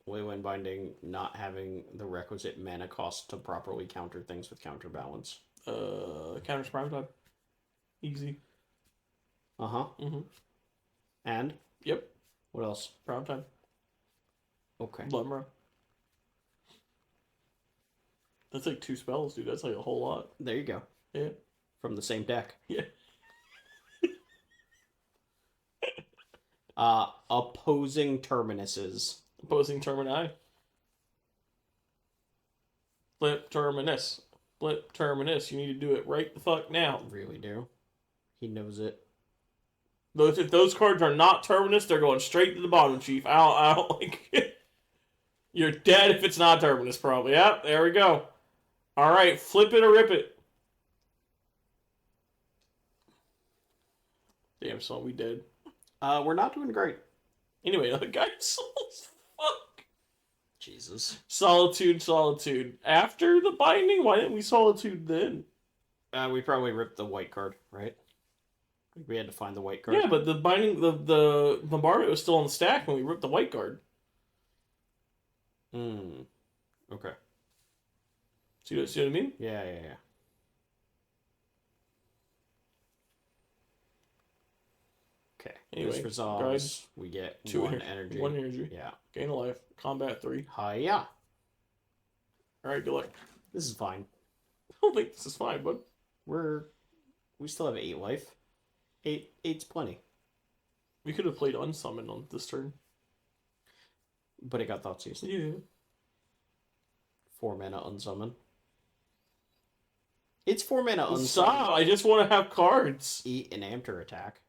Speaker 1: Wayland binding not having the requisite mana cost to properly counter things with counterbalance.
Speaker 2: Counters prime time. Easy.
Speaker 1: Uh-huh. And?
Speaker 2: Yep.
Speaker 1: What else?
Speaker 2: Prime time.
Speaker 1: Okay.
Speaker 2: Lemra. That's like 2 spells, dude. That's like a whole lot.
Speaker 1: There you go.
Speaker 2: Yeah.
Speaker 1: From the same deck.
Speaker 2: Yeah.
Speaker 1: Opposing Terminuses.
Speaker 2: Opposing Termini. Flip Terminus. Flip Terminus. You need to do it right the fuck now.
Speaker 1: Really do. He knows it.
Speaker 2: If those cards are not Terminus, they're going straight to the bottom, Chief. I don't like You're dead if it's not Terminus, probably. Yep, there we go. Alright, flip it or rip it. Damn, son, we dead.
Speaker 1: We're not doing great.
Speaker 2: Anyway, another guy souls. Fuck.
Speaker 1: Jesus.
Speaker 2: Solitude. After the binding, why didn't we Solitude then?
Speaker 1: We probably ripped the white card, right? We had to find the white card.
Speaker 2: Yeah, but the binding, the bombardment was still on the stack when we ripped the white card.
Speaker 1: Okay.
Speaker 2: See what I mean?
Speaker 1: Yeah. Okay.
Speaker 2: Anyway,
Speaker 1: this resolves. We get 1 energy.
Speaker 2: 1 energy.
Speaker 1: Yeah.
Speaker 2: Gain a life. Combat 3.
Speaker 1: Hiya.
Speaker 2: Alright, good luck.
Speaker 1: This is fine.
Speaker 2: I don't think this is fine, bud.
Speaker 1: We still have 8 life. 8's plenty.
Speaker 2: We could have played Unsummon on this turn.
Speaker 1: But it got Thoughtseize.
Speaker 2: Yeah.
Speaker 1: 4 mana Unsummon. It's 4 mana Unsummon.
Speaker 2: Stop! I just want to have cards.
Speaker 1: Eat an Amter attack.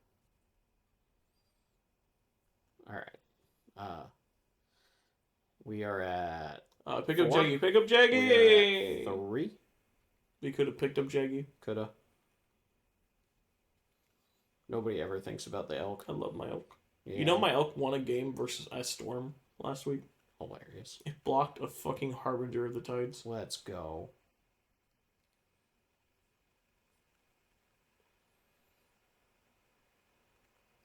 Speaker 1: Alright. We are at...
Speaker 2: Pick up
Speaker 1: 4?
Speaker 2: Jaggy. Pick up Jaggy!
Speaker 1: 3?
Speaker 2: We could have picked up Jaggy.
Speaker 1: Coulda. Nobody ever thinks about the elk.
Speaker 2: I love my elk.
Speaker 1: Yeah.
Speaker 2: You know my elk won a game versus Ice Storm last week?
Speaker 1: Hilarious.
Speaker 2: It blocked a fucking Harbinger of the Tides.
Speaker 1: Let's go.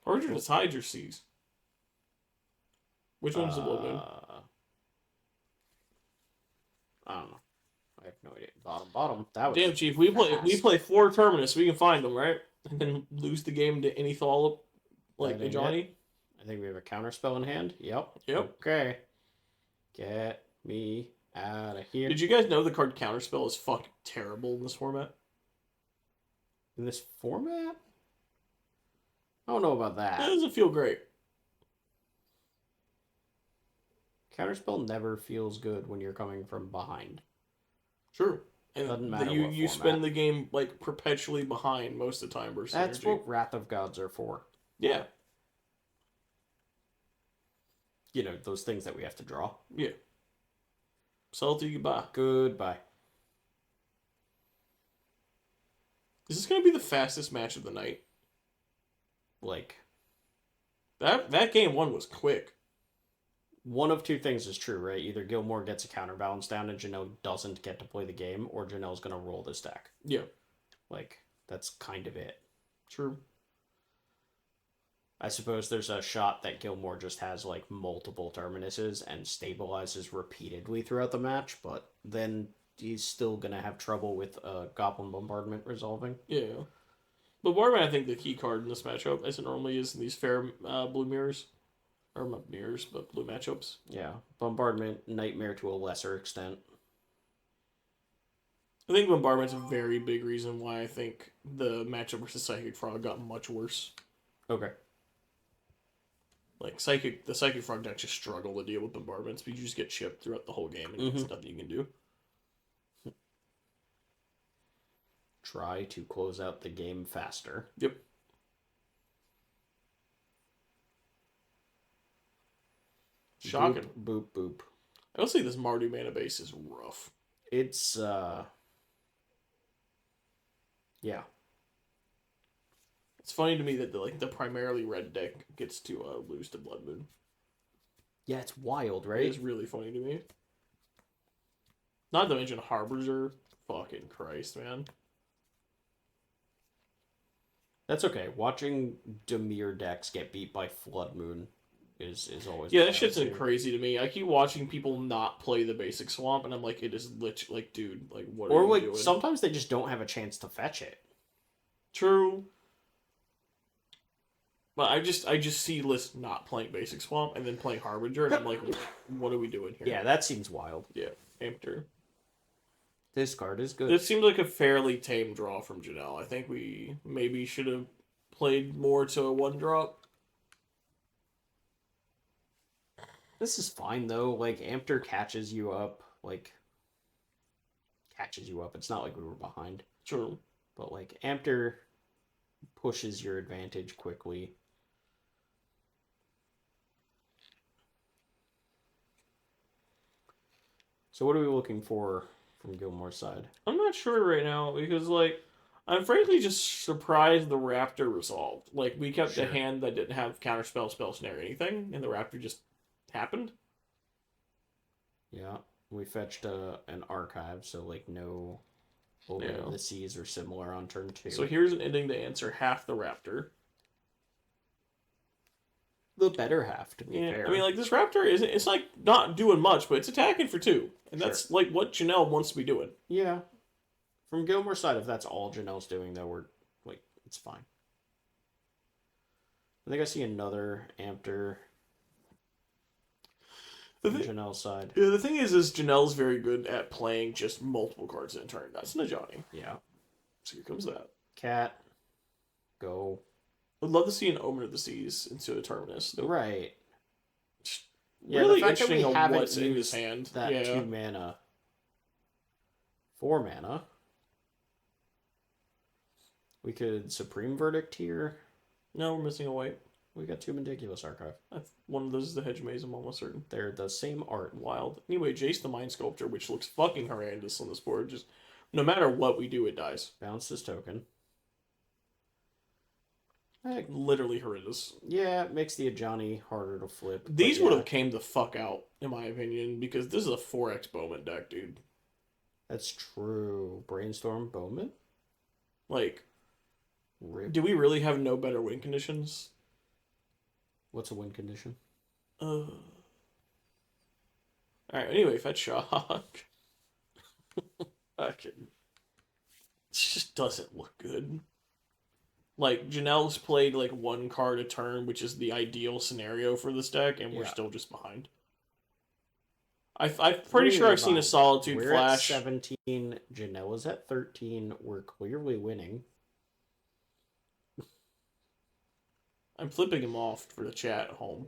Speaker 2: Harbinger of the Tides or Seas? Which one's the Blood Moon?
Speaker 1: I don't know. I have no idea. Bottom. That was
Speaker 2: Damn, Chief. We play 4 Terminus. We can find them, right? And then lose the game to any Thallop, like the Johnny.
Speaker 1: I think we have a counterspell in hand. Yep.
Speaker 2: Okay.
Speaker 1: Get me out of here.
Speaker 2: Did you guys know the card Counterspell is fucking terrible in this format?
Speaker 1: In this format? I don't know about that.
Speaker 2: That doesn't feel great.
Speaker 1: Counterspell never feels good when you're coming from behind.
Speaker 2: True. And
Speaker 1: doesn't matter
Speaker 2: you spend the game like perpetually behind most of the time versus
Speaker 1: That's
Speaker 2: energy.
Speaker 1: what Wrath of Gods are for.
Speaker 2: Yeah.
Speaker 1: You know, those things that we have to draw.
Speaker 2: Yeah. Sell to you, goodbye.
Speaker 1: Goodbye.
Speaker 2: Is this going to be the fastest match of the night?
Speaker 1: Like...
Speaker 2: That game 1 was quick.
Speaker 1: One of 2 things is true, right? Either Gilmore gets a counterbalance down and Janelle doesn't get to play the game, or Janelle's going to roll this deck.
Speaker 2: Yeah.
Speaker 1: Like, that's kind of it.
Speaker 2: True.
Speaker 1: I suppose there's a shot that Gilmore just has, like, multiple Terminuses and stabilizes repeatedly throughout the match, but then he's still going to have trouble with Goblin Bombardment resolving.
Speaker 2: Yeah. Bombardment, I think, the key card in this matchup, as it normally is in these fair blue mirrors. Or not mirrors, but blue matchups.
Speaker 1: Yeah. Bombardment, Nightmare to a lesser extent.
Speaker 2: I think Bombardment's a very big reason why I think the matchup versus Psychic Frog got much worse.
Speaker 1: Okay.
Speaker 2: Like, the Psychic Frog deck just struggle to deal with Bombardments, because you just get chipped throughout the whole game, and there's nothing you can do.
Speaker 1: Try to close out the game faster.
Speaker 2: Yep. Shocking.
Speaker 1: Boop, boop.
Speaker 2: I will say this Mardu mana base is rough.
Speaker 1: It's, yeah.
Speaker 2: It's funny to me that the primarily red deck gets to lose to Blood Moon.
Speaker 1: Yeah, it's wild, right?
Speaker 2: It's really funny to me. Not to mention Harbinger. Fucking Christ, man.
Speaker 1: That's okay. Watching Dimir decks get beat by Flood Moon is always...
Speaker 2: Yeah, that shit's crazy to me. I keep watching people not play the basic swamp, and I'm like, it is literally, like, dude, like, what are you doing?
Speaker 1: Sometimes they just don't have a chance to fetch it.
Speaker 2: True. But I just see List not playing basic swamp and then playing Harbinger, and I'm like, what are we doing here?
Speaker 1: Yeah, that seems wild.
Speaker 2: Yeah, Amter.
Speaker 1: This card is good.
Speaker 2: This seems like a fairly tame draw from Janelle. I think we maybe should have played more to a 1-drop.
Speaker 1: This is fine, though. Like, Amter catches you up. It's not like we were behind.
Speaker 2: True.
Speaker 1: But, like, Amter pushes your advantage quickly. So what are we looking for from Gilmore's side?
Speaker 2: I'm not sure right now, because, like, I'm frankly just surprised the Raptor resolved. Like, we kept a hand that didn't have counterspell, spell snare, or anything, and the Raptor just happened.
Speaker 1: Yeah, we fetched an archive, so like no Over
Speaker 2: Yeah.
Speaker 1: the Seas or similar on turn 2.
Speaker 2: So here's an ending to answer half the Raptor.
Speaker 1: The better half, to be
Speaker 2: Yeah,
Speaker 1: fair.
Speaker 2: I mean, like, this Raptor isn't, it's like not doing much, but it's attacking for 2. And
Speaker 1: Sure.
Speaker 2: that's like what Janelle wants to be doing.
Speaker 1: Yeah. From Gilmore's side, if that's all Janelle's doing, though, we're like, it's fine. I think I see another Ampter from Janelle's side.
Speaker 2: Yeah, the thing is Janelle's very good at playing just multiple cards in a turn. That's Najani.
Speaker 1: Yeah.
Speaker 2: So here comes that.
Speaker 1: Cat. Go.
Speaker 2: I'd love to see an Omen of the Seas into a Terminus.
Speaker 1: Right.
Speaker 2: Yeah, really
Speaker 1: the fact that
Speaker 2: interesting
Speaker 1: we
Speaker 2: on
Speaker 1: haven't
Speaker 2: what's in his
Speaker 1: used
Speaker 2: hand.
Speaker 1: That
Speaker 2: Yeah.
Speaker 1: 2 mana. 4 mana. We could Supreme Verdict here.
Speaker 2: No, we're missing a white.
Speaker 1: We got 2 Meticulous Archive.
Speaker 2: One of those is the Hedge Maze, I'm almost certain.
Speaker 1: They're the same art.
Speaker 2: Wild. Anyway, Jace the Mind Sculptor, which looks fucking horrendous on this board. Just no matter what we do, it dies.
Speaker 1: Bounce this token.
Speaker 2: Literally horrendous.
Speaker 1: Yeah, it makes the Ajani harder to flip.
Speaker 2: These would have came the fuck out, in my opinion, because this is a 4x Bowman deck, dude.
Speaker 1: That's true. Brainstorm Bowman?
Speaker 2: Like,
Speaker 1: Rip.
Speaker 2: do we really have no better win conditions?
Speaker 1: What's a win condition?
Speaker 2: Alright, anyway, fetch shock. Okay. It just doesn't look good. Like, Janelle's played like 1 card a turn, which is the ideal scenario for this deck, and we're still just behind. I'm pretty sure I've seen a Solitude
Speaker 1: we're
Speaker 2: flash.
Speaker 1: At 17. Janelle is at 13. We're clearly winning.
Speaker 2: I'm flipping him off for the chat at home.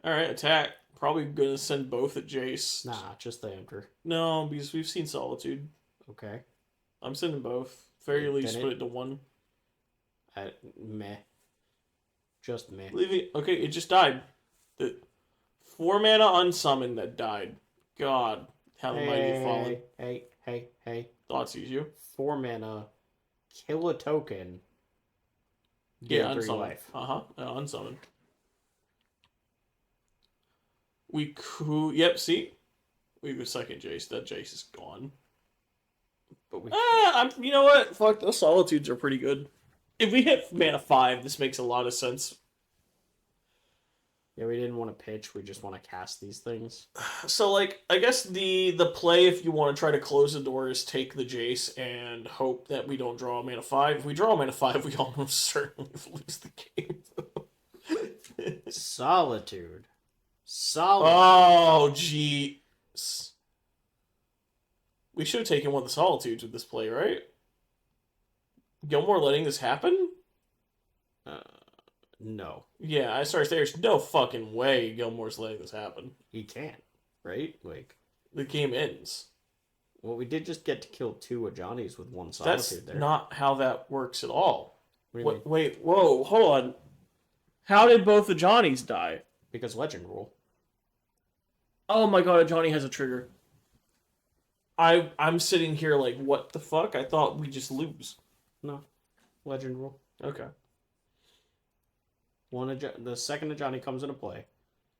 Speaker 2: Alright, attack. Probably gonna send both at Jace.
Speaker 1: Nah, just the Emperor.
Speaker 2: No, because we've seen Solitude.
Speaker 1: Okay.
Speaker 2: I'm sending both. Very least
Speaker 1: Then
Speaker 2: put it to 1.
Speaker 1: Meh. Just meh.
Speaker 2: Leaving. Okay, it just died. The 4 mana unsummon that died. God, how the mighty have fallen.
Speaker 1: Hey.
Speaker 2: Thoughts you.
Speaker 1: 4 mana. Kill a token.
Speaker 2: Yeah,
Speaker 1: Gain 3
Speaker 2: unsummon.
Speaker 1: life.
Speaker 2: Unsummon. We could. Yep, see? We have a second Jace. That Jace is gone.
Speaker 1: But we.
Speaker 2: You know what? Fuck, those Solitudes are pretty good. If we hit mana 5, this makes a lot of sense.
Speaker 1: Yeah, we didn't want to pitch. We just want to cast these things.
Speaker 2: So, like, I guess the play, if you want to try to close the door, is take the Jace and hope that we don't draw a mana 5. If we draw a mana 5, we almost certainly lose the game.
Speaker 1: Solitude.
Speaker 2: Oh, jeez. We should have taken one of the Solitudes with this play, right? Gilmore letting this happen?
Speaker 1: No.
Speaker 2: Yeah, I started. There's no fucking way Gilmore's letting this happen.
Speaker 1: He can't, right? Like,
Speaker 2: the game ends.
Speaker 1: Well, we did just get to kill 2 Ajani's with 1 Solitude there.
Speaker 2: That's not how that works at all.
Speaker 1: Wait,
Speaker 2: whoa, hold on. How did both the Johnnies die?
Speaker 1: Because Legend Rule.
Speaker 2: Oh my god, Johnny has a trigger. I'm sitting here like, what the fuck? I thought we just lose.
Speaker 1: No. Legend Rule.
Speaker 2: Okay.
Speaker 1: The second Ajani comes into play.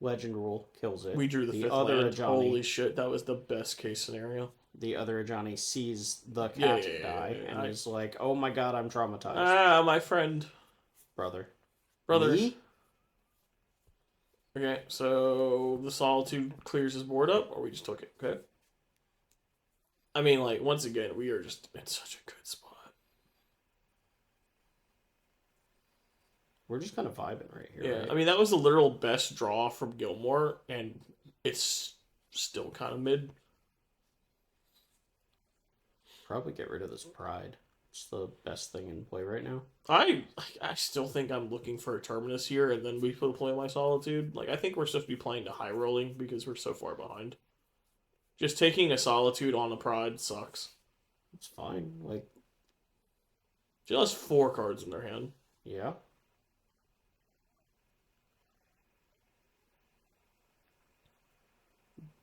Speaker 1: Legend Rule kills it.
Speaker 2: We drew the 5th
Speaker 1: other
Speaker 2: land.
Speaker 1: Ajani,
Speaker 2: Holy shit, that was the best case scenario.
Speaker 1: The other Ajani sees the cat die and is like, oh my god, I'm traumatized.
Speaker 2: Ah, my friend.
Speaker 1: Brother.
Speaker 2: Me? Okay, so the Solitude clears his board up, or we just took it, okay? I mean, like, once again, we are just in such a good spot.
Speaker 1: We're just kind of vibing right here.
Speaker 2: Yeah,
Speaker 1: right?
Speaker 2: I mean, that was the literal best draw from Gilmore, and it's still kind of mid.
Speaker 1: Probably get rid of this Pride. It's the best thing in play right now.
Speaker 2: I still think I'm looking for a Terminus here, and then we put play my Solitude. Like, I think we're supposed to be playing to high rolling because we're so far behind. Just taking a Solitude on a Pride sucks.
Speaker 1: It's fine. Like,
Speaker 2: Jill has 4 cards in their hand.
Speaker 1: yeah.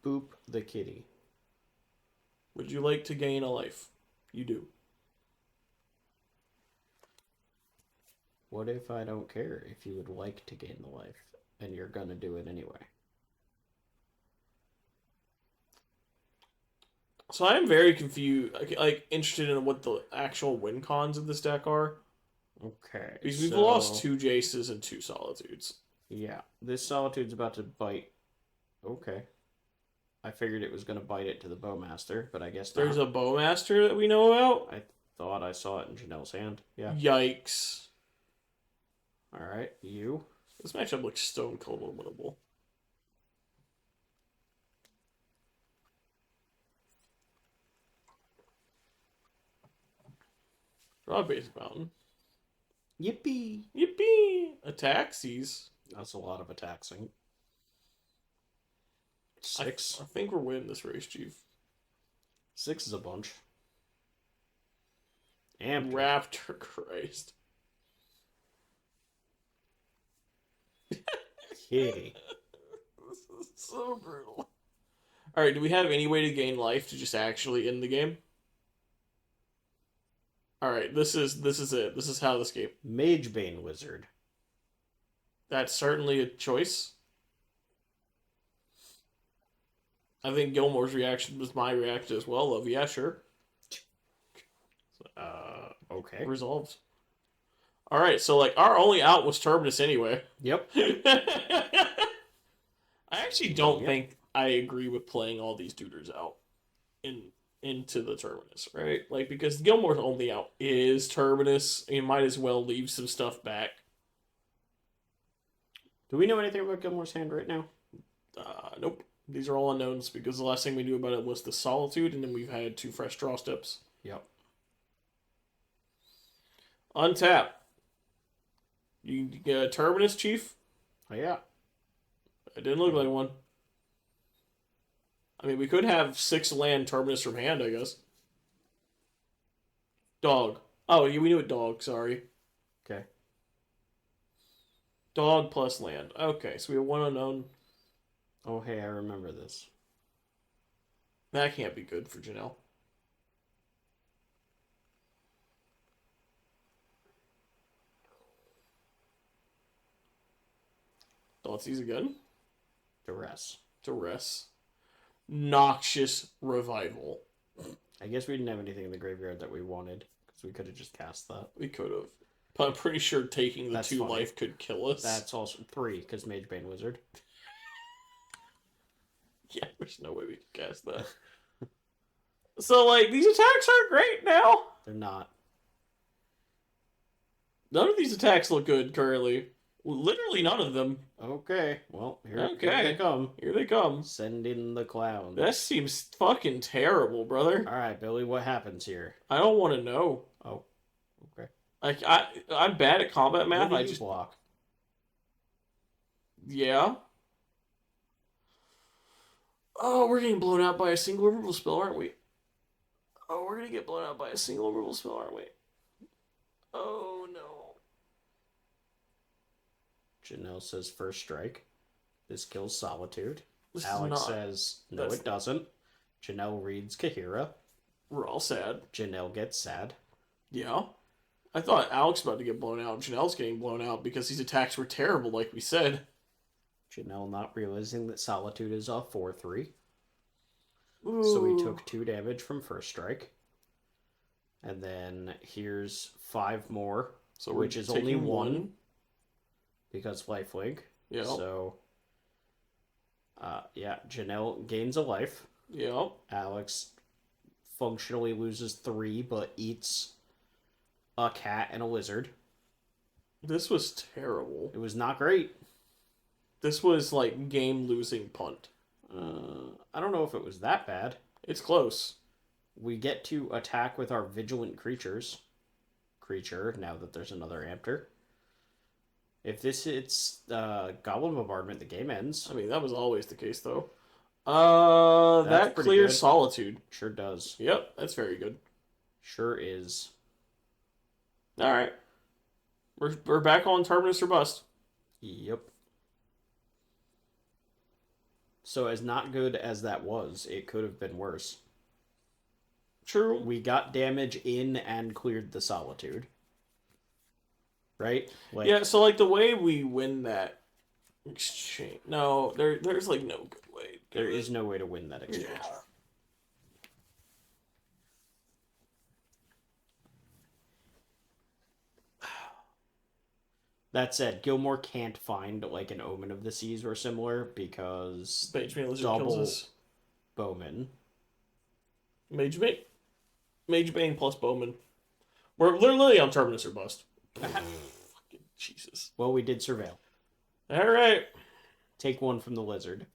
Speaker 1: Boop the kitty.
Speaker 2: Would you like to gain a life? You do.
Speaker 1: What if I don't care if you would like to gain the life and you're gonna do it anyway?
Speaker 2: So I am very confused, like interested in what the actual win cons of this deck are.
Speaker 1: Okay.
Speaker 2: Because we've lost 2 Jaces and 2 Solitudes.
Speaker 1: Yeah, this Solitude's about to bite. Okay. I figured it was going to bite it to the Bowmaster, but I guess not.
Speaker 2: There's a Bowmaster that we know about?
Speaker 1: I thought I saw it in Janelle's hand. Yeah.
Speaker 2: Yikes.
Speaker 1: Alright, you.
Speaker 2: This matchup looks stone cold unwinnable. Draw a basic mountain.
Speaker 1: Yippee!
Speaker 2: Yippee! Ataxies.
Speaker 1: That's a lot of attacksing. 6.
Speaker 2: I think we're winning this race, Chief.
Speaker 1: 6 is a bunch. And
Speaker 2: Raptor, Christ.
Speaker 1: Kitty.
Speaker 2: This is so brutal. Alright, do we have any way to gain life to just actually end the game? Alright, this is it. This is how this game.
Speaker 1: Magebane Wizard.
Speaker 2: That's certainly a choice. I think Gilmore's reaction was my reaction as well, of yeah, sure.
Speaker 1: Okay.
Speaker 2: Resolved. Alright, so like our only out was Terminus anyway.
Speaker 1: Yep.
Speaker 2: I actually don't think I agree with playing all these duders out into the Terminus, right? Like, because Gilmore's only out is Terminus, you might as well leave some stuff back.
Speaker 1: Do we know anything about Gilmore's hand right now?
Speaker 2: Nope. These are all unknowns because the last thing we knew about it was the Solitude, and then we've had 2 fresh draw steps.
Speaker 1: Yep.
Speaker 2: Untap. You get a Terminus, Chief?
Speaker 1: Oh, yeah.
Speaker 2: It didn't look like one. I mean, we could have 6 land Terminus from hand, I guess. Dog. Oh, we knew it dog, sorry.
Speaker 1: Okay.
Speaker 2: Dog plus land. Okay, so we have 1 unknown.
Speaker 1: Oh, hey, I remember this.
Speaker 2: That can't be good for Janelle. Thoughtseize again. Duress. Noxious Revival.
Speaker 1: I guess we didn't have anything in the graveyard that we wanted, because we could have just cast that.
Speaker 2: We could have. But I'm pretty sure taking the 2 life could kill us.
Speaker 1: That's also 3, because Magebane Wizard.
Speaker 2: Yeah, there's no way we can cast that. So, like, these attacks aren't great now.
Speaker 1: They're not.
Speaker 2: None of these attacks look good currently. Literally none of them.
Speaker 1: Okay, well, here they come.
Speaker 2: Here they come.
Speaker 1: Send in the clowns.
Speaker 2: That seems fucking terrible, brother.
Speaker 1: Alright, Billy, what happens here?
Speaker 2: I don't want to know.
Speaker 1: Oh, okay.
Speaker 2: Like, I'm bad at combat math.
Speaker 1: I just block.
Speaker 2: Yeah. Oh, we're getting blown out by a single removal spell, aren't we? Oh, we're gonna get blown out by a single removal spell, aren't we? Oh, no.
Speaker 1: Janelle says first strike. This kills Solitude.
Speaker 2: This
Speaker 1: Alex says no, it doesn't. Janelle reads Kahira.
Speaker 2: We're all sad.
Speaker 1: Janelle gets sad.
Speaker 2: Yeah. I thought Alex was about to get blown out. Janelle's getting blown out because these attacks were terrible, like we said.
Speaker 1: Janelle not realizing that Solitude is a 4/3.
Speaker 2: Ooh.
Speaker 1: So we took 2 damage from first strike. And then here's 5 more.
Speaker 2: So
Speaker 1: which is only 1. Because lifelink.
Speaker 2: Yeah.
Speaker 1: So, yeah, Janelle gains a life.
Speaker 2: Yeah.
Speaker 1: Alex functionally loses 3, but eats a cat and a lizard.
Speaker 2: This was terrible.
Speaker 1: It was not great.
Speaker 2: This was like game-losing punt.
Speaker 1: I don't know if it was that bad.
Speaker 2: It's close.
Speaker 1: We get to attack with our vigilant creature, now that there's another Ampter. If this hits Goblin Bombardment, the game ends.
Speaker 2: I mean, that was always the case, though. That clears Solitude.
Speaker 1: Sure does.
Speaker 2: Yep, that's very good.
Speaker 1: Sure is.
Speaker 2: All right. We're back on Terminus or Bust.
Speaker 1: Yep. So as not good as that was, it could have been worse.
Speaker 2: True.
Speaker 1: We got damage in and cleared the Solitude. Right?
Speaker 2: Like, yeah, so like the way we win that exchange. No, there's like no good way.
Speaker 1: There is no way to win that exchange. Yeah. That said, Gilmore can't find like an Omen of the Seas or similar because
Speaker 2: Mage Bane Lizard
Speaker 1: double
Speaker 2: kills us.
Speaker 1: Bowman.
Speaker 2: Mage Bane plus Bowman. We're literally on Terminus or bust. Fucking Jesus.
Speaker 1: Well, we did surveil.
Speaker 2: Alright.
Speaker 1: Take one from the lizard.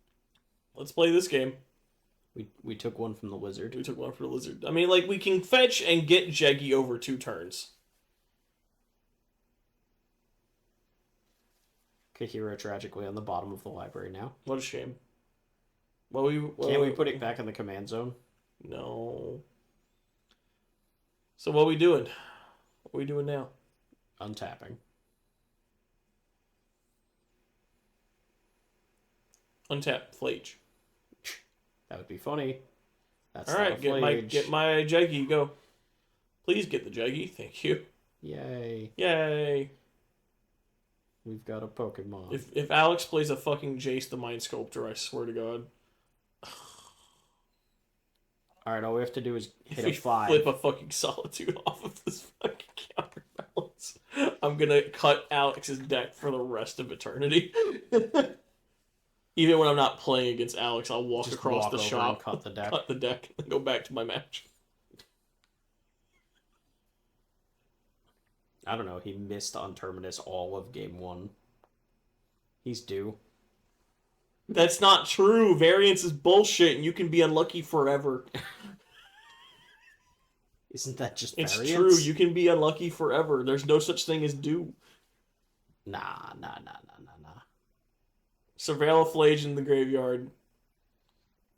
Speaker 2: Let's play this game.
Speaker 1: We took one from the lizard.
Speaker 2: We took one for the lizard. I mean, like, we can fetch and get Jeggy over 2 turns.
Speaker 1: Kahira tragically on the bottom of the library now.
Speaker 2: What a shame.
Speaker 1: Can't we put it back in the command zone?
Speaker 2: No. So what are we doing? What are we doing now?
Speaker 1: Untapping.
Speaker 2: Untap Flage.
Speaker 1: That would be funny. That's
Speaker 2: all right. Get my Jeggy. Go. Please get the Jeggy. Thank you.
Speaker 1: Yay!
Speaker 2: Yay!
Speaker 1: We've got a Pokemon.
Speaker 2: If Alex plays a fucking Jace the Mind Sculptor, I swear to God.
Speaker 1: All right, all we have to do is hit
Speaker 2: a
Speaker 1: 5.
Speaker 2: Flip a fucking Solitude off of this fucking counterbalance. I'm gonna cut Alex's deck for the rest of eternity. Even when I'm not playing against Alex, I'll walk across the shop,
Speaker 1: cut the
Speaker 2: deck, and go back to my match.
Speaker 1: I don't know. He missed on Terminus all of game 1. He's due.
Speaker 2: That's not true. Variance is bullshit, and you can be unlucky forever.
Speaker 1: Isn't that just
Speaker 2: it's
Speaker 1: variance?
Speaker 2: True. You can be unlucky forever. There's no such thing as due.
Speaker 1: Nah.
Speaker 2: Surveil a Flage in the graveyard.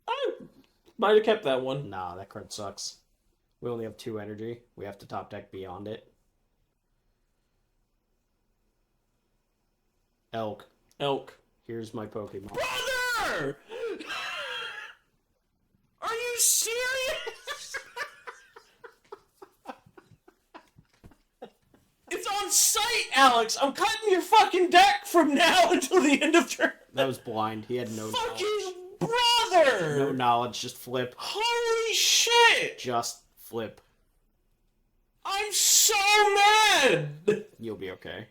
Speaker 2: I might have kept that one.
Speaker 1: Nah, that card sucks. We only have 2 energy. We have to top deck beyond it. Elk. Here's my Pokemon.
Speaker 2: Brother! Are you serious? It's on site, Alex. I'm cutting your fucking deck from now until the end of turn.
Speaker 1: That was blind. He had no
Speaker 2: fucking
Speaker 1: knowledge.
Speaker 2: Brother!
Speaker 1: No knowledge, just flip.
Speaker 2: Holy shit!
Speaker 1: Just flip.
Speaker 2: I'm so mad!
Speaker 1: You'll be okay.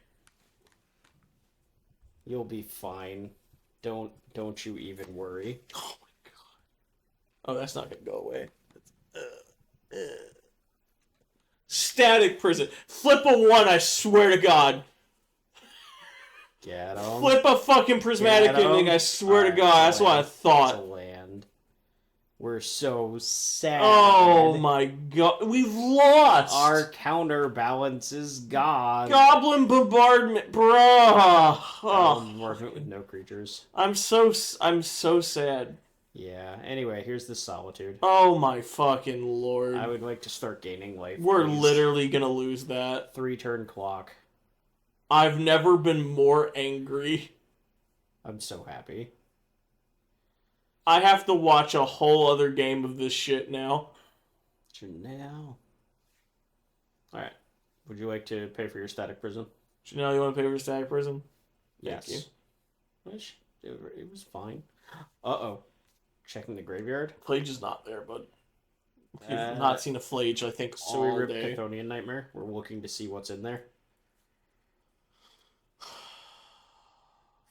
Speaker 1: You'll be fine. Don't you even worry.
Speaker 2: Oh my god. Oh, that's not gonna go away. Static Prison. Flip a 1, I swear to God.
Speaker 1: Get him.
Speaker 2: Flip a fucking Prismatic Ending, I swear to God. That's what I thought.
Speaker 1: Land. We're so sad.
Speaker 2: Oh my god. We've lost.
Speaker 1: Our counterbalance is gone.
Speaker 2: Goblin Bombardment, bruh.
Speaker 1: Working with no creatures.
Speaker 2: I'm so sad.
Speaker 1: Yeah. Anyway, here's the Solitude.
Speaker 2: Oh my fucking lord.
Speaker 1: I would like to start gaining life.
Speaker 2: We're
Speaker 1: please.
Speaker 2: literally gonna lose that.
Speaker 1: 3-turn clock.
Speaker 2: I've never been more angry.
Speaker 1: I'm so happy.
Speaker 2: I have to watch a whole other game of this shit now.
Speaker 1: Janelle. Alright. Would you like to pay for your Static Prison?
Speaker 2: Janelle, you want to pay for Static Prison?
Speaker 1: Yes.
Speaker 2: Thank you.
Speaker 1: It was fine. Uh-oh. Checking the graveyard.
Speaker 2: Flage is not there, but we've not seen a Flage, I think,
Speaker 1: so
Speaker 2: all
Speaker 1: we ripped
Speaker 2: day.
Speaker 1: Chthonian Nightmare. We're looking to see what's in there.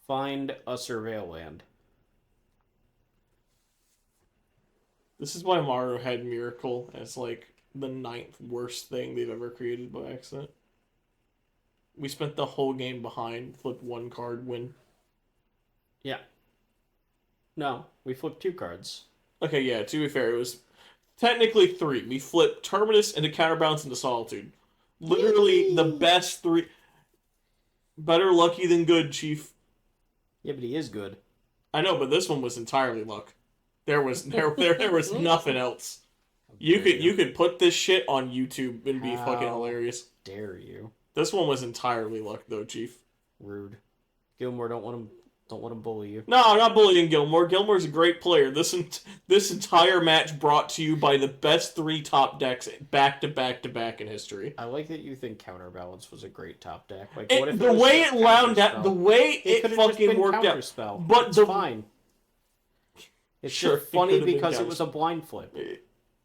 Speaker 1: Find a surveil land.
Speaker 2: This is why Mario had Miracle as, like, the 9th worst thing they've ever created by accident. We spent the whole game behind, flip 1 card, win.
Speaker 1: Yeah. No, we flipped 2 cards.
Speaker 2: Okay, yeah, to be fair, it was technically 3. We flipped Terminus into Counterbalance into Solitude. Literally the best 3. Better lucky than good, Chief.
Speaker 1: Yeah, but he is good.
Speaker 2: I know, but this one was entirely luck. There was nothing else. You could put this shit on YouTube and be fucking hilarious.
Speaker 1: Dare you?
Speaker 2: This one was entirely luck, though, Chief.
Speaker 1: Rude. Gilmore, don't let him bully you.
Speaker 2: No, I'm not bullying Gilmore. Gilmore's a great player. This entire match brought to you by the best 3 top decks back to back to back in history.
Speaker 1: I like that you think Counterbalance was a great top deck. Like
Speaker 2: What if the way it wound out, the way it fucking worked out,
Speaker 1: but it's fine. It's
Speaker 2: sure
Speaker 1: funny because it was a blind flip.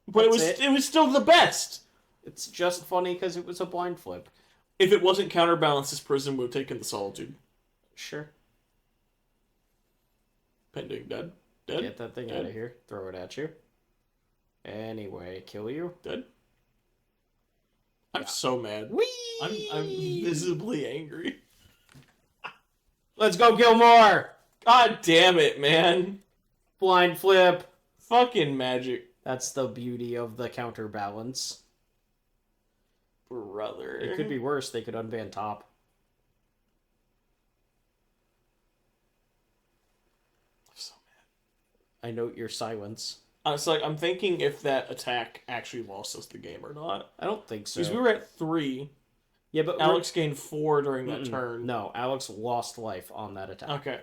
Speaker 2: But it was still the best.
Speaker 1: It's just funny because it was a blind flip.
Speaker 2: If it wasn't counterbalanced, this prison would have taken the Solitude.
Speaker 1: Sure.
Speaker 2: Pending dead. Dead.
Speaker 1: Get that thing
Speaker 2: dead.
Speaker 1: out of here. Throw it at you. Anyway, kill you.
Speaker 2: Dead. I'm so mad.
Speaker 1: Whee!
Speaker 2: I'm visibly angry.
Speaker 1: Let's go, Gilmore!
Speaker 2: God damn it, man.
Speaker 1: Blind flip.
Speaker 2: Fucking magic.
Speaker 1: That's the beauty of the counterbalance.
Speaker 2: Brother.
Speaker 1: It could be worse. They could unban top.
Speaker 2: I'm so mad.
Speaker 1: I note your silence.
Speaker 2: It's like, I'm thinking if that attack actually lost us the game or not.
Speaker 1: I don't think so.
Speaker 2: Because we were at 3.
Speaker 1: Yeah, but
Speaker 2: Alex gained 4 during that turn.
Speaker 1: No, Alex lost life on that attack.
Speaker 2: Okay.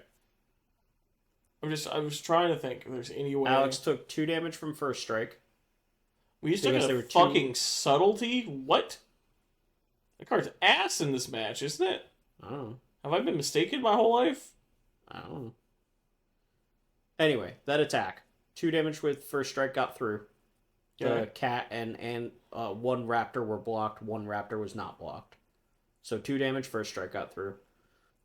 Speaker 2: I was trying to think if there's any way.
Speaker 1: Alex took 2 damage from first strike.
Speaker 2: We used to get a fucking subtlety? What? That card's ass in this match, isn't it?
Speaker 1: I don't know.
Speaker 2: Have I been mistaken my whole life?
Speaker 1: I don't know. Anyway, that attack. 2 damage with first strike got through.
Speaker 2: Okay.
Speaker 1: The cat and one raptor were blocked. One raptor was not blocked. So 2 damage, first strike got through.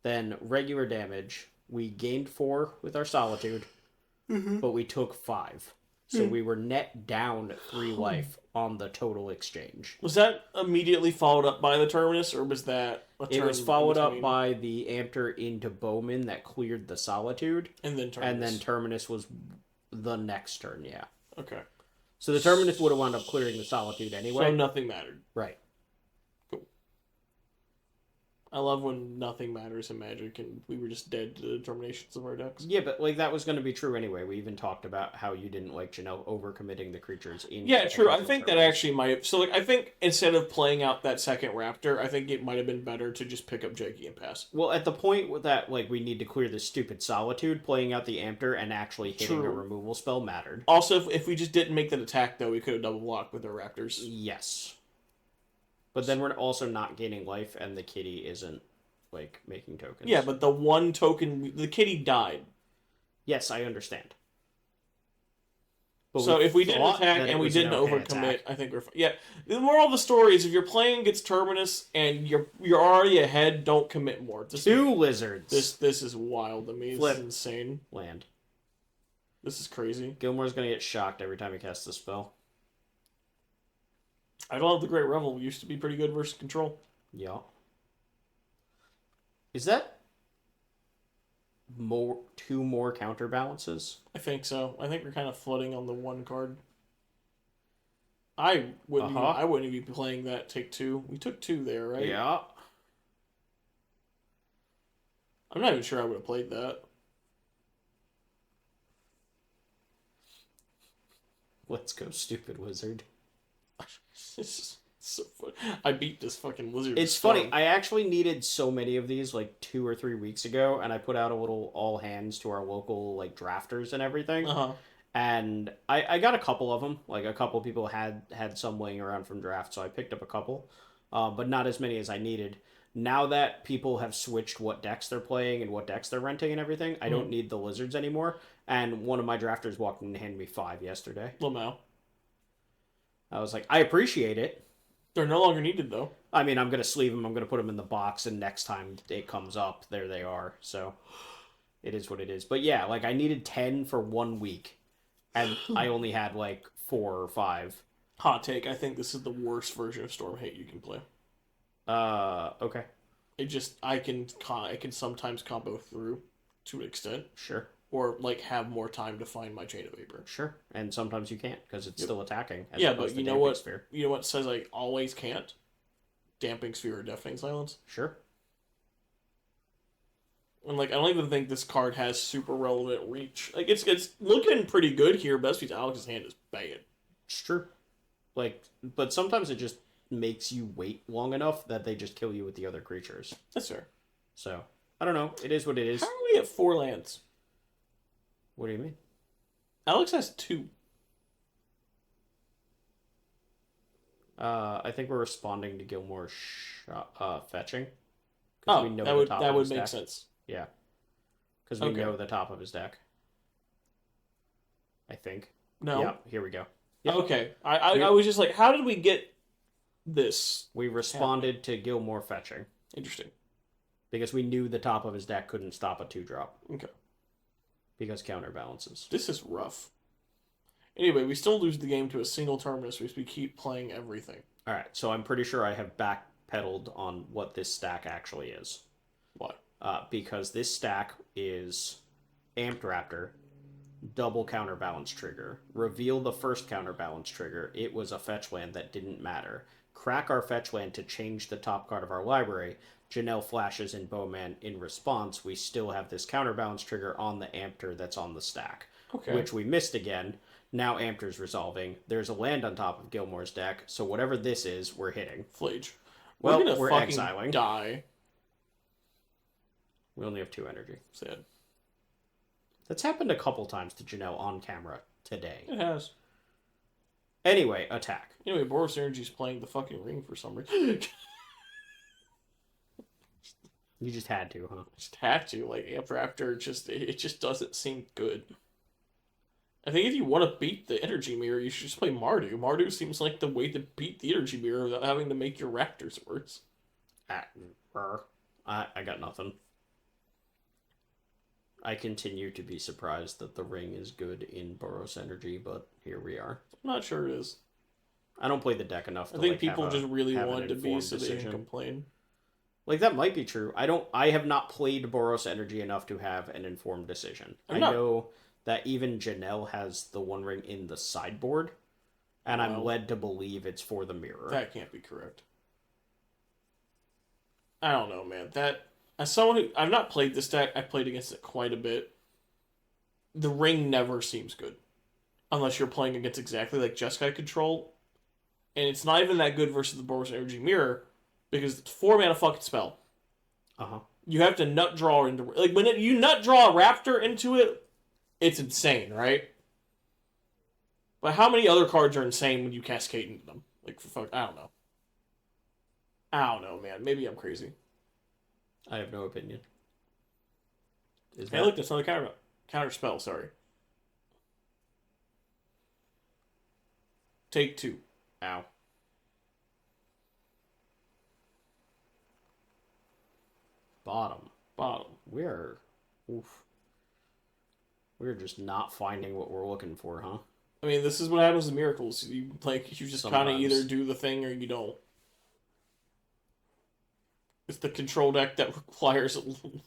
Speaker 1: Then regular damage. We gained 4 with our Solitude, but we took 5. So we were net down 3 life on the total exchange.
Speaker 2: Was that immediately followed up by the Terminus, or was that a turn?
Speaker 1: It was followed up by the Ampter into Bowman that cleared the Solitude.
Speaker 2: And then Terminus.
Speaker 1: And then Terminus was the next turn, yeah.
Speaker 2: Okay.
Speaker 1: So the Terminus would have wound up clearing the Solitude anyway.
Speaker 2: So nothing mattered.
Speaker 1: Right.
Speaker 2: I love when nothing matters in Magic and we were just dead to the determinations of our decks.
Speaker 1: Yeah, but like that was going to be true anyway. We even talked about how you didn't like Janelle overcommitting the creatures in.
Speaker 2: Yeah, true. I think that actually might have... So, like, I think instead of playing out that second Raptor, I think it might have been better to just pick up Jakey and pass.
Speaker 1: Well, at the point with that, like, we need to clear this stupid Solitude, playing out the Ampter and actually hitting a removal spell mattered.
Speaker 2: Also, if we just didn't make that attack, though, we could have double blocked with our Raptors.
Speaker 1: Yes. But then we're also not gaining life, and the kitty isn't, like, making tokens.
Speaker 2: Yeah, but the one token... The kitty died.
Speaker 1: Yes, I understand.
Speaker 2: But so if we didn't attack and we didn't overcommit, I think we're fine. Yeah, the moral of the story is if you're playing against Terminus and you're already ahead, don't commit more.
Speaker 1: Two lizards.
Speaker 2: This is wild to me. This is insane.
Speaker 1: Land.
Speaker 2: This is crazy.
Speaker 1: Gilmore's gonna get shocked every time he casts the spell.
Speaker 2: I love the Great Revel. We used to be pretty good versus control.
Speaker 1: Yeah. Is that two more counterbalances?
Speaker 2: I think so. I think we're kind of floating on the one card. I wouldn't. I wouldn't even be playing that take 2. We took 2 there, right?
Speaker 1: Yeah.
Speaker 2: I'm not even sure I would have played that.
Speaker 1: Let's go, stupid wizard.
Speaker 2: This is so funny. I beat this fucking wizard.
Speaker 1: It's funny. I actually needed so many of these like 2 or 3 weeks ago, and I put out a little all hands to our local like drafters and everything. And I got a couple of them. Like a couple of people had some laying around from draft, so I picked up a couple, but not as many as I needed. Now that people have switched what decks they're playing and what decks they're renting and everything, I don't need the lizards anymore. And one of my drafters walked in and handed me 5 yesterday.
Speaker 2: Lamau.
Speaker 1: I was like, I appreciate it.
Speaker 2: They're no longer needed, though.
Speaker 1: I mean, I'm going to sleeve them. I'm going to put them in the box, and next time it comes up, there they are. So it is what it is. But yeah, like I needed 10 for 1 week, and I only had like 4 or 5.
Speaker 2: Hot take. I think this is the worst version of Storm Hate you can play.
Speaker 1: Okay.
Speaker 2: I can sometimes combo through to an extent.
Speaker 1: Sure.
Speaker 2: Or like have more time to find my Chain of Vapor.
Speaker 1: Sure. And sometimes you can't because it's still attacking.
Speaker 2: Yeah, but you know what? Sphere. You know what says I always can't? Damping Sphere or Deafening Silence.
Speaker 1: Sure.
Speaker 2: And like I don't even think this card has super relevant reach. Like it's looking pretty good here. Best piece Alex's hand is bad.
Speaker 1: It's true. Like, but sometimes it just makes you wait long enough that they just kill you with the other creatures.
Speaker 2: That's fair.
Speaker 1: So I don't know. It is what it is.
Speaker 2: How are we at 4 lands?
Speaker 1: What do you mean?
Speaker 2: Alex has 2.
Speaker 1: I think we're responding to Gilmore fetching.
Speaker 2: Oh, we know that would make sense.
Speaker 1: Yeah, because we know the top of his deck. I think.
Speaker 2: No.
Speaker 1: Yeah. Here we go.
Speaker 2: Yep. Okay. I was just like, how did we get this.
Speaker 1: We responded to Gilmore fetching.
Speaker 2: Interesting.
Speaker 1: Because we knew the top of his deck couldn't stop a 2-drop.
Speaker 2: Okay.
Speaker 1: Because counterbalances.
Speaker 2: This is rough. Anyway, we still lose the game to a single terminus because we keep playing everything.
Speaker 1: Alright, so I'm pretty sure I have backpedaled on what this stack actually is.
Speaker 2: Why?
Speaker 1: Because this stack is Amped Raptor, double counterbalance trigger, reveal the first counterbalance trigger, it was a fetch land that didn't matter, crack our fetch land to change the top card of our library, Janelle flashes in Bowman in response, we still have this counterbalance trigger on the Ampter that's on the stack.
Speaker 2: Okay.
Speaker 1: Which we missed again. Now Ampter's resolving. There's a land on top of Gilmore's deck, so whatever this is, we're hitting.
Speaker 2: Flage.
Speaker 1: Well,
Speaker 2: We're gonna
Speaker 1: we're
Speaker 2: fucking
Speaker 1: exiling.
Speaker 2: die.
Speaker 1: We only have 2 energy.
Speaker 2: Sad.
Speaker 1: That's happened a couple times to Janelle on camera today.
Speaker 2: It has.
Speaker 1: Anyway, attack.
Speaker 2: Anyway, Boros Energy's playing the fucking ring for some reason.
Speaker 1: You just had to, huh?
Speaker 2: Just had to. Like, Amp Raptor, it just doesn't seem good. I think if you want to beat the Energy Mirror, you should just play Mardu. Mardu seems like the way to beat the Energy Mirror without having to make your Raptors worse.
Speaker 1: I got nothing. I continue to be surprised that the ring is good in Boros Energy, but here we are.
Speaker 2: I'm not sure it is.
Speaker 1: I don't play the deck enough to
Speaker 2: I think people just really
Speaker 1: have
Speaker 2: wanted
Speaker 1: an
Speaker 2: to be
Speaker 1: informed
Speaker 2: so they
Speaker 1: decision.
Speaker 2: can complain.
Speaker 1: Like, that might be true. I have not played Boros Energy enough to have an informed decision. I know that even Janelle has the One Ring in the sideboard, and I'm led to believe it's for the mirror.
Speaker 2: That can't be correct. I don't know, man. As someone who... I've not played this deck. I played against it quite a bit. The ring never seems good. Unless you're playing against exactly like Jeskai Control. And it's not even that good versus the Boros Energy Mirror. Because it's 4-mana fucking spell.
Speaker 1: Uh-huh.
Speaker 2: You have to nut draw into... Like, when you nut draw a Raptor into it, it's insane, right? But how many other cards are insane when you cascade into them? Like, for fuck... I don't know. I don't know, man. Maybe I'm crazy.
Speaker 1: I have no opinion.
Speaker 2: Hey, look, that's another counter spell, sorry. Take 2.
Speaker 1: Ow. Bottom. We're just not finding what we're looking for, huh?
Speaker 2: I mean, this is what happens in Miracles. You just kind of either do the thing or you don't. It's the control deck that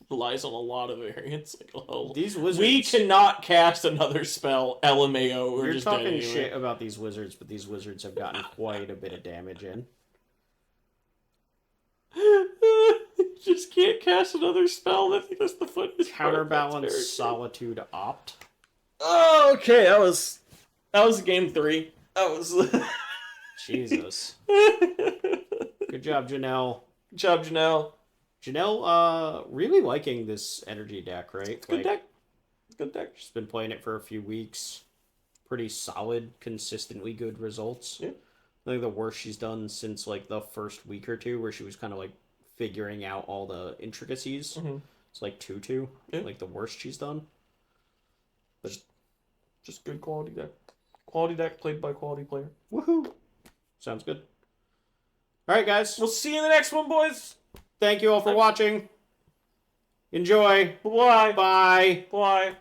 Speaker 2: relies on a lot of variance. Like, oh,
Speaker 1: these wizards...
Speaker 2: We cannot cast another spell, LMAO, or
Speaker 1: You're
Speaker 2: just
Speaker 1: talking
Speaker 2: anyway.
Speaker 1: shit about these wizards, but these wizards have gotten quite a bit of damage in.
Speaker 2: Just can't cast another spell. I think that's the funniest
Speaker 1: Counterbalance Solitude Opt.
Speaker 2: Oh, okay. That was game 3. That was...
Speaker 1: Jesus. Good job, Janelle.
Speaker 2: Good job, Janelle.
Speaker 1: Janelle, really liking this energy deck, right?
Speaker 2: It's a good deck. Good deck.
Speaker 1: She's been playing it for a few weeks. Pretty solid, consistently good results.
Speaker 2: Yeah.
Speaker 1: I think the worst she's done since, like, the first week or two, where she was kind of, like, figuring out all the intricacies.
Speaker 2: Mm-hmm.
Speaker 1: It's like 2-2.
Speaker 2: Yeah.
Speaker 1: Like, the worst she's done.
Speaker 2: But just good quality deck. Quality deck played by quality player.
Speaker 1: Woohoo! Sounds good. Alright, guys.
Speaker 2: We'll see you in the next one, boys.
Speaker 1: Thank you all for watching. Enjoy.
Speaker 2: Bye.
Speaker 1: Bye.
Speaker 2: Bye.